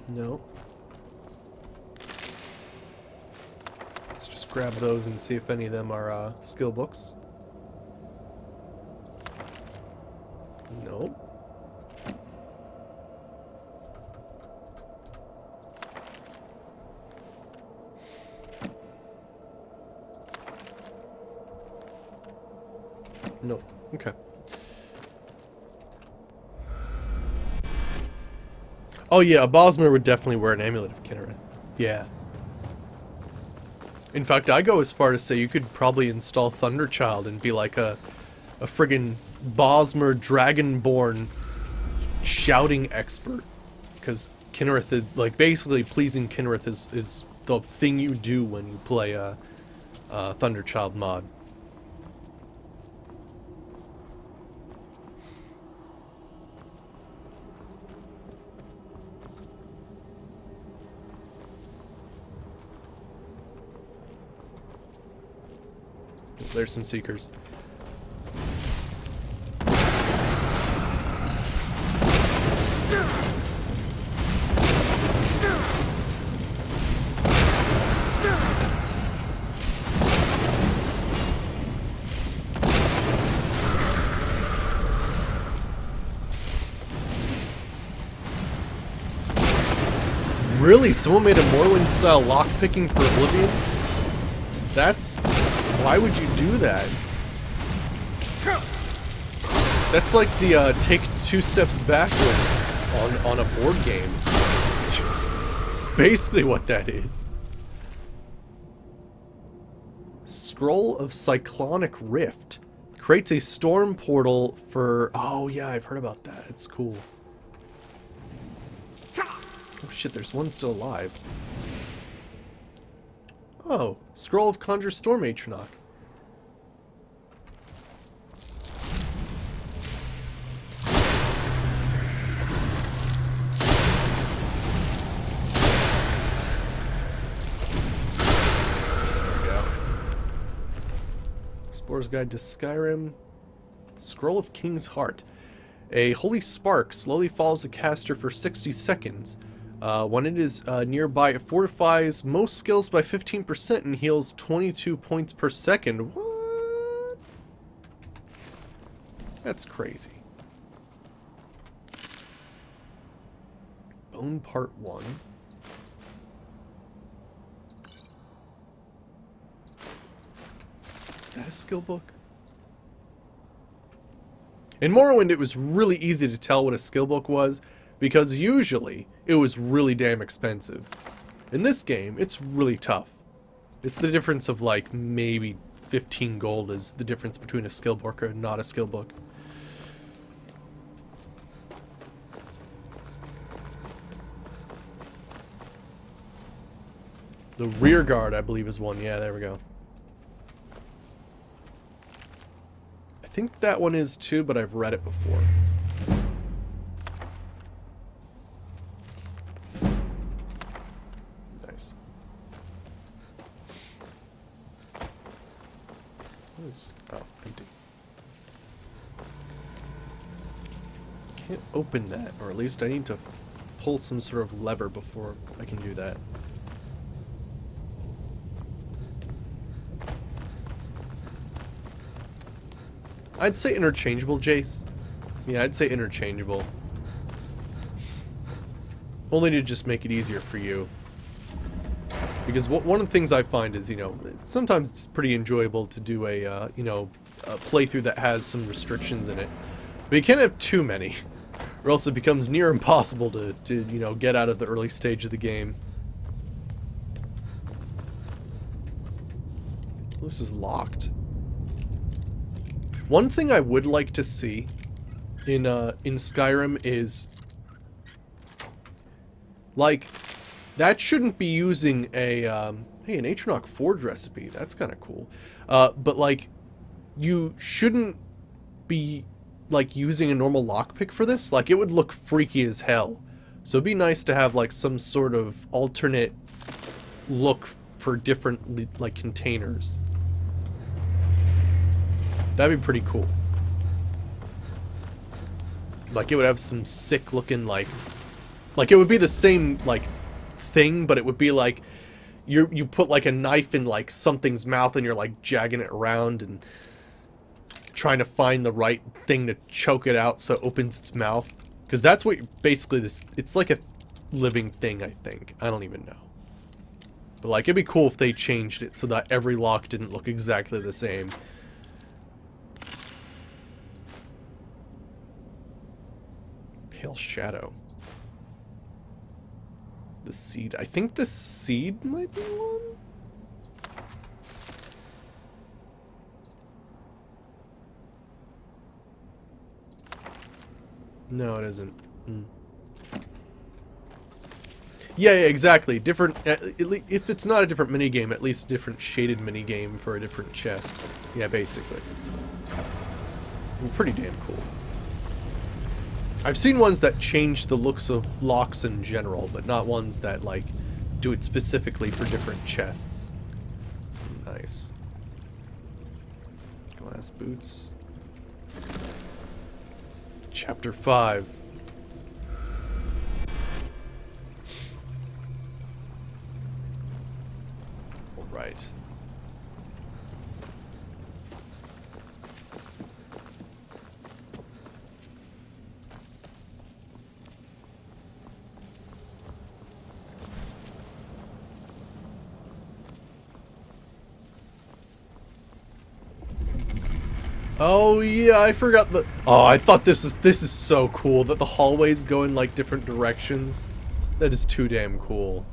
No. Let's just grab those and see if any of them are skill books. Nope. Nope. Okay. Oh yeah, a Bosmer would definitely wear an Amulet of Kinnereth. Yeah. In fact, I go as far to say you could probably install Thunderchild and be like a friggin' Bosmer Dragonborn shouting expert, because Kinnereth is, like, basically pleasing Kinnereth is the thing you do when you play a Thunderchild mod. There's some Seekers. Really? Someone made a Morrowind-style lockpicking for Oblivion? That's... Why would you do that? That's like the take 2 steps backwards on a board game. It's basically what that is. Scroll of Cyclonic Rift. Creates a storm portal for... Oh yeah, I've heard about that. It's cool. Oh shit, there's one still alive. Oh, Scroll of Conjure Storm Atronach. There we go. Explorer's Guide to Skyrim. Scroll of King's Heart. A holy spark slowly follows the caster for 60 seconds. When it is nearby, it fortifies most skills by 15% and heals 22 points per second. What? That's crazy. Bone Part 1. Is that a skill book? In Morrowind, it was really easy to tell what a skill book was, because usually it was really damn expensive. In this game, it's really tough. It's the difference of like maybe 15 gold is the difference between a skill book and not a skill book. The rear guard, I believe, is one. Yeah, there we go. I think that one is too, but I've read it before. Nice. Oh, empty. Can't open that, or at least I need to pull some sort of lever before I can do that. I'd say interchangeable, Jace. Yeah, I'd say interchangeable. Only to just make it easier for you. Because one of the things I find is, you know, sometimes it's pretty enjoyable to do a, you know, a playthrough that has some restrictions in it. But you can't have too many, or else it becomes near impossible to you know, get out of the early stage of the game. This is locked. One thing I would like to see in Skyrim is, like, that shouldn't be using a, hey, an Atronach Forge recipe. That's kind of cool. But, like, you shouldn't be, like, using a normal lockpick for this. Like, it would look freaky as hell. So it'd be nice to have, like, some sort of alternate look for different, like, containers. That'd be pretty cool. Like, it would have some sick looking, like it would be the same, like, thing, but it would be like you put like a knife in like something's mouth and you're like jagging it around and trying to find the right thing to choke it out so it opens its mouth. Because that's what basically this, it's like a living thing, I think. I don't even know. But like, it'd be cool if they changed it so that every lock didn't look exactly the same. Pale Shadow. The seed. I think the seed might be one? No, it isn't. Yeah, exactly. Different. If it's not a different minigame, at least a different shaded minigame for a different chest. Yeah, basically. Pretty damn cool. I've seen ones that change the looks of locks in general, but not ones that, like, do it specifically for different chests. Nice. Glass boots. Chapter 5. All right. Oh yeah, I forgot the. Oh, I thought this is so cool that the hallways go in like different directions. That is too damn cool.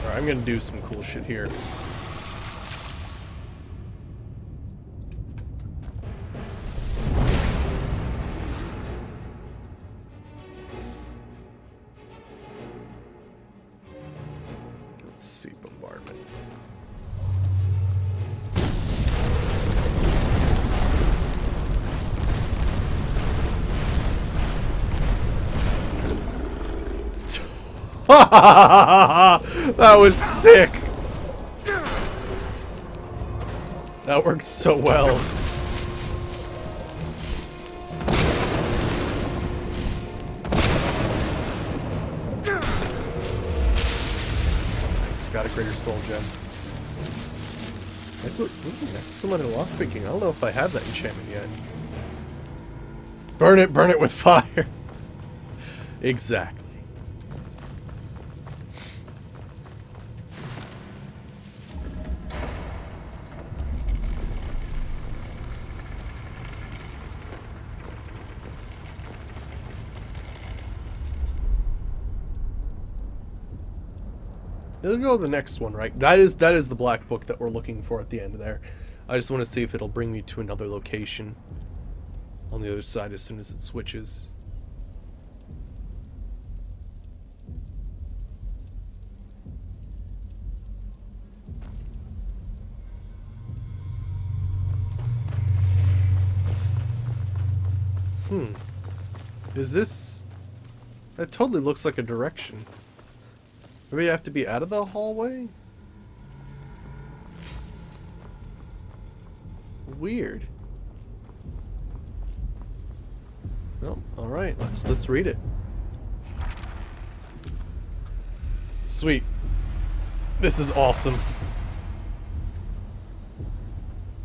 Alright, I'm gonna do some cool shit here. Let's see, bombardment. That was sick. That worked so well. Nice, got a greater soul gem. Someone in lockpicking. I don't know if I have that enchantment yet. Burn it with fire. Exactly. It'll go to the next one, right? That is the black book that we're looking for at the end of there. I just want to see if it'll bring me to another location on the other side as soon as it switches. Is this... That totally looks like a direction. Maybe I have to be out of the hallway? Weird. Well, alright, let's read it. Sweet. This is awesome.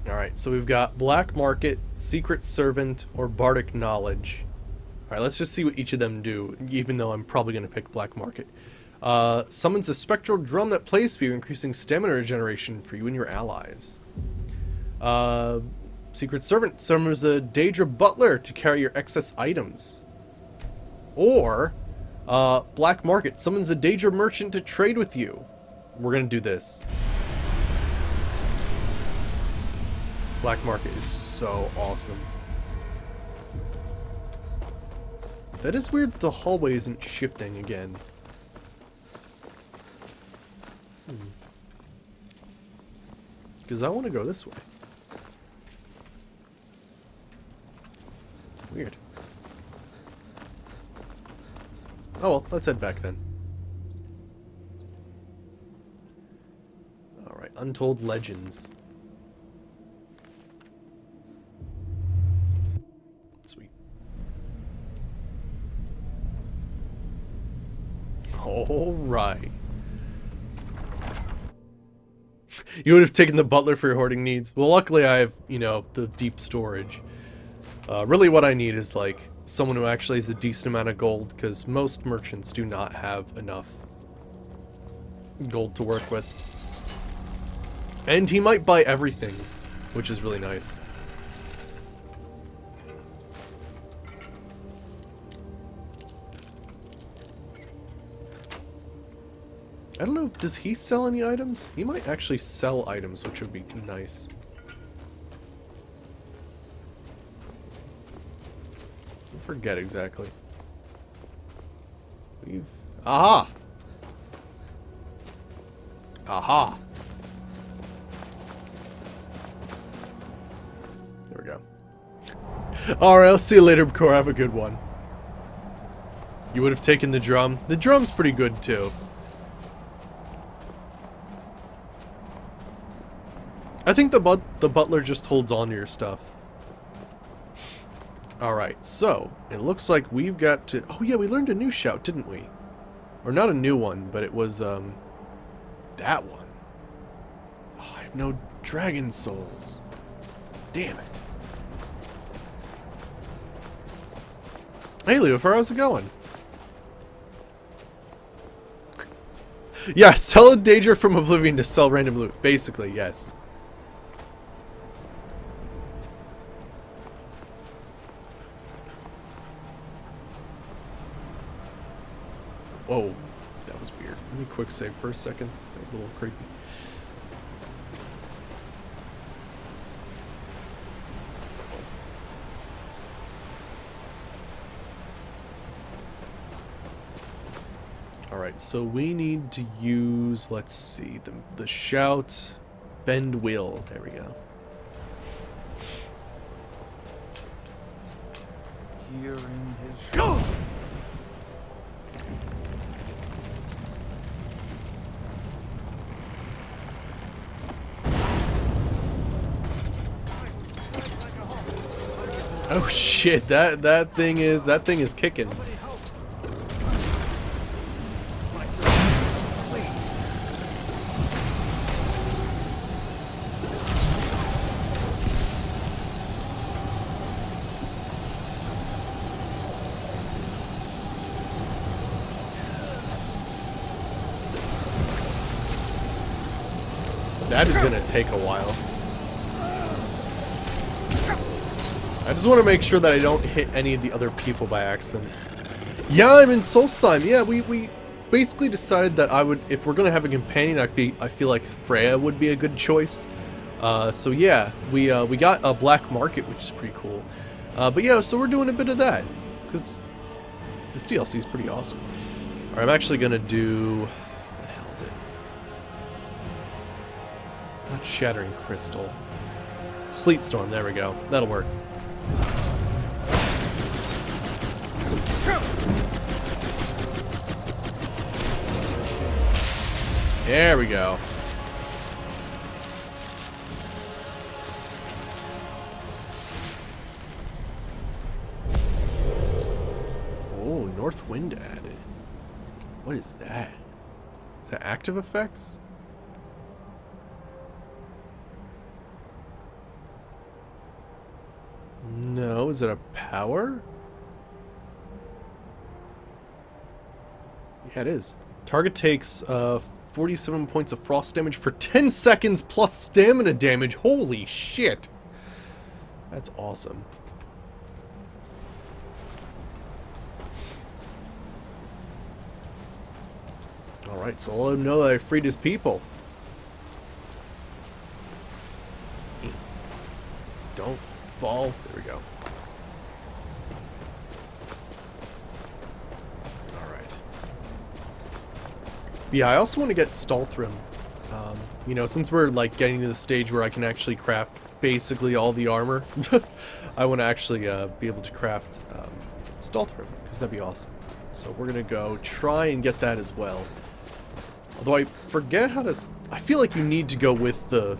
Alright, so we've got Black Market, Secret Servant, or Bardic Knowledge. Alright, let's just see what each of them do, even though I'm probably going to pick Black Market. Summons a spectral drum that plays for you, increasing stamina regeneration for you and your allies. Secret Servant summons a Daedra Butler to carry your excess items. Or, Black Market summons a Daedra Merchant to trade with you. We're gonna do this. Black Market is so awesome. That is weird that the hallway isn't shifting again. Because I want to go this way. Weird. Oh well, let's head back then. Alright, Untold Legends. Sweet. Alright. You would have taken the butler for your hoarding needs. Well, luckily I have, you know, the deep storage. Really what I need is, like, someone who actually has a decent amount of gold, because most merchants do not have enough gold to work with. And he might buy everything, which is really nice. I don't know, does he sell any items? He might actually sell items, which would be nice. I forget exactly. We've... Aha! Aha! There we go. Alright, I'll see you later, Cor. Have a good one. You would have taken the drum. The drum's pretty good, too. I think the butler just holds on to your stuff. Alright, so, it looks like we've got to... Oh yeah, we learned a new shout, didn't we? Or not a new one, but it was, that one. Oh, I have no dragon souls. Damn it. Hey, Leofer, how's it going? Yeah, sell a Daedra from Oblivion to sell random loot. Basically, yes. Whoa, that was weird. Let me quick save for a second. That was a little creepy. Alright, so we need to use, let's see, the shout, bend will. There we go. Here in his show. Oh shit, that thing is kicking. That is gonna take a while. I just want to make sure that I don't hit any of the other people by accident. Yeah, I'm in Solstheim. Yeah, we basically decided that I would, if we're gonna have a companion, I feel like Freya would be a good choice. So yeah, we got a black market, which is pretty cool. But yeah, so we're doing a bit of that because this DLC is pretty awesome. All right, I'm actually gonna do. What the hell is it? Not Shattering Crystal. Sleet Storm. There we go. That'll work. There we go. Oh, North Wind added. What is that? Is that active effects? No, is it a power? Yeah, it is. Target takes 47 points of frost damage for 10 seconds plus stamina damage. Holy shit. That's awesome. Alright, so I'll let him know that I freed his people. Don't fall. There we go. Alright. Yeah, I also want to get Stalthrim. You know, since we're like getting to the stage where I can actually craft basically all the armor, I want to actually be able to craft Stalthrim, because that'd be awesome. So we're gonna go try and get that as well. Although I forget how to... I feel like you need to go with the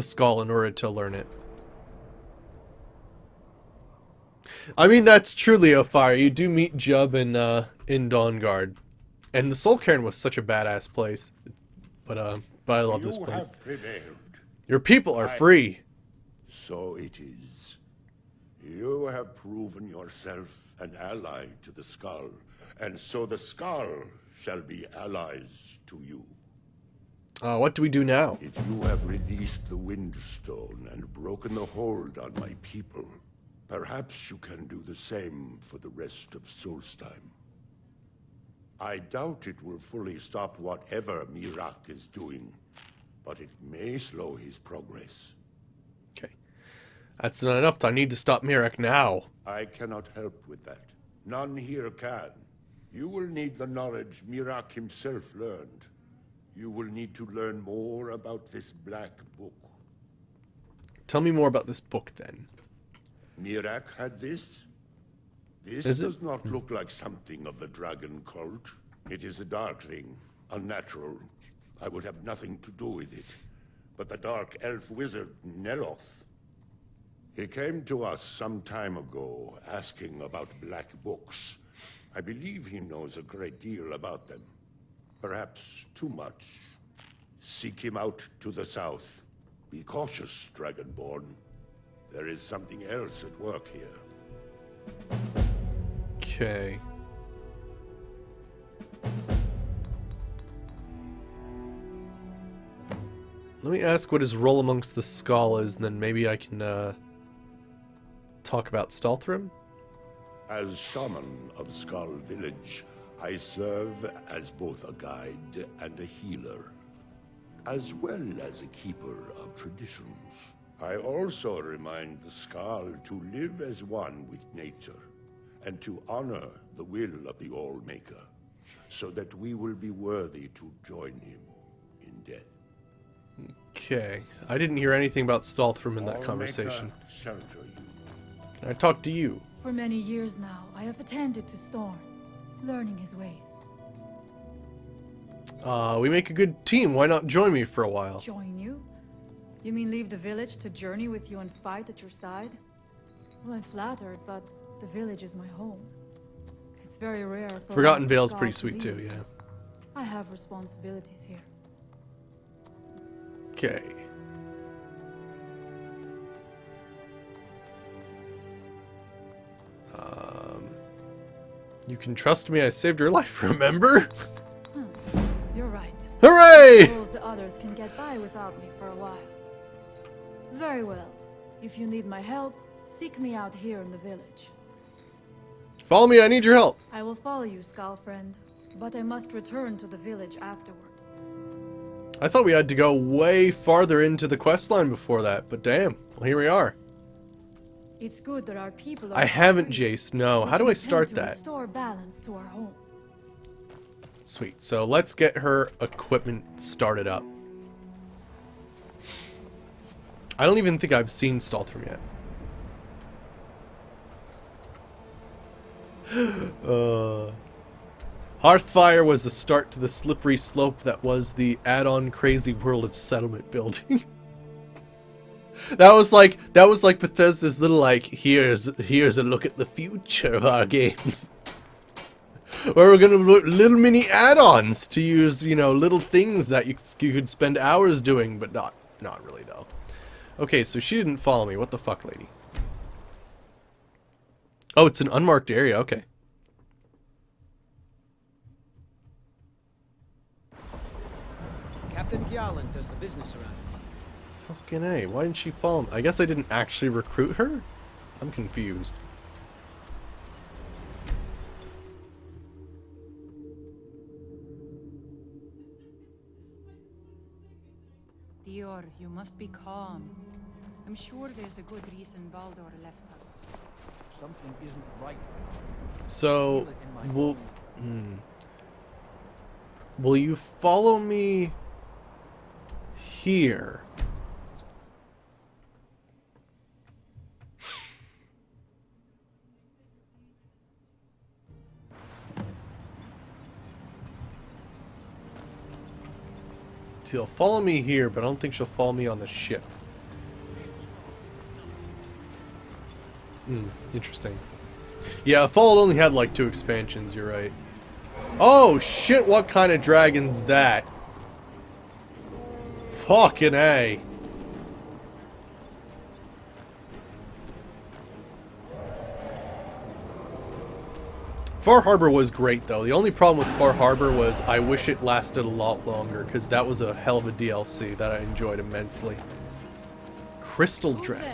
skull in order to learn it. I mean, that's truly a fire. You do meet Jub in Dawnguard. And the Soul Cairn was such a badass place. But I love this place. You have prevailed. Your people are free. So it is. You have proven yourself an ally to the Skull, and so the Skull shall be allies to you. What do we do now? If you have released the Windstone and broken the hold on my people, perhaps you can do the same for the rest of Solstheim. I doubt it will fully stop whatever Mirak is doing, but it may slow his progress. Okay. That's not enough. I need to stop Mirak now. I cannot help with that. None here can. You will need the knowledge Mirak himself learned. You will need to learn more about this black book. Tell me more about this book, then. Mirak had this? This does not look like something of the dragon cult. It is a dark thing, unnatural. I would have nothing to do with it. But the dark elf wizard, Neloth, he came to us some time ago, asking about black books. I believe he knows a great deal about them. Perhaps too much. Seek him out to the south. Be cautious, Dragonborn. There is something else at work here. Okay. Let me ask what his role amongst the Skull is, and then maybe I can talk about Stalthrim. As shaman of Skull Village, I serve as both a guide and a healer, as well as a keeper of traditions. I also remind the Skull to live as one with nature, and to honor the will of the All-Maker, so that we will be worthy to join him in death. Okay. I didn't hear anything about Stalthrim in that conversation. Shelter you. Can I talk to you? For many years now, I have attended to Storm, learning his ways. We make a good team. Why not join me for a while? Join you? You mean leave the village to journey with you and fight at your side? Well, I'm flattered, but the village is my home. It's very rare for Forgotten Vale's Skull pretty to sweet leave. too, yeah. I have responsibilities here. Okay. You can trust me, I saved your life, remember? You're right. Hooray! I suppose the others can get by without me for a while. Very well. If you need my help, seek me out here in the village. Follow me, I need your help. I will follow you, Skull friend, but I must return to the village afterward. I thought we had to go way farther into the quest line before that, but damn, well here we are. It's good that our people are I haven't, free. Jace, no. We How do I intend start to that? Restore balance to our home. Sweet, so let's get her equipment started up. I don't even think I've seen Stalthrim yet. Hearthfire was the start to the slippery slope that was the add-on crazy world of settlement building. that was like Bethesda's little like here's a look at the future of our games. Where we're gonna put little mini add-ons to use, you know, little things that you could spend hours doing, but not really though. Okay, so she didn't follow me. What the fuck, lady? Oh, it's an unmarked area. Okay. Captain Gjallan does the business around here. Fucking A. Why didn't she follow me? I guess I didn't actually recruit her? I'm confused. Dior, you must be calm. I'm sure there's a good reason Baldur left us. Something isn't right. So, will you follow me here? She'll follow me here, but I don't think she'll follow me on the ship. Interesting. Yeah, Fallout only had like 2 expansions, you're right. Oh shit, what kind of dragon's that? Fucking A. Far Harbor was great though. The only problem with Far Harbor was I wish it lasted a lot longer, because that was a hell of a DLC that I enjoyed immensely. Crystal Dragon.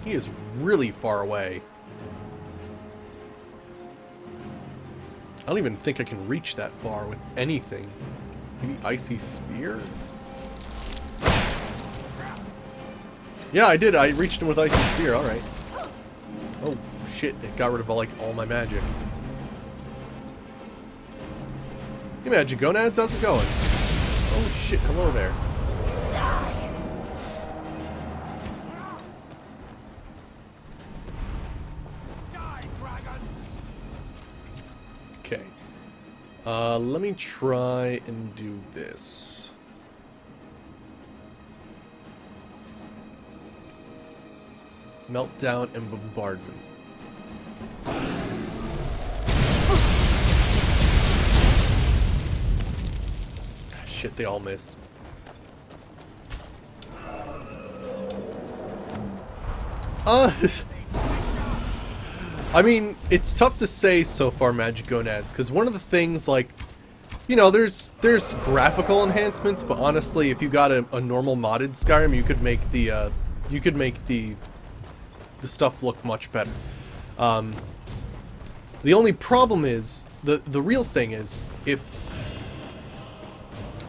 He is really far away. I don't even think I can reach that far with anything. Maybe Icy Spear? Yeah, I did. I reached him with Icy Spear. Alright. Oh, shit. It got rid of, like, all my magic. Hey, Magic Gonads. How's it going? Oh, shit. Hello there. Okay. Let me try and do this. Meltdown and Bombardment. Shit, they all missed. I mean, it's tough to say so far, Magic Gonads, because one of the things, like, you know, there's graphical enhancements, but honestly, if you got a normal modded Skyrim, you could make the stuff look much better. The only problem is the real thing is if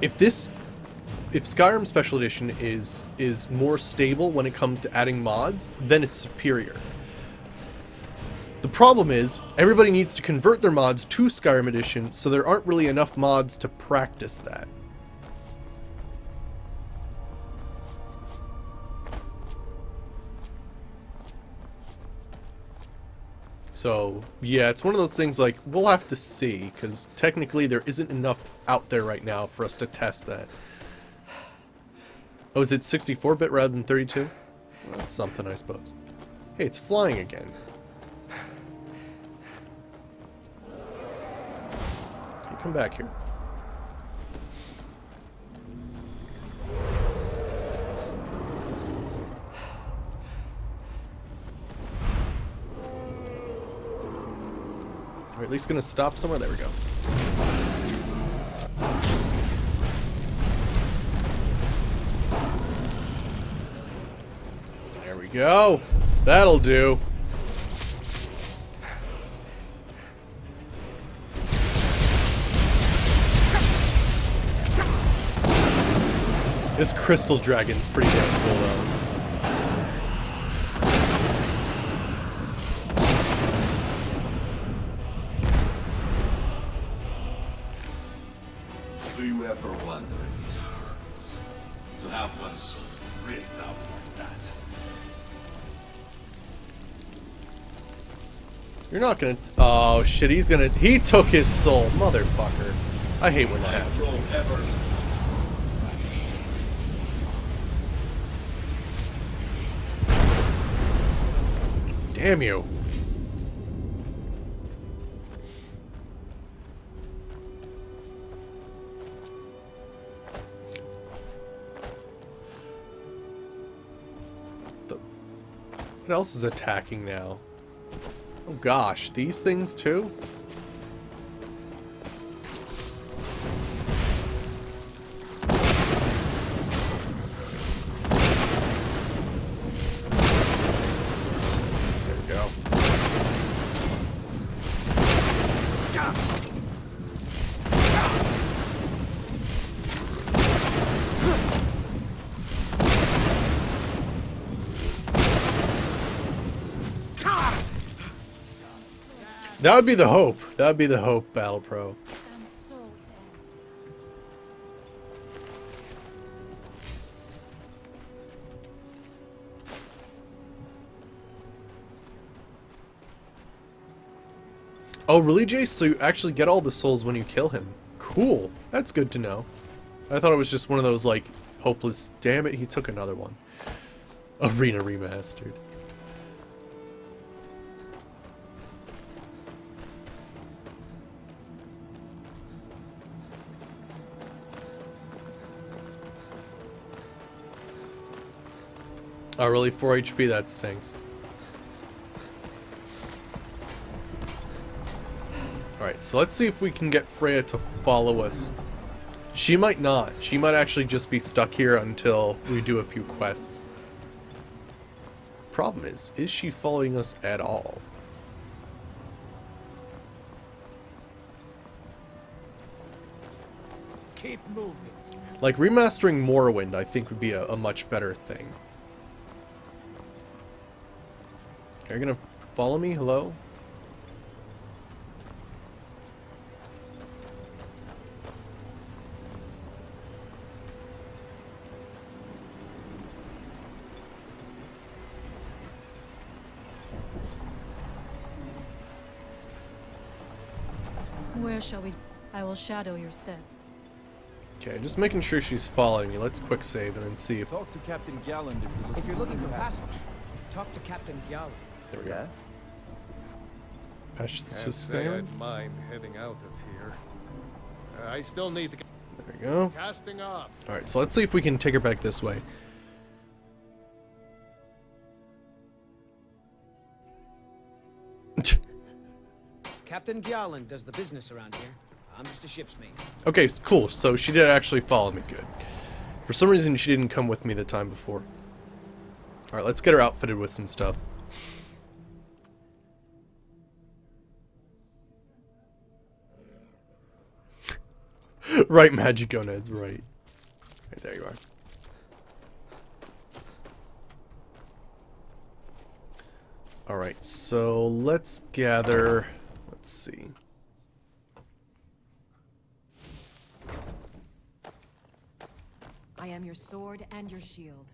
Skyrim Special Edition is more stable when it comes to adding mods, then it's superior. The problem is, everybody needs to convert their mods to Skyrim Edition, so there aren't really enough mods to practice that. So, yeah, it's one of those things like, we'll have to see, because technically there isn't enough out there right now for us to test that. Oh, is it 64-bit rather than 32? Well, that's something, I suppose. Hey, it's flying again. Come back here. We're at least gonna stop somewhere. There we go. There we go. That'll do. This crystal dragon's pretty damn cool, though. Do you ever wonder if it hurts to have one's soul ripped out like that? You're not gonna... Oh, shit, he's gonna... He took his soul, motherfucker. I hate when that happens. Damn you. What else is attacking now? Oh gosh, these things too? That would be the hope. That would be the hope, Battle Pro. Oh, really, Jace? So you actually get all the souls when you kill him. Cool. That's good to know. I thought it was just one of those, like, hopeless... Damn it, he took another one. Arena Remastered. Oh, really? 4 HP? That stinks. Alright, so let's see if we can get Freya to follow us. She might not. She might actually just be stuck here until we do a few quests. Problem is she following us at all? Keep moving. Like, remastering Morrowind, I think, would be a much better thing. Are you gonna follow me? Hello? Where shall we? I will shadow your steps. Okay, just making sure she's following me. Let's quick save and then see if... Talk to Captain Galland if you're looking for passage. Talk to Captain Galland. There we go. Passage to Can't say Skyrim. I'd mind heading out of here. I still need to... There we go. Casting off. Alright, so let's see if we can take her back this way. Captain Galland does the business around here. I'm just a ship's mate. Okay, cool. So she did actually follow me. Good. For some reason, she didn't come with me the time before. Alright, let's get her outfitted with some stuff. Right, Magic Gonads, right. Right, there you are. Alright, so let's gather... Let's see. I am your sword and your shield.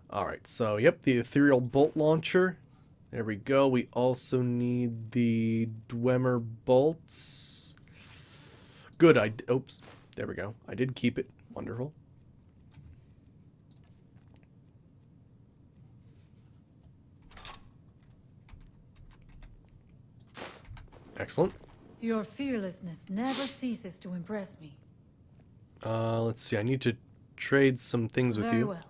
Alright, so yep, the ethereal bolt launcher. There we go. We also need the Dwemer bolts. Good, oops. There we go. I did keep it. Wonderful. Excellent. Your fearlessness never ceases to impress me. Let's see. I need to trade some things with Very you. well.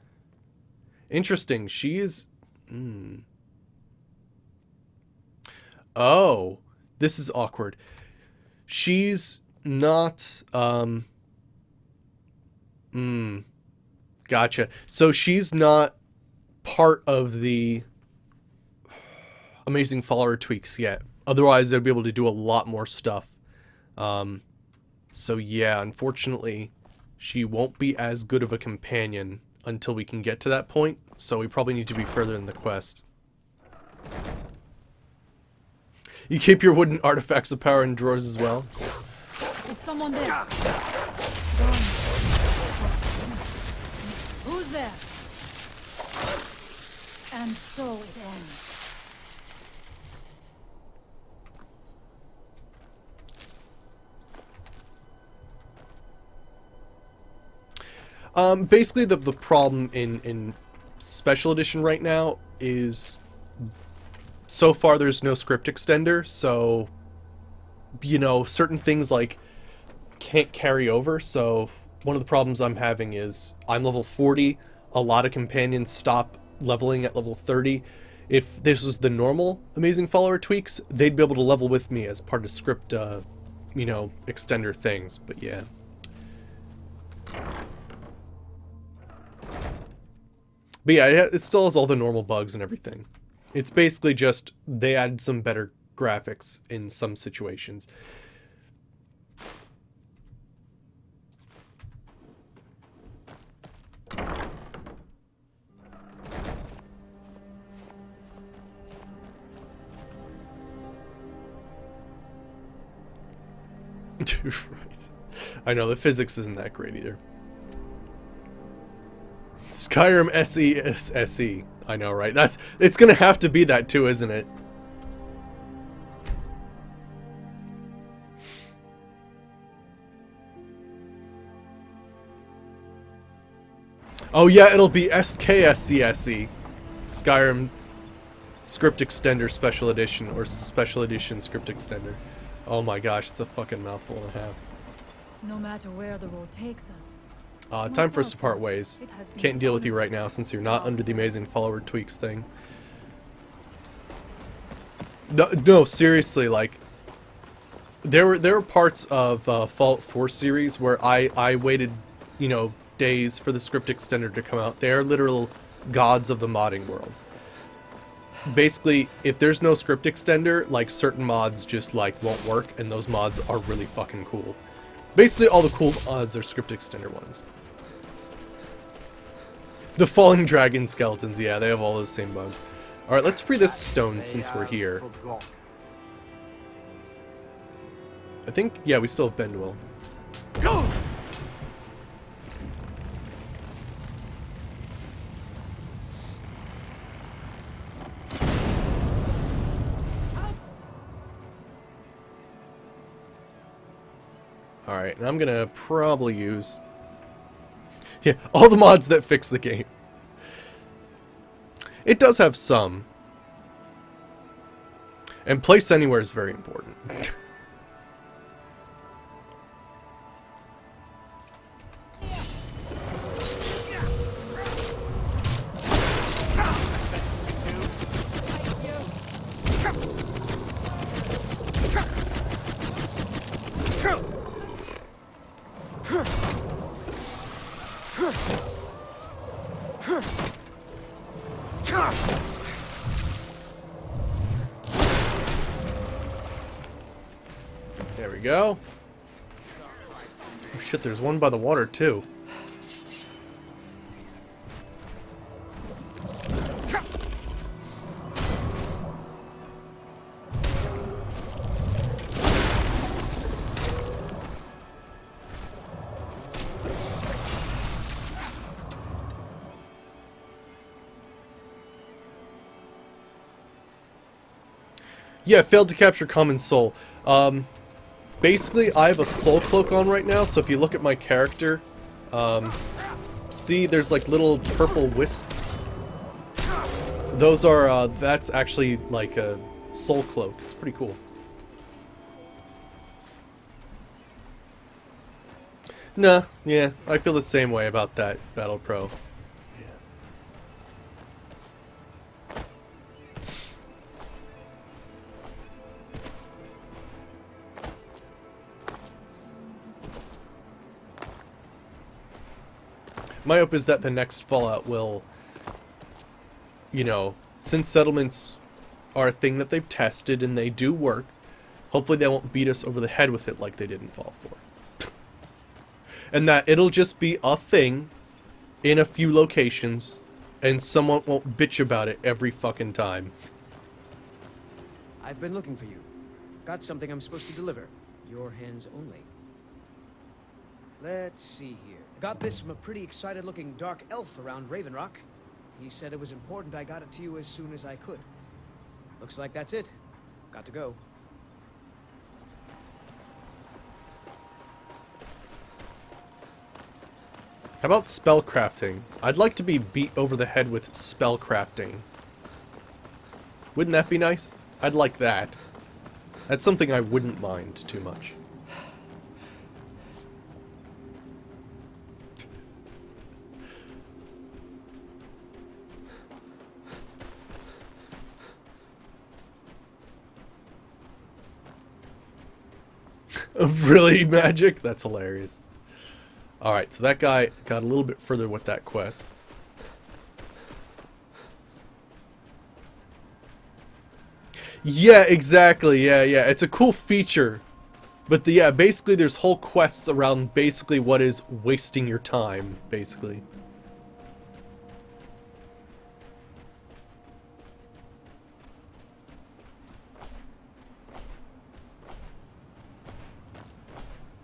Interesting. She is... Oh. This is awkward. She's not... Gotcha. So she's not part of the amazing follower tweaks yet. Otherwise, they'd be able to do a lot more stuff. So yeah, unfortunately, she won't be as good of a companion until we can get to that point. So we probably need to be further in the quest. You keep your wooden artifacts of power in drawers as well? Is someone there? Who's there? And so it ends. Basically, the problem in Special Edition right now is, so far there's no script extender, so, you know, certain things, like, can't carry over, so one of the problems I'm having is, I'm level 40, a lot of companions stop leveling at level 30. If this was the normal Amazing Follower tweaks, they'd be able to level with me as part of script, you know, extender things, but yeah. But yeah, it still has all the normal bugs and everything. It's basically just they added some better graphics in some situations. Right. I know, the physics isn't that great either. Skyrim SE is SE. I know, right? It's gonna have to be that too, isn't it? Oh yeah, it'll be SKSE. Skyrim Script Extender Special Edition, or Special Edition Script Extender. Oh my gosh, it's a fucking mouthful and a half. No matter where the road takes us. Time for us to part ways. Can't deal with you right now since you're not under the Amazing Follower Tweaks thing. No, seriously, like, there were parts of Fallout 4 series where I waited, you know, days for the script extender to come out. They are literal gods of the modding world. Basically, if there's no script extender, like, certain mods just, like, won't work, and those mods are really fucking cool. Basically, all the cool mods are script extender ones. The falling dragon skeletons, yeah, they have all those same bugs. Alright, let's free this stone since we're here. I think, yeah, we still have Bendwell. Go! Alright, and I'm gonna probably use... yeah, all the mods that fix the game. It does have some. And place anywhere is very important. There we go. Oh shit, there's one by the water too. Yeah, failed to capture common soul. Basically, I have a soul cloak on right now, so if you look at my character, see there's like little purple wisps. Those are, that's actually like a soul cloak. It's pretty cool. Nah, yeah, I feel the same way about that Battle Pro. My hope is that the next Fallout will, you know, since settlements are a thing that they've tested and they do work, hopefully they won't beat us over the head with it like they did in Fallout 4. And that it'll just be a thing in a few locations and someone won't bitch about it every fucking time. I've been looking for you. Got something I'm supposed to deliver. Your hands only. Let's see here. Got this from a pretty excited-looking dark elf around Raven Rock. He said it was important I got it to you as soon as I could. Looks like that's it. Got to go. How about spellcrafting? I'd like to be beat over the head with spellcrafting. Wouldn't that be nice? I'd like that. That's something I wouldn't mind too much. Really, Magic? That's hilarious. Alright, so that guy got a little bit further with that quest. Yeah, exactly. Yeah. It's a cool feature. But yeah, basically there's whole quests around basically what is wasting your time, basically.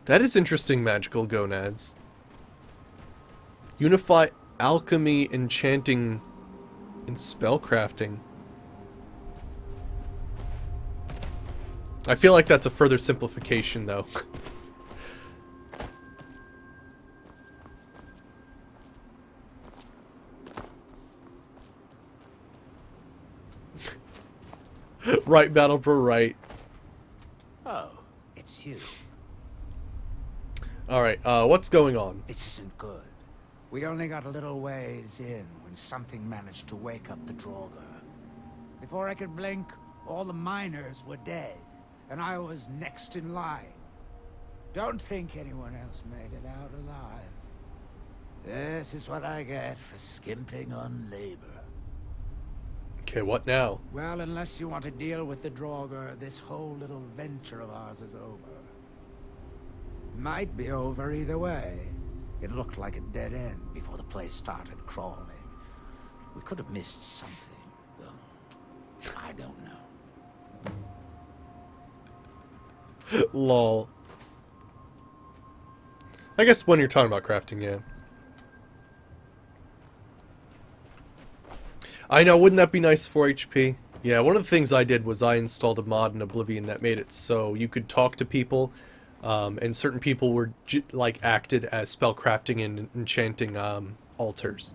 That is interesting, magical gonads. Unify alchemy, enchanting, and spellcrafting. I feel like that's a further simplification, though. Right, Battle Pro, right. Oh, it's you. Alright, what's going on? This isn't good. We only got a little ways in when something managed to wake up the Draugr. Before I could blink, all the miners were dead, and I was next in line. Don't think anyone else made it out alive. This is what I get for skimping on labor. Okay, what now? Well, unless you want to deal with the Draugr, this whole little venture of ours is over. Might be over either way. It looked like a dead end before the place started crawling. We could have missed something, though. I don't know. Lol. I guess when you're talking about crafting, yeah. I know, wouldn't that be nice for HP? Yeah, one of the things I did was I installed a mod in Oblivion that made it so you could talk to people, and certain people were like acted as spellcrafting and enchanting altars,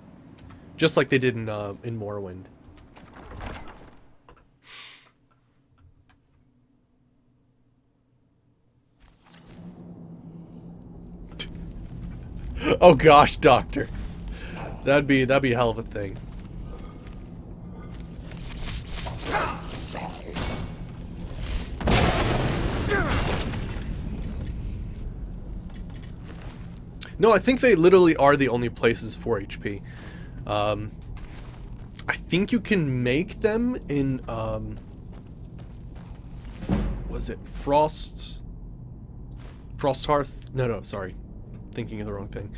just like they did in Morrowind. Oh gosh, Doctor, that'd be a hell of a thing. No, I think they literally are the only places for HP. I think you can make them in, was it Frosthearth? No, sorry. Thinking of the wrong thing.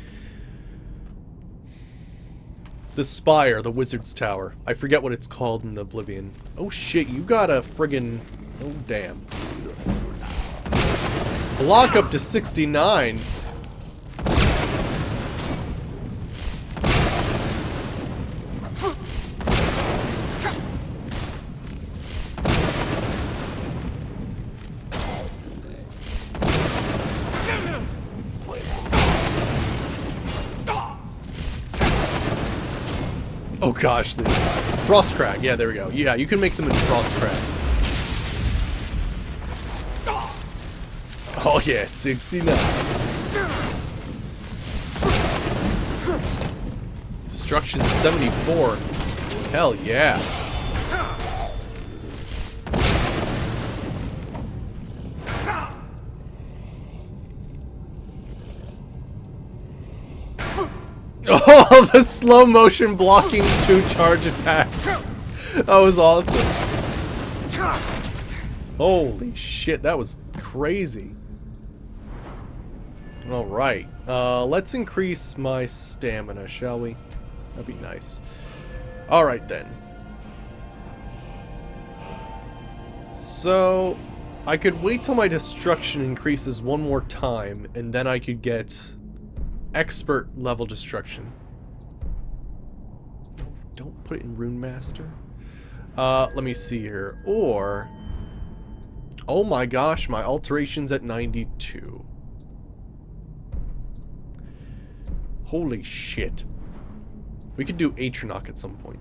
The Spire, the Wizard's Tower. I forget what it's called in Oblivion. Oh shit, you got a friggin'... Oh damn. Block up to 69. Oh gosh, the Frostcrag. Yeah, there we go. Yeah, you can make them in Frostcrag. Oh yeah, 69. Destruction 74. Hell yeah. Oh, the slow motion blocking 2 charge attacks. That was awesome. Holy shit, that was crazy. Alright, let's increase my stamina, shall we? That'd be nice. Alright then. So, I could wait till my destruction increases one more time, and then I could get expert level destruction. Don't put it in Rune Master. Let me see here. Or, oh my gosh, my alteration's at 92. Holy shit. We could do Atronach at some point.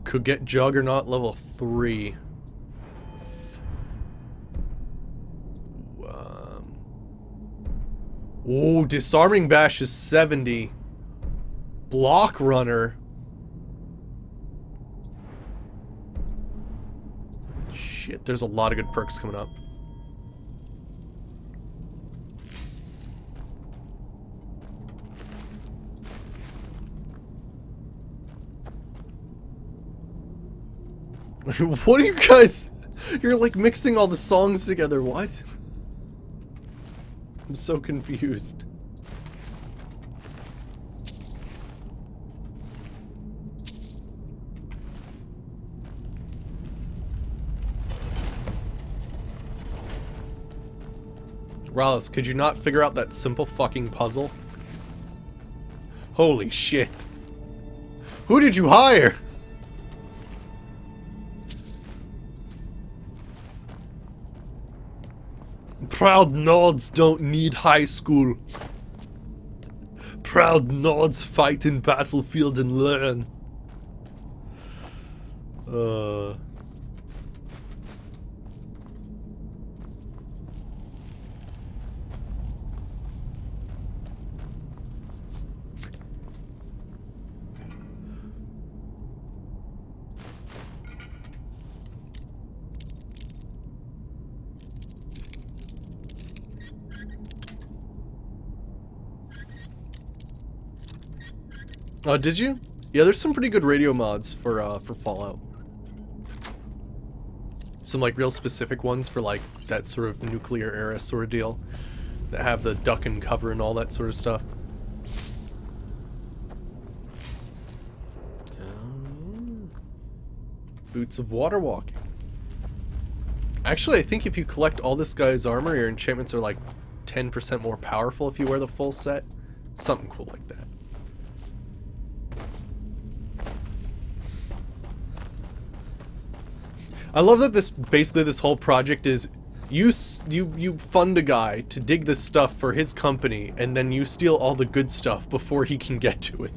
Could get Juggernaut level 3. Oh, Disarming Bash is 70. Block Runner. Shit, there's a lot of good perks coming up. What are you guys... You're like mixing all the songs together, what? I'm so confused. Rallis, could you not figure out that simple fucking puzzle? Holy shit. Who did you hire? Proud Nords don't need high school. Proud Nords fight in battlefield and learn. Oh, did you? Yeah, there's some pretty good radio mods for Fallout. Some like real specific ones for like that sort of nuclear era sort of deal that have the duck and cover and all that sort of stuff. Boots of water walking. Actually, I think if you collect all this guy's armor, your enchantments are like 10% more powerful if you wear the full set. Something cool like that. I love that this whole project is you fund a guy to dig this stuff for his company, and then you steal all the good stuff before he can get to it.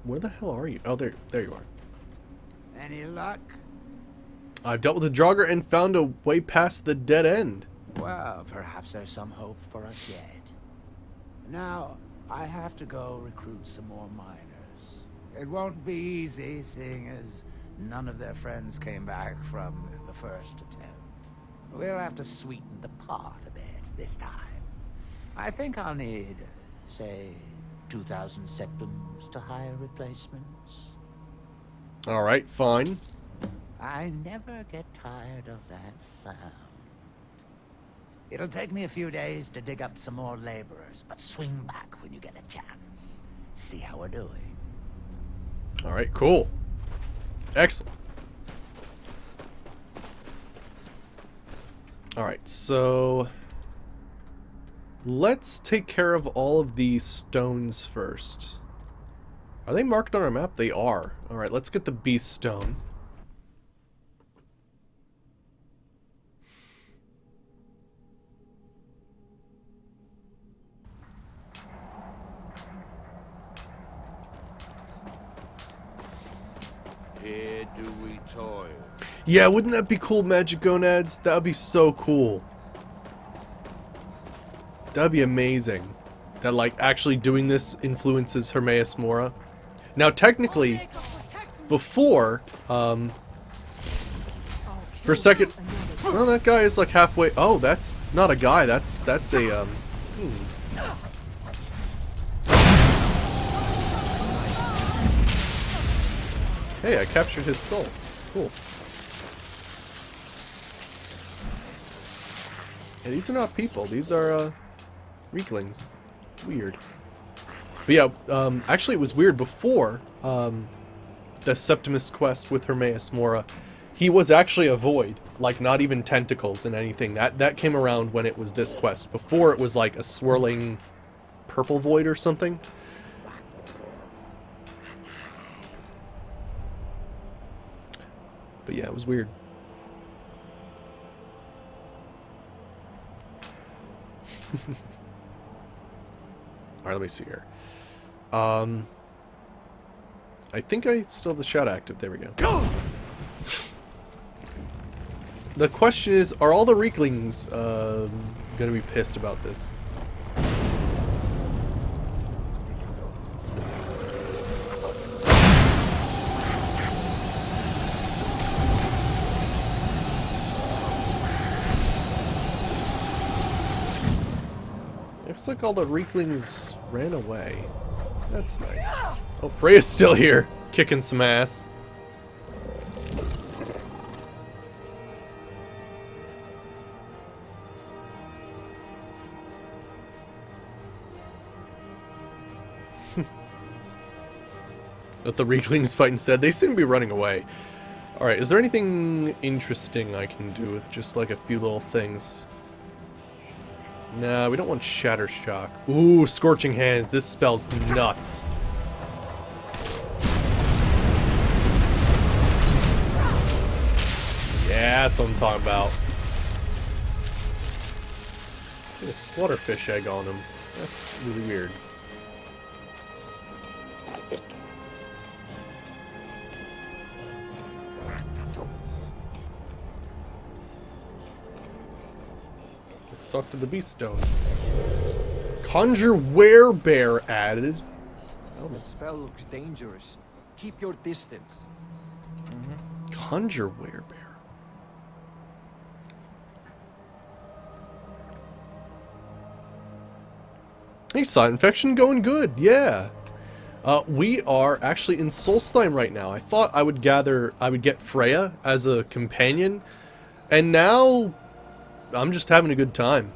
Where the hell are you? Oh, there you are. Any luck? I've dealt with the Draugr and found a way past the dead end. Well, perhaps there's some hope for us yet. Now, I have to go recruit some more miners. It won't be easy, seeing as none of their friends came back from the first attempt. We'll have to sweeten the pot a bit this time. I think I'll need, say, 2,000 septums to hire replacements. Alright, fine. I never get tired of that sound. It'll take me a few days to dig up some more laborers, but swing back when you get a chance. See how we're doing. Alright, cool. Excellent. Alright, so let's take care of all of these stones first. Are they marked on our map? They are. Alright, let's get the beast stone. Here do we toil. Yeah, wouldn't that be cool, Magic Gonads? That would be so cool. That would be amazing. That, like, actually doing this influences Hermaeus Mora. Now, technically, before, for a second... Well, that guy is, like, halfway... Oh, that's not a guy. That's a, Hey, I captured his soul. Cool. Yeah, these are not people. These are, Reeklings. Weird. But yeah, actually it was weird before, the Septimus quest with Hermaeus Mora. He was actually a void. Like, not even tentacles and anything. That came around when it was this quest. Before, it was like a swirling purple void or something. But yeah, it was weird. Alright, let me see here. I think I still have the shout active. There we go. The question is, are all the Reeklings gonna be pissed about this? Looks like all the Reeklings ran away. That's nice. Oh, Freya's still here, kicking some ass. Let the Reeklings fight instead. They seem to be running away. Alright, is there anything interesting I can do with just like a few little things? Nah, we don't want Shatter Shock. Ooh, Scorching Hands. This spell's nuts. Yeah, that's what I'm talking about. Get a Slaughterfish egg on him. That's really weird. Let's talk to the Beast Stone. Conjure Werebear added. Oh, the spell looks dangerous. Keep your distance. Conjure werebear. Hey, side infection going good, yeah. We are actually in Solstheim right now. I thought I would get Freya as a companion, and now I'm just having a good time.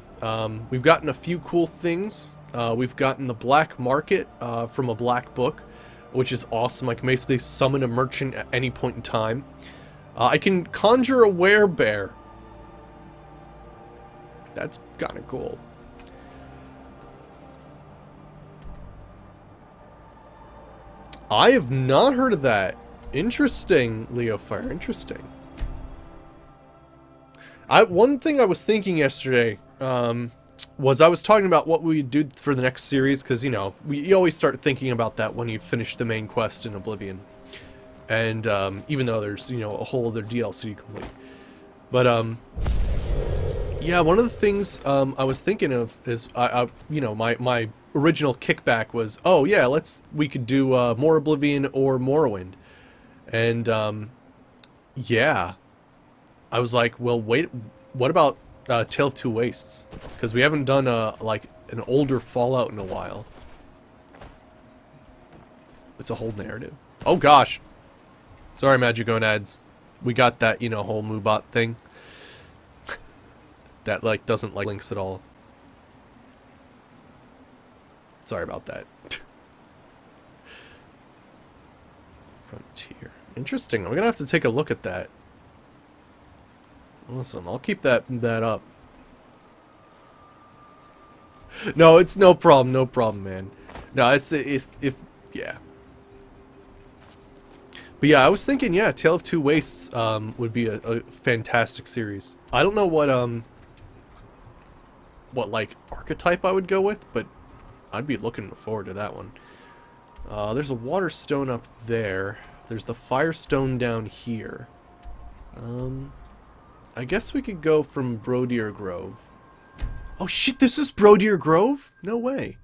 We've gotten a few cool things. We've gotten the black market from a black book, which is awesome. I can basically summon a merchant at any point in time. I can conjure a werebear. That's kind of cool. I have not heard of that. Interesting, Leofire. Interesting. One thing I was thinking yesterday was I was talking about what we'd do for the next series, because, you know, you always start thinking about that when you finish the main quest in Oblivion. And even though there's, you know, a whole other DLC to complete. But, yeah, one of the things I was thinking of is, you know, my original kickback was, oh yeah, we could do more Oblivion or Morrowind. And, yeah. I was like, well, wait, what about Tale of Two Wastes? Because we haven't done, like, an older Fallout in a while. It's a whole narrative. Oh gosh. Sorry, Magigonads. We got that, you know, whole Moobot thing. That, like, doesn't like links at all. Sorry about that. Frontier. Interesting. I'm gonna have to take a look at that. Awesome. I'll keep that up. No, it's no problem, man. No, it's if yeah. But yeah, I was thinking, yeah, Tale of Two Wastes would be a fantastic series. I don't know what like archetype I would go with, but I'd be looking forward to that one. There's a water stone up there. There's the firestone down here. I guess we could go from Brodier Grove. Oh shit, this is Brodier Grove? No way.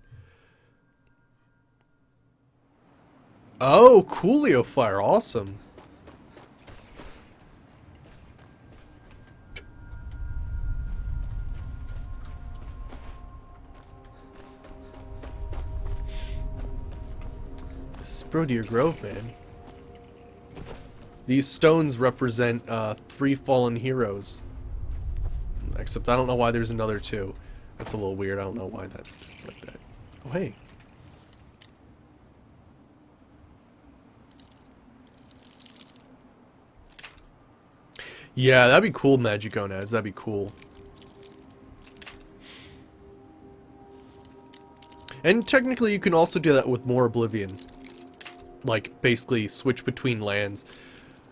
Oh, Coolio Fire, awesome. This is Brodier Grove, man. These stones represent 3 fallen heroes. Except I don't know why there's another 2. That's a little weird. I don't know why it's like that. Oh, hey. Yeah, that'd be cool, Magigonads. That'd be cool. And technically you can also do that with more Oblivion. Like, basically switch between lands.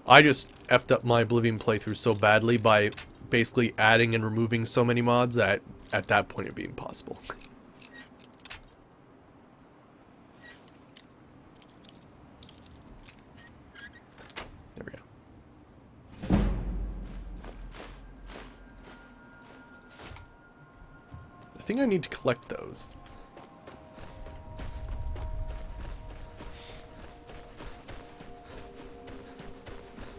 I just effed up my Oblivion playthrough so badly by basically adding and removing so many mods that at that point it'd be impossible. There we go. I think I need to collect those.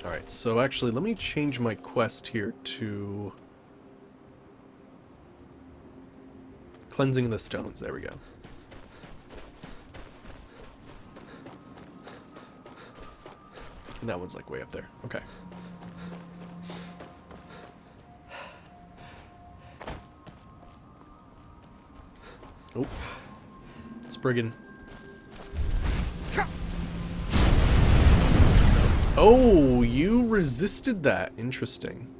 Alright, so actually, let me change my quest here to Cleansing the Stones. There we go. And that one's like way up there. Okay. Oh. Spriggan. Oh, you resisted that. Interesting.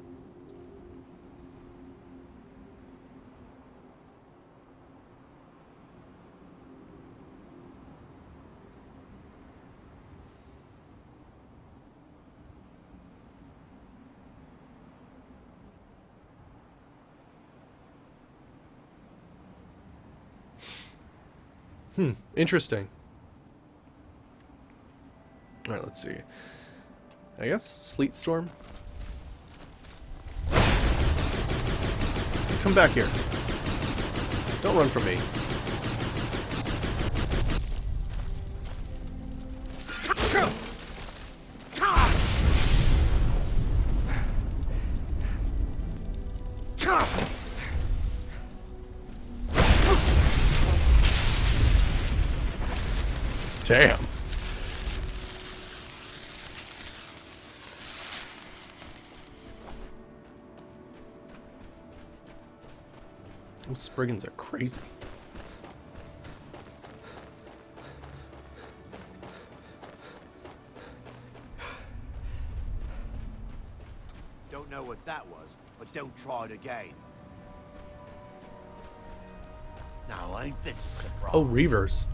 Interesting. Alright, let's see. I guess Sleet Storm? Come back here. Don't run from me. Damn. Those Spriggans are crazy. Don't know what that was, but don't try it again. Now, ain't this a surprise? Oh, Reavers.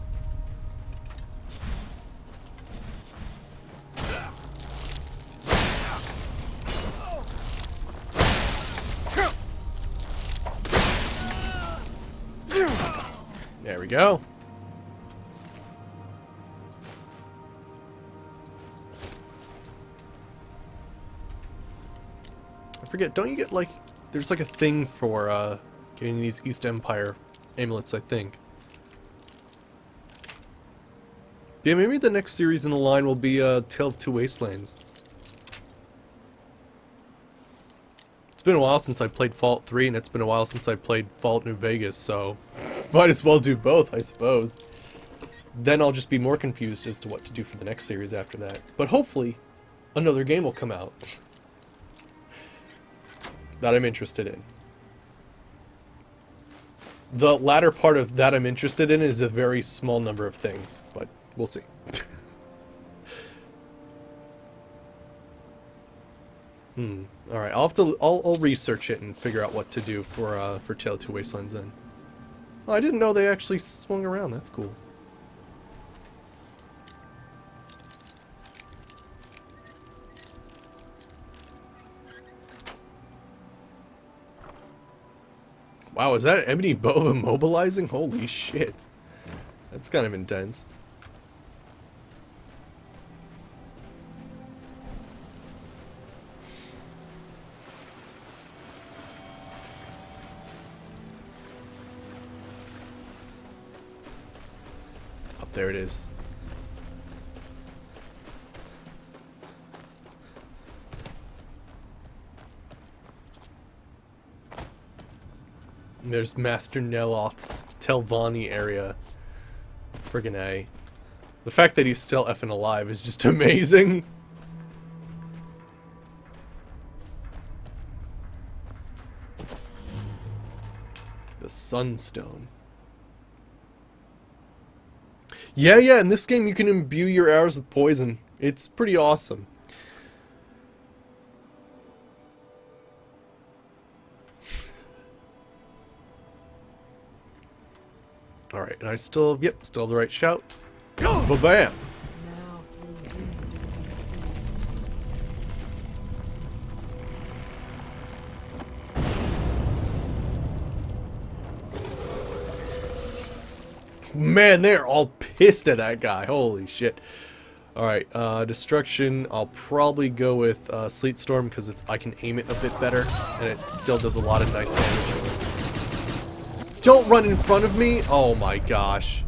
There we go. I forget, don't you get like, there's like a thing for getting these East Empire amulets, I think. Yeah, maybe the next series in the line will be Tale of Two Wastelands. It's been a while since I played Fallout 3, and it's been a while since I played Fallout New Vegas, so might as well do both, I suppose. Then I'll just be more confused as to what to do for the next series after that. But hopefully, another game will come out that I'm interested in. The latter part of that I'm interested in is a very small number of things, but we'll see. Alright, I'll research it and figure out what to do for Tale of Two Wastelands then. Oh, I didn't know they actually swung around, that's cool. Wow, is that Ebony Bow immobilizing? Holy shit. That's kind of intense. Up there it is. There's Master Neloth's Telvanni area. Friggin' A. The fact that he's still effing alive is just amazing. The Sunstone. Yeah, in this game you can imbue your arrows with poison. It's pretty awesome. Alright, and I still, still have the right shout. Ba-bam! Man, they're all pissed at that guy. Holy shit. Alright, Destruction, I'll probably go with Sleet Storm because I can aim it a bit better, and it still does a lot of nice damage. Don't run in front of me! Oh my gosh.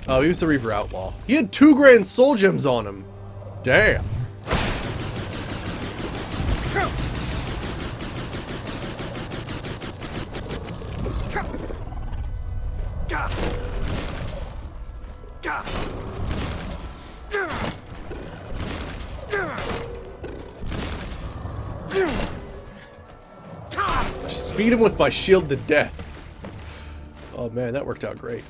Oh, he was the Reaver Outlaw. He had 2 grand soul gems on him. Damn. Just beat him with my shield to death. Oh man, that worked out great.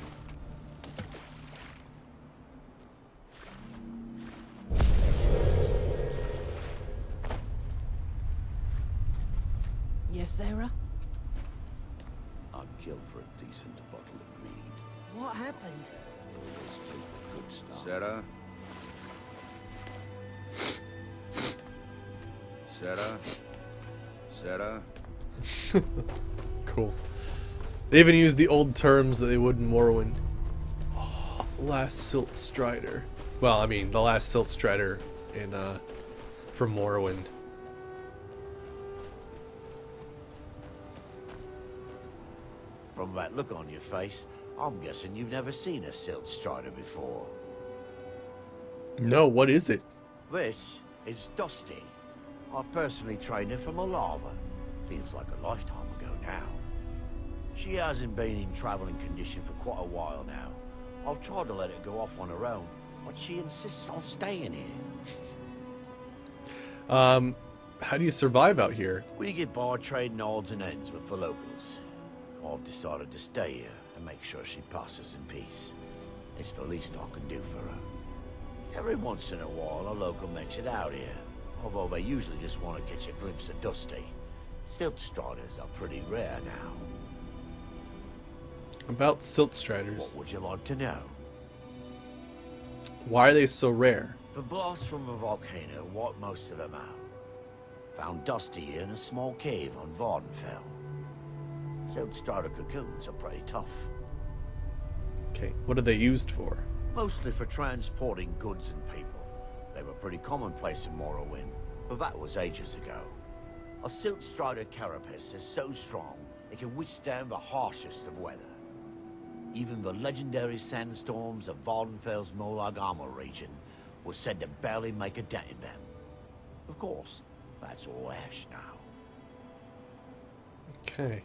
Yes, Sarah? I'd kill for a decent bottle of mead. What happened? Always take the good stuff. Sarah? Sarah? Sarah? Cool. They even used the old terms that they would in Morrowind. Oh, the last Silt Strider. Well, I mean, the last Silt Strider in, from Morrowind. From that look on your face, I'm guessing you've never seen a Silt Strider before. No, what is it? This is Dusty. I personally trained her from a lava. Feels like a lifetime ago now. She hasn't been in traveling condition for quite a while now. I've tried to let her go off on her own, but she insists on staying here. How do you survive out here? We get by trading odds and ends with the locals. I've decided to stay here and make sure she passes in peace. It's the least I can do for her. Every once in a while, a local makes it out here, although they usually just want to catch a glimpse of Dusty. Silt Striders are pretty rare now. About Silt Striders. What would you like to know? Why are they so rare? The blast from the volcano wiped most of them out. Found Dusty in a small cave on Vardenfell. Silt Strider cocoons are pretty tough. Okay, what are they used for? Mostly for transporting goods and people. They were pretty commonplace in Morrowind, but that was ages ago. A Silt Strider carapace is so strong it can withstand the harshest of weather. Even the legendary sandstorms of Vardenfell's Molag Armor region was said to barely make a dent in them. Of course, that's all ash now. Okay.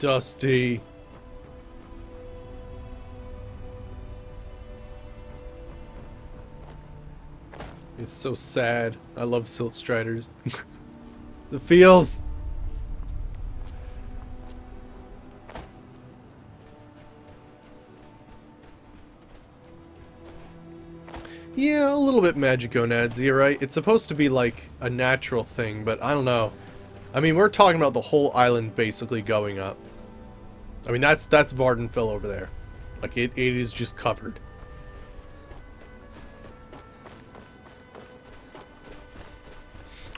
Dusty. It's so sad. I love Silt Striders. The feels. Yeah, a little bit Magico-nads, you're right. It's supposed to be like a natural thing, but I don't know. I mean, we're talking about the whole island basically going up. I mean, that's Vardenfell over there. Like, it is just covered.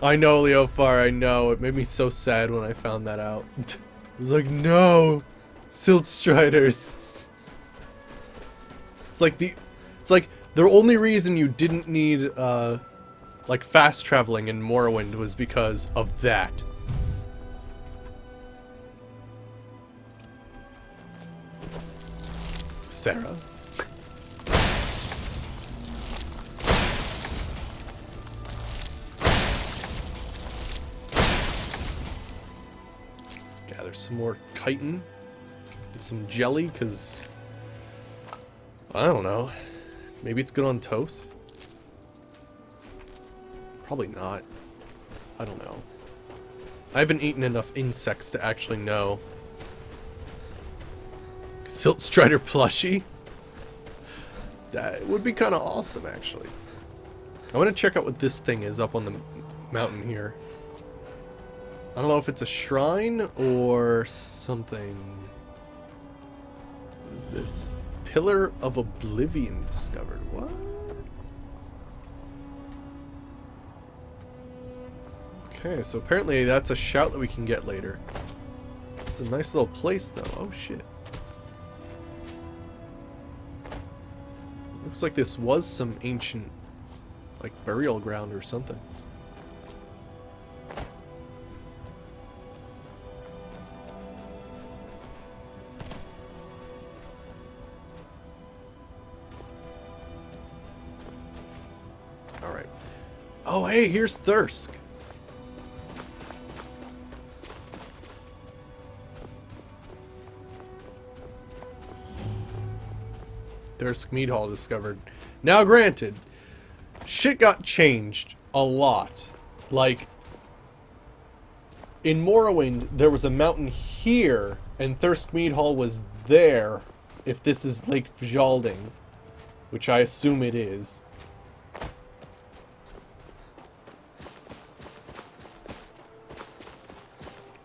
I know, Leofar, I know. It made me so sad when I found that out. It was like, no! Silt Striders! It's like the only reason you didn't need, like, fast traveling in Morrowind was because of that. Sarah. Let's gather some more chitin. Get some jelly, because I don't know. Maybe it's good on toast? Probably not. I don't know. I haven't eaten enough insects to actually know. Silt Strider plushie? That would be kind of awesome, actually. I want to check out what this thing is up on the mountain here. I don't know if it's a shrine or something. What is this? Pillar of Oblivion discovered. What? Okay, so apparently that's a shout that we can get later. It's a nice little place, though. Oh, shit. Looks like this was some ancient, like, burial ground or something. Alright. Oh, hey, here's Thirsk. Thirsk Mead Hall discovered. Now granted, shit got changed a lot. Like, in Morrowind, there was a mountain here, and Thirsk Mead Hall was there, if this is Lake Fjalding, which I assume it is.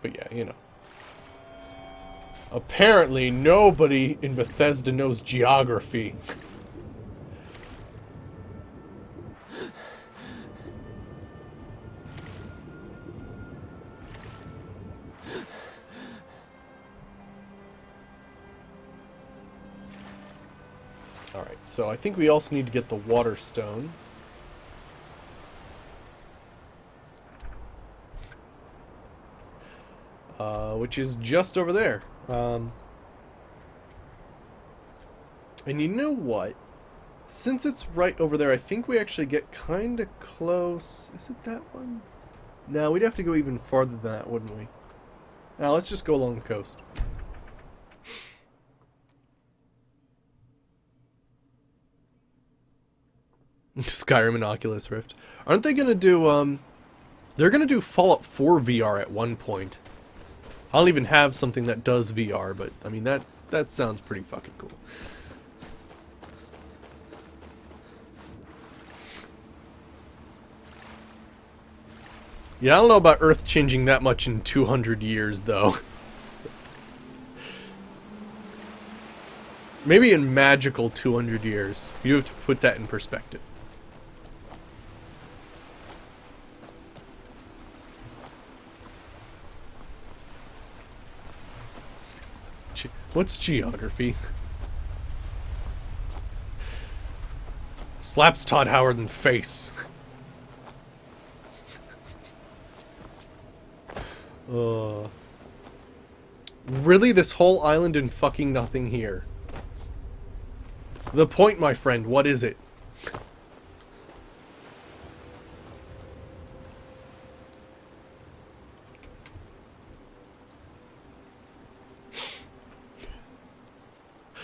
But yeah, you know. Apparently, nobody in Bethesda knows geography. Alright, so I think we also need to get the water stone. Which is just over there. And you know what? Since it's right over there, I think we actually get kind of close. Is it that one? No, we'd have to go even farther than that, wouldn't we? Now let's just go along the coast. Skyrim and Oculus Rift. Aren't they gonna do, they're gonna do Fallout 4 VR at one point. I don't even have something that does VR, but, I mean, that sounds pretty fucking cool. Yeah, I don't know about Earth changing that much in 200 years, though. Maybe in magical 200 years. You have to put that in perspective. What's geography? Slaps Todd Howard in the face. Really? This whole island and fucking nothing here? The point, my friend, what is it?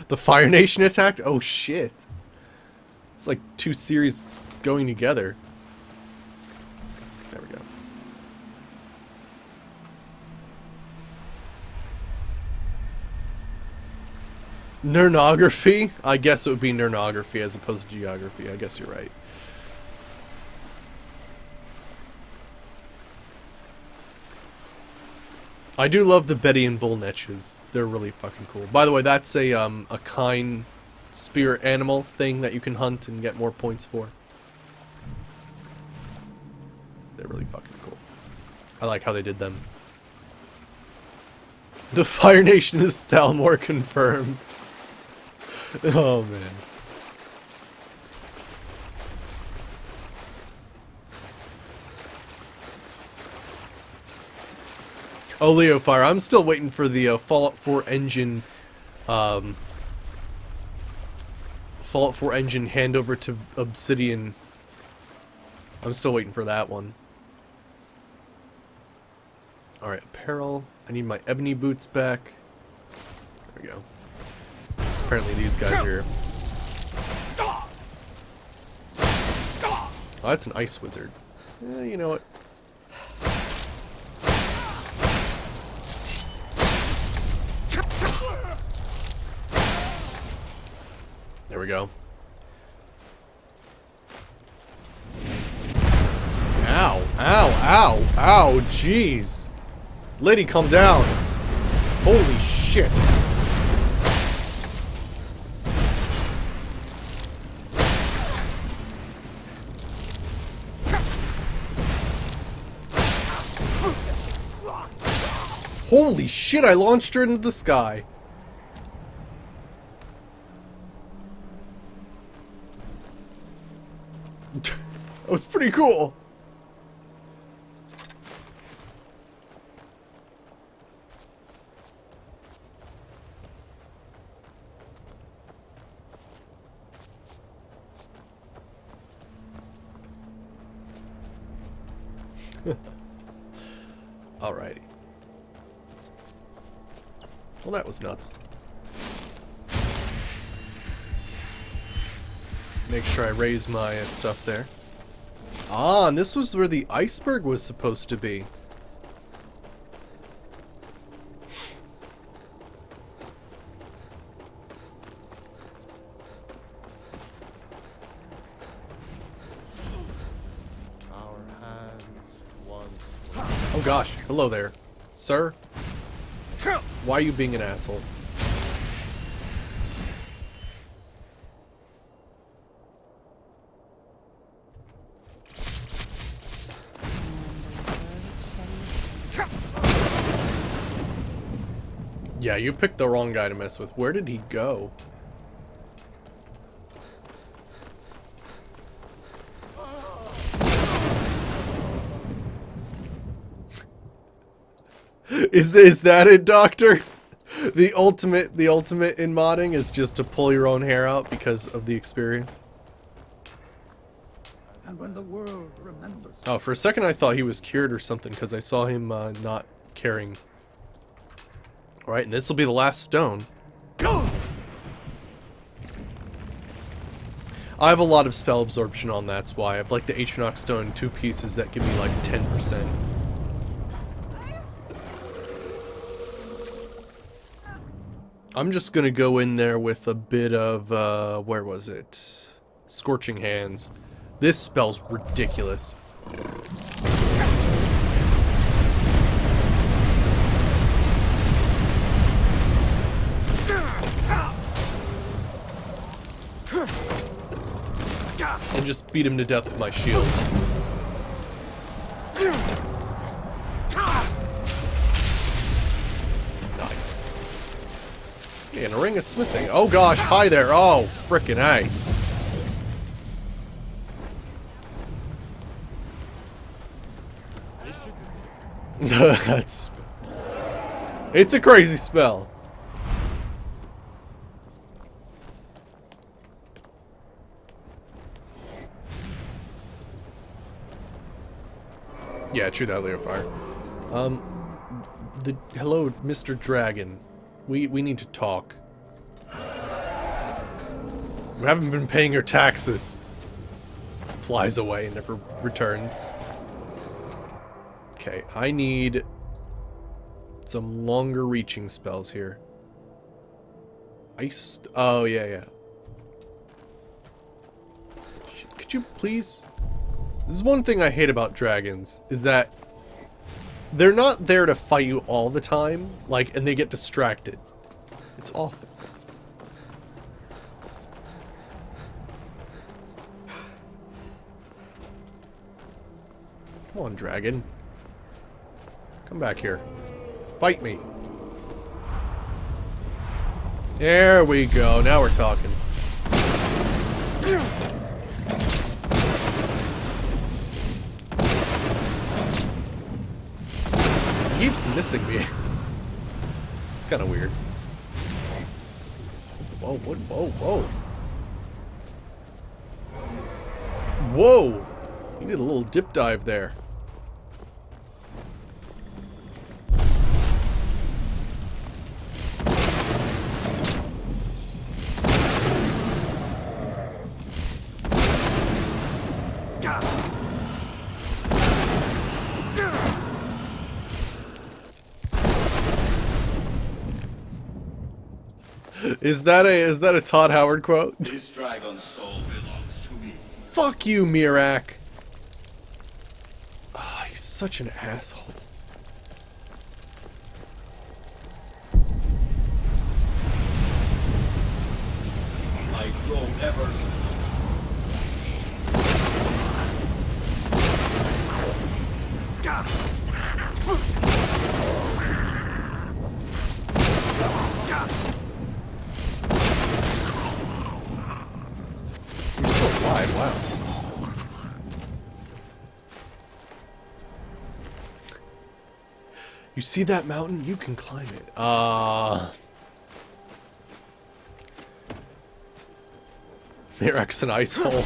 The Fire Nation attacked? Oh shit. It's like two series going together. There we go. Nernography? I guess it would be nernography as opposed to geography. I guess you're right. I do love the Betty and Bull niches. They're really fucking cool. By the way, that's a kind spirit animal thing that you can hunt and get more points for. They're really fucking cool. I like how they did them. The Fire Nation is Thalmor confirmed. Oh man. Oh, Leo Fire, I'm still waiting for the Fallout 4 engine, Fallout 4 engine handover to Obsidian. I'm still waiting for that one. Alright, apparel. I need my ebony boots back. There we go. Apparently these guys are here. Oh, that's an ice wizard. You know what? There we go. Ow, ow, ow, ow, jeez. Lady, calm down. Holy shit. Holy shit, I launched her into the sky. That was pretty cool. Alrighty. Well, that was nuts. Make sure I raise my stuff there. Ah, and this was where the iceberg was supposed to be. Our hands once. Oh gosh, hello there. Sir? Why are you being an asshole? Yeah, you picked the wrong guy to mess with. Where did he go? Is that it, Doctor? The ultimate in modding is just to pull your own hair out because of the experience. And when the world remembers. Oh, for a second I thought he was cured or something because I saw him not caring Alright, and this will be the last stone. I have a lot of spell absorption on, that's why. I have like the Atronach stone in 2 pieces that give me like 10%. I'm just gonna go in there with a bit of, where was it? Scorching Hands. This spell's ridiculous. And just beat him to death with my shield. Nice. Yeah, and a ring of smithing. Oh gosh, hi there. Oh, frickin' A. It's a crazy spell. Yeah, true that, Leofire. Hello, Mr. Dragon. We need to talk. We haven't been paying your taxes. Flies away and never returns. Okay, I need some longer reaching spells here. Ice. Oh, yeah. Could you please? This is one thing I hate about dragons, is that they're not there to fight you all the time, like, and they get distracted. It's awful. Come on, dragon. Come back here. Fight me. There we go. Now we're talking. He keeps missing me. It's kind of weird. Whoa, whoa. Whoa! He did a little dip dive there. Is that a Todd Howard quote? This dragon's soul belongs to me. Fuck you, Mirak. Oh, he's such an asshole. I grow ever You're still alive, wow. You see that mountain? You can climb it. Mirak's an ice hole.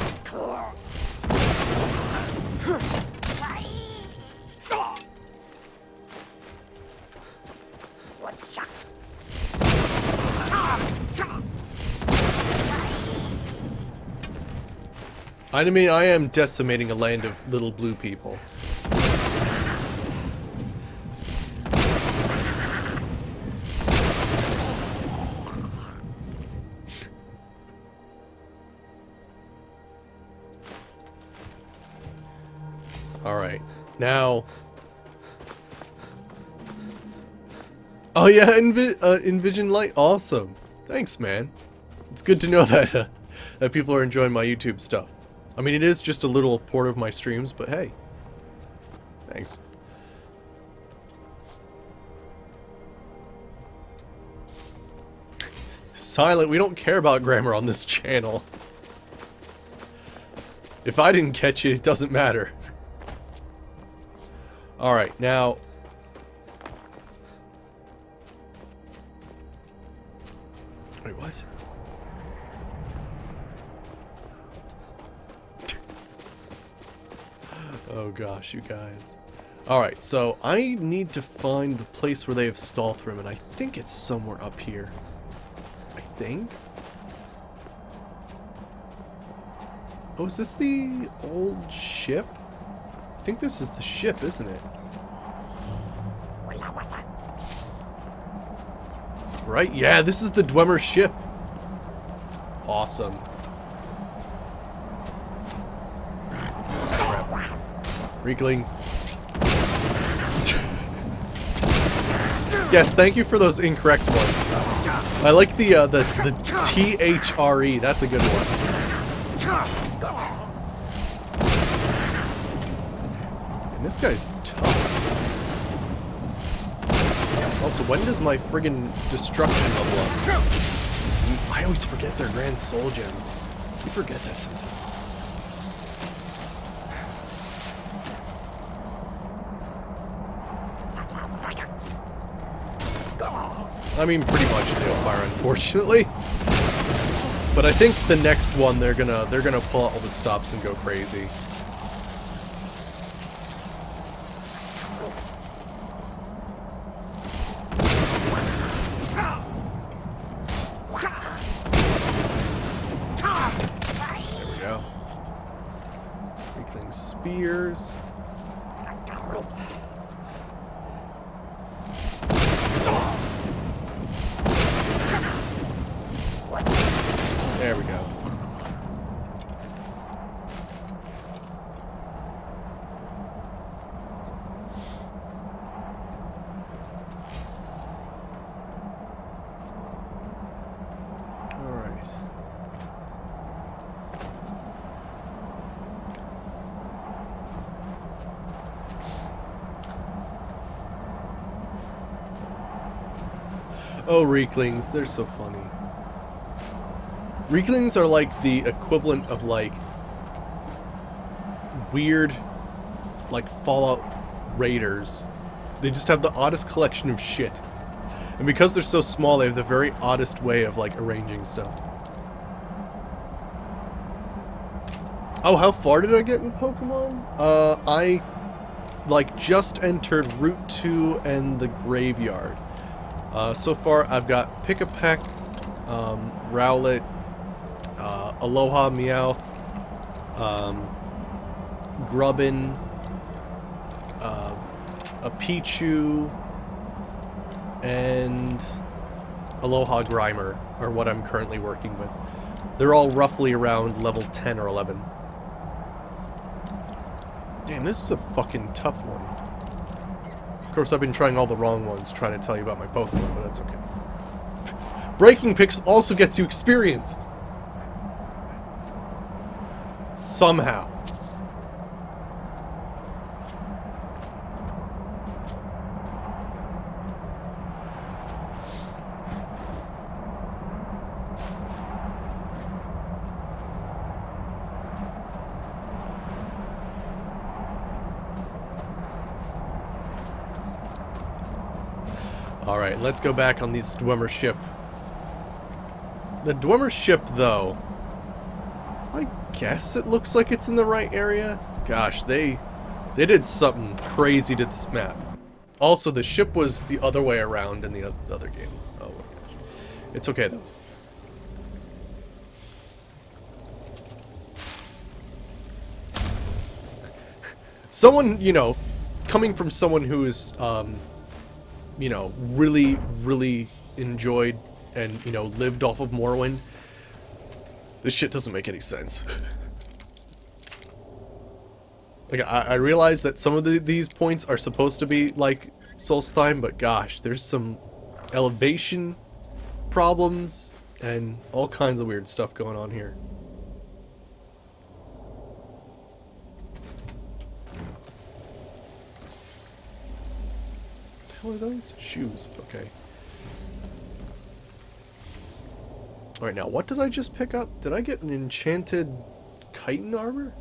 I mean, I am decimating a land of little blue people. Alright, now... Oh yeah, Envision Light, awesome. Thanks, man. It's good to know that, that people are enjoying my YouTube stuff. I mean, it is just a little port of my streams, but hey. Thanks. Silent, we don't care about grammar on this channel. If I didn't catch it, it doesn't matter. Alright, now... Wait, what? Oh gosh, you guys. Alright, so I need to find the place where they have Stalthrim, and I think it's somewhere up here. I think? Oh, is this the old ship? I think this is the ship, isn't it? Right? Yeah, this is the Dwemer ship. Awesome. Crap. Reekling. Yes, thank you for those incorrect ones. I like the THRE. That's a good one. And this guy's tough. Also, when does my friggin' destruction level up? I always forget their grand soul gems. You forget that sometimes. I mean, pretty much Tailfire, unfortunately. But I think the next one they're gonna pull out all the stops and go crazy. There we go. Weakling spears. There we go. All right. Oh, Reeklings, they're so funny. Reeklings are like the equivalent of like weird like Fallout raiders. They just have the oddest collection of shit. And because they're so small, they have the very oddest way of like arranging stuff. Oh, how far did I get in Pokemon? I like just entered Route 2 and the Graveyard. So far I've got Pick-a-Peck, Rowlet, Aloha Meowth, Grubbin, a Pichu, and Aloha Grimer are what I'm currently working with. They're all roughly around level 10 or 11. Damn, this is a fucking tough one. Of course, I've been trying all the wrong ones, trying to tell you about my Pokemon, but that's okay. Breaking Picks also gets you experience. Somehow. Alright, let's go back on this Dwemer ship. The Dwemer ship, though, I guess it looks like it's in the right area. Gosh, they did something crazy to this map. Also, the ship was the other way around in the other game. Oh my gosh. It's okay, though. Someone, you know, coming from someone who is, you know, really enjoyed and, you know, lived off of Morrowind, this shit doesn't make any sense. Like, I realize that some of these points are supposed to be like Solstheim, but gosh, there's some elevation problems and all kinds of weird stuff going on here. What the hell are those? Shoes. Okay. Alright, now what did I just pick up? Did I get an enchanted chitin armor?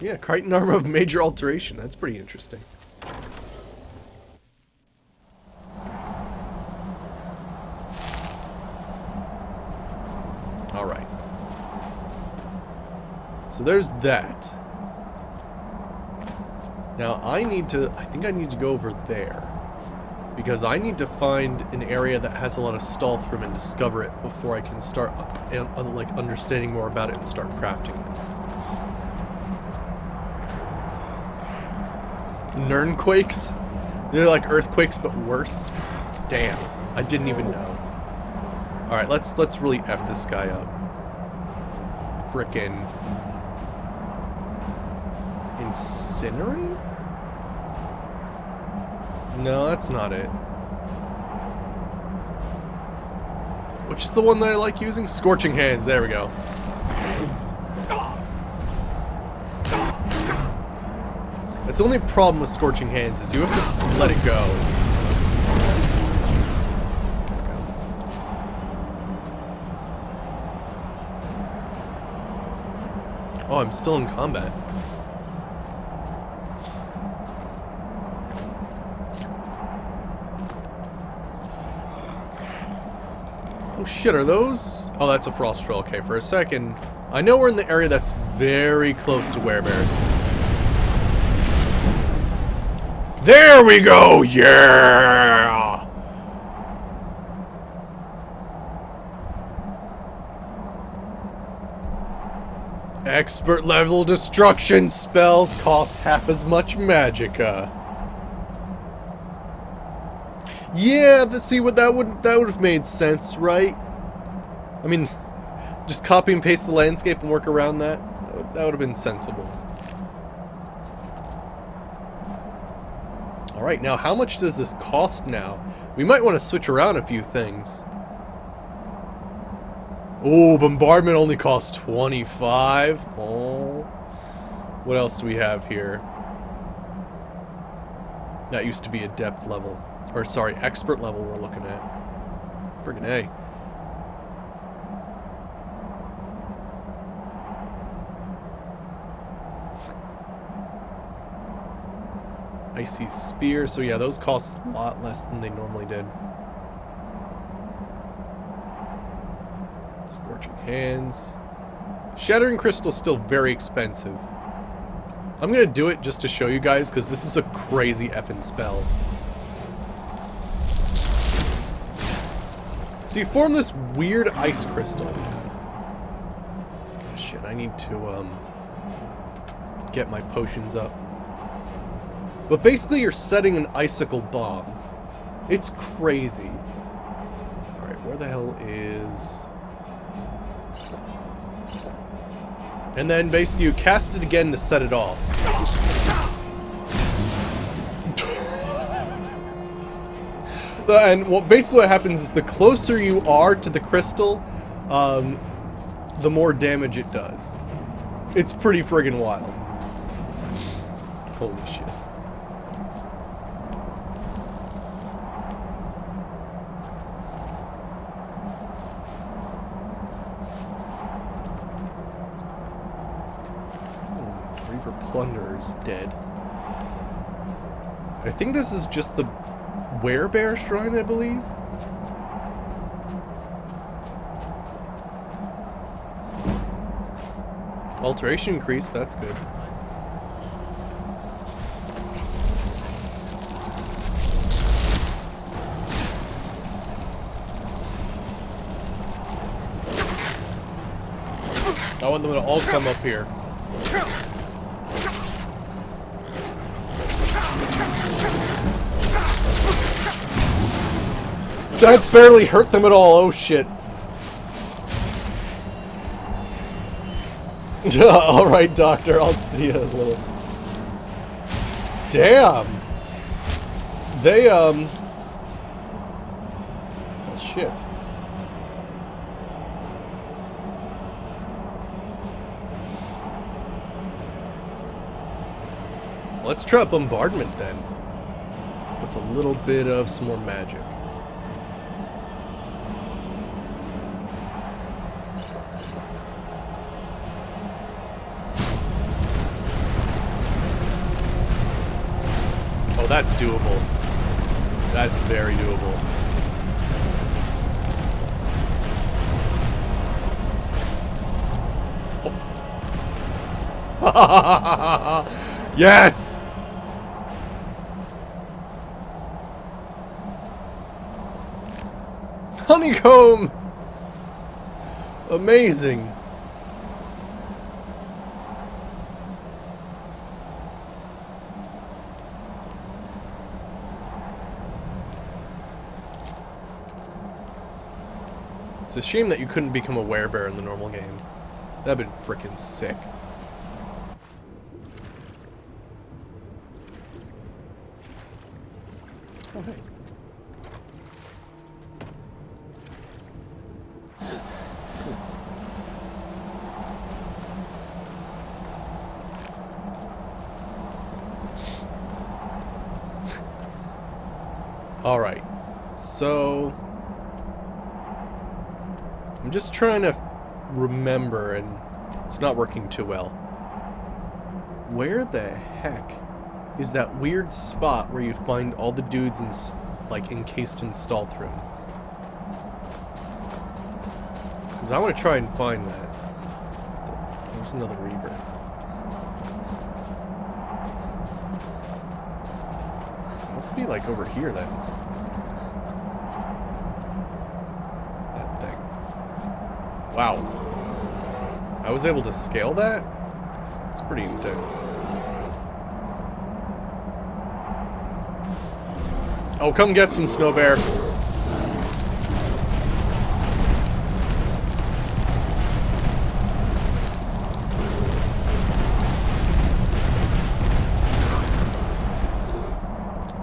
Yeah, chitin armor of major alteration. That's pretty interesting. Alright. So there's that. Now I think I need to go over there. Because I need to find an area that has a lot of stealth room and discover it before I can start like understanding more about it and start crafting it. Nernquakes? They're like earthquakes but worse. Damn, I didn't even know. All right, let's really F this guy up. Frickin' incinerate? No, that's not it. Which is the one that I like using? Scorching Hands, there we go. That's the only problem with Scorching Hands is you have to let it go. Oh, I'm still in combat. Oh shit, are those? Oh, that's a frost troll. Okay, for a second. I know we're in the area that's very close to werebears. There we go! Yeah! Expert level destruction spells cost half as much magicka. Yeah, see what that would have made sense, right? I mean, just copy and paste the landscape and work around that. That would have been sensible. All right, now how much does this cost now? We might want to switch around a few things. Oh, bombardment only costs 25. Oh, what else do we have here? That used to be adept level. Or, sorry, expert level we're looking at. Friggin' A. Icy Spear. So, yeah, those cost a lot less than they normally did. Scorching Hands. Shattering Crystal's still very expensive. I'm gonna do it just to show you guys, because this is a crazy effing spell. So you form this weird ice crystal. Shit, I need to get my potions up. But basically you're setting an icicle bomb. It's crazy. Alright, where the hell is... And then basically you cast it again to set it off. And basically what happens is the closer you are to the crystal, the more damage it does. It's pretty friggin' wild. Holy shit. Reaver Plunderer's dead. I think this is just the Werebear Shrine, I believe. Alteration increase, that's good. I want them to all come up here. That barely hurt them at all, oh shit. Alright, Doctor, I'll see you in a little. Damn! They, oh shit. Let's try bombardment then. With a little bit of some more magic. Oh, that's doable. That's very doable. Oh. Yes! Honeycomb! Amazing. It's a shame that you couldn't become a werebear in the normal game. That'd been frickin' sick. Oh, hey. Alright, so I'm just trying to remember, and it's not working too well. Where the heck is that weird spot where you find all the dudes like encased in Stalthrun? Because I want to try and find that. There's another Reaver. It must be like over here then. That thing. Wow. I was able to scale that? It's pretty intense. Oh, come get some, Snow Bear.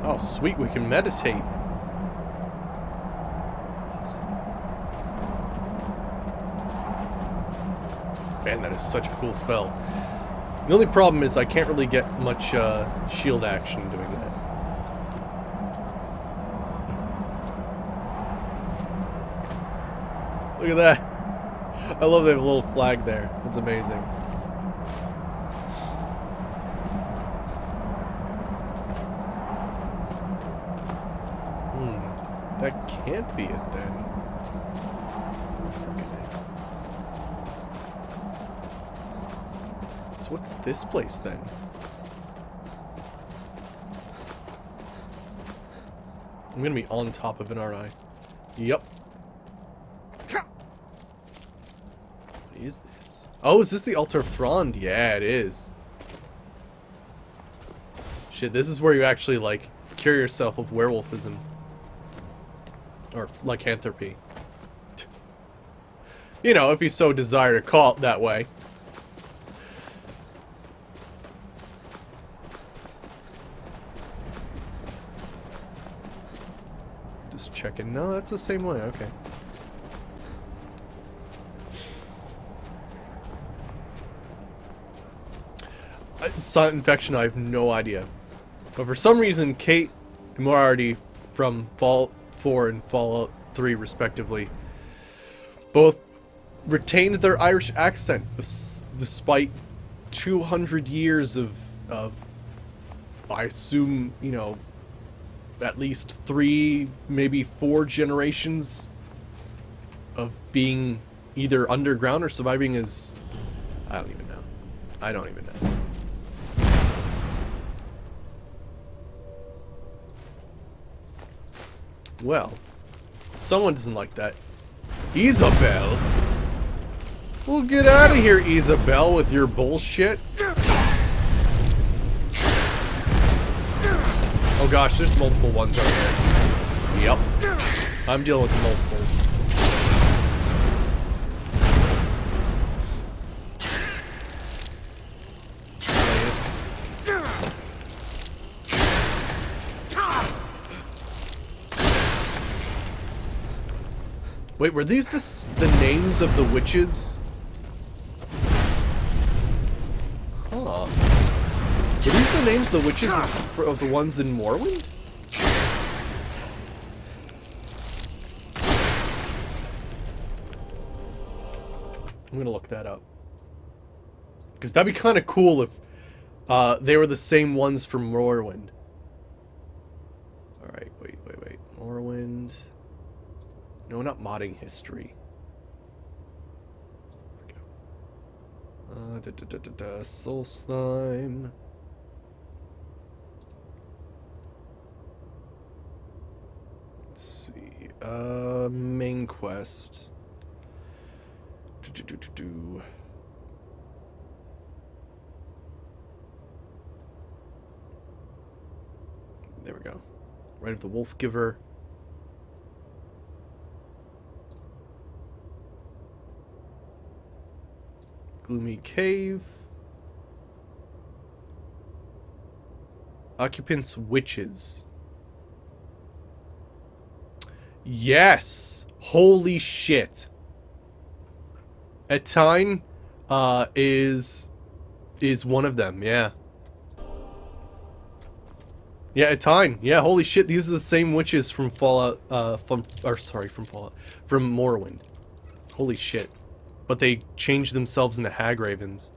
Oh, sweet, we can meditate. Man, that is such a cool spell. The only problem is I can't really get much shield action doing that. Look at that. I love that little flag there. It's amazing. That can't be it then. So what's this place then? I'm gonna be on top of it, aren't I? Yep. What is this? Oh, is this the Altar of Thrond? Yeah, it is. Shit, this is where you actually, like, cure yourself of werewolfism. Or lycanthropy. You know, if you so desire to call it that way. Just checking. No, that's the same way. Okay. Silent Infection, I have no idea. But for some reason, Kate and Moriarty from Fallout 4 and Fallout 3, respectively, both retained their Irish accent despite 200 years of, I assume, you know, at least 3, maybe 4 generations of being either underground or surviving as... I don't even know. I don't even know. Well, someone doesn't like that. Isabel? Well, get out of here, Isabel, with your bullshit. Oh gosh, there's multiple ones out here. Yep. I'm dealing with multiples. Wait, were these the names of the witches? Huh. Were these the names of the witches of the ones in Morrowind? I'm gonna look that up. Because that'd be kind of cool if they were the same ones from Morrowind. Alright, wait. Morrowind... No, not modding history. Soul Slime. Let's see. Main quest. There we go. Right of the Wolf Giver. Gloomy Cave. Occupants Witches. Yes! Holy shit. Etine is one of them, yeah. Yeah, Etine. Yeah, holy shit, these are the same witches from Fallout, from Fallout, from Morrowind. Holy shit. But they changed themselves into hag ravens.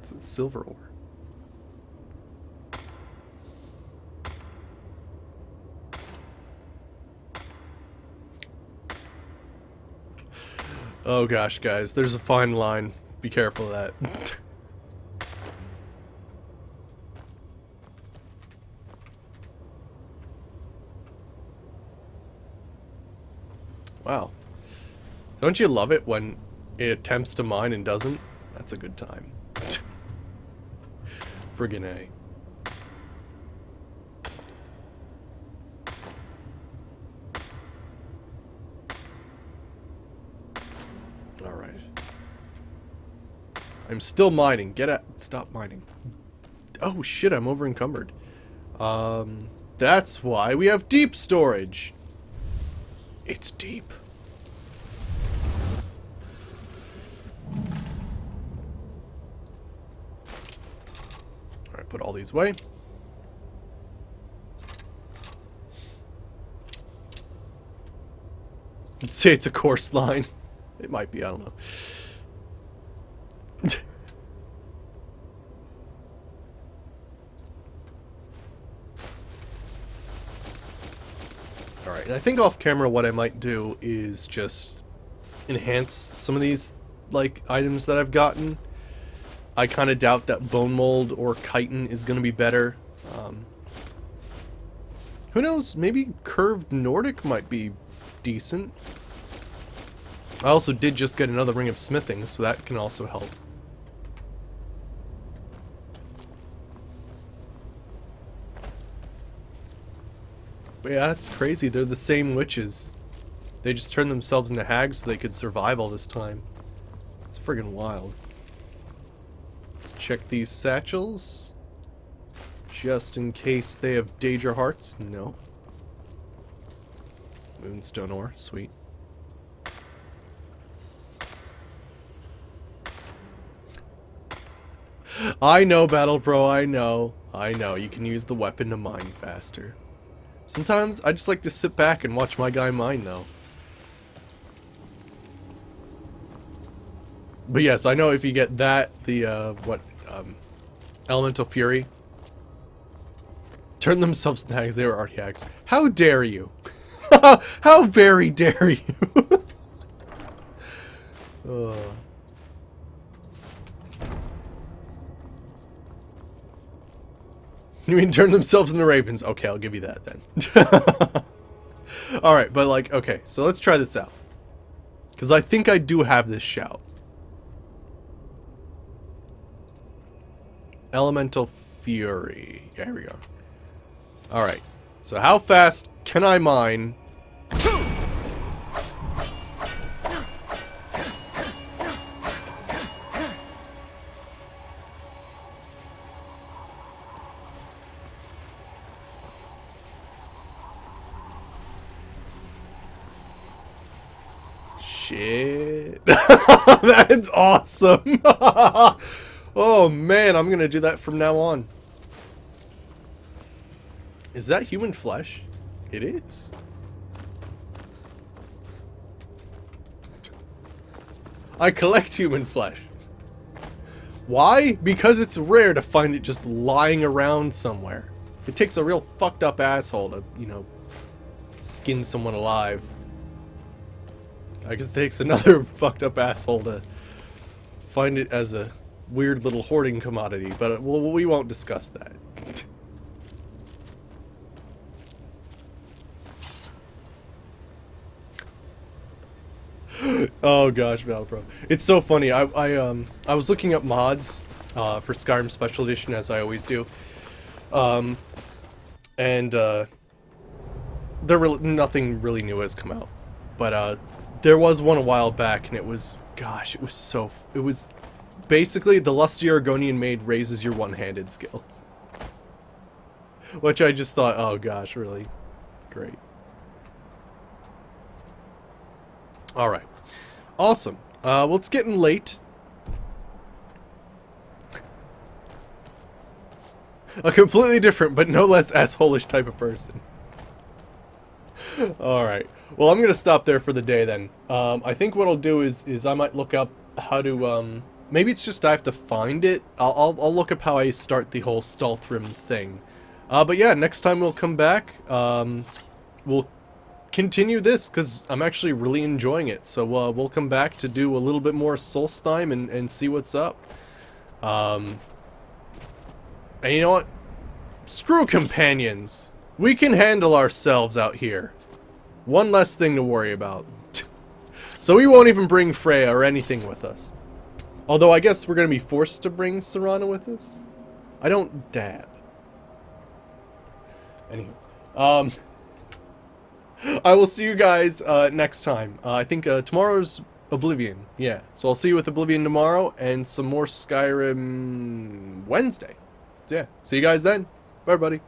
It's a silver ore. Oh gosh, guys, there's a fine line. Be careful of that. Wow. Don't you love it when it attempts to mine and doesn't? That's a good time. Friggin' A. Alright. I'm still mining. Get out. Stop mining. Oh shit, I'm over encumbered. That's why we have deep storage. It's deep. Alright, put all these away. Let's say it's a course line. It might be, I don't know. Alright, and I think off camera what I might do is just enhance some of these, like, items that I've gotten. I kind of doubt that bone mold or chitin is going to be better. Who knows? Maybe curved Nordic might be decent. I also did just get another ring of smithing, so that can also help. But yeah, that's crazy. They're the same witches. They just turned themselves into hags so they could survive all this time. It's friggin' wild. Let's check these satchels. Just in case they have Daedra hearts. No. Moonstone ore. Sweet. I know, Battle Pro, I know. I know, you can use the weapon to mine faster. Sometimes I just like to sit back and watch my guy mine, though. But yes, I know if you get that, the, Elemental Fury. Turn themselves into hags, they were already hags. How dare you? How very dare you? You mean turn themselves into ravens? Okay, I'll give you that then. Alright, but like, okay, so let's try this out. Because I think I do have this shout. Elemental Fury. Yeah, here we go. Alright, so how fast can I mine? Shit. That's awesome. Oh man, I'm gonna do that from now on. Is that human flesh? It is. I collect human flesh. Why? Because it's rare to find it just lying around somewhere. It takes a real fucked up asshole to, you know, skin someone alive. I guess it takes another fucked up asshole to find it as a weird little hoarding commodity, but we won't discuss that. Oh gosh, Valpro. It's so funny. I was looking up mods for Skyrim Special Edition, as I always do. Nothing really new has come out. But there was one a while back, and it was, gosh, it was basically the lusty Argonian Maid raises your one-handed skill. Which I just thought, oh gosh, really great. Alright. Awesome. Well, it's getting late. A completely different, but no less asshole-ish type of person. Alright. Well, I'm gonna stop there for the day then. I think what I'll do is I might look up how to, maybe it's just I have to find it. I'll look up how I start the whole Stalthrim thing. But yeah, next time we'll come back, we'll continue this, because I'm actually really enjoying it. So we'll come back to do a little bit more Solstheim and see what's up. And you know what? Screw companions. We can handle ourselves out here. One less thing to worry about. So we won't even bring Freya or anything with us. Although I guess we're going to be forced to bring Serana with us. I don't dab. Anywho. I will see you guys next time. I think tomorrow's Oblivion. Yeah. So I'll see you with Oblivion tomorrow and some more Skyrim Wednesday. So yeah. See you guys then. Bye, everybody.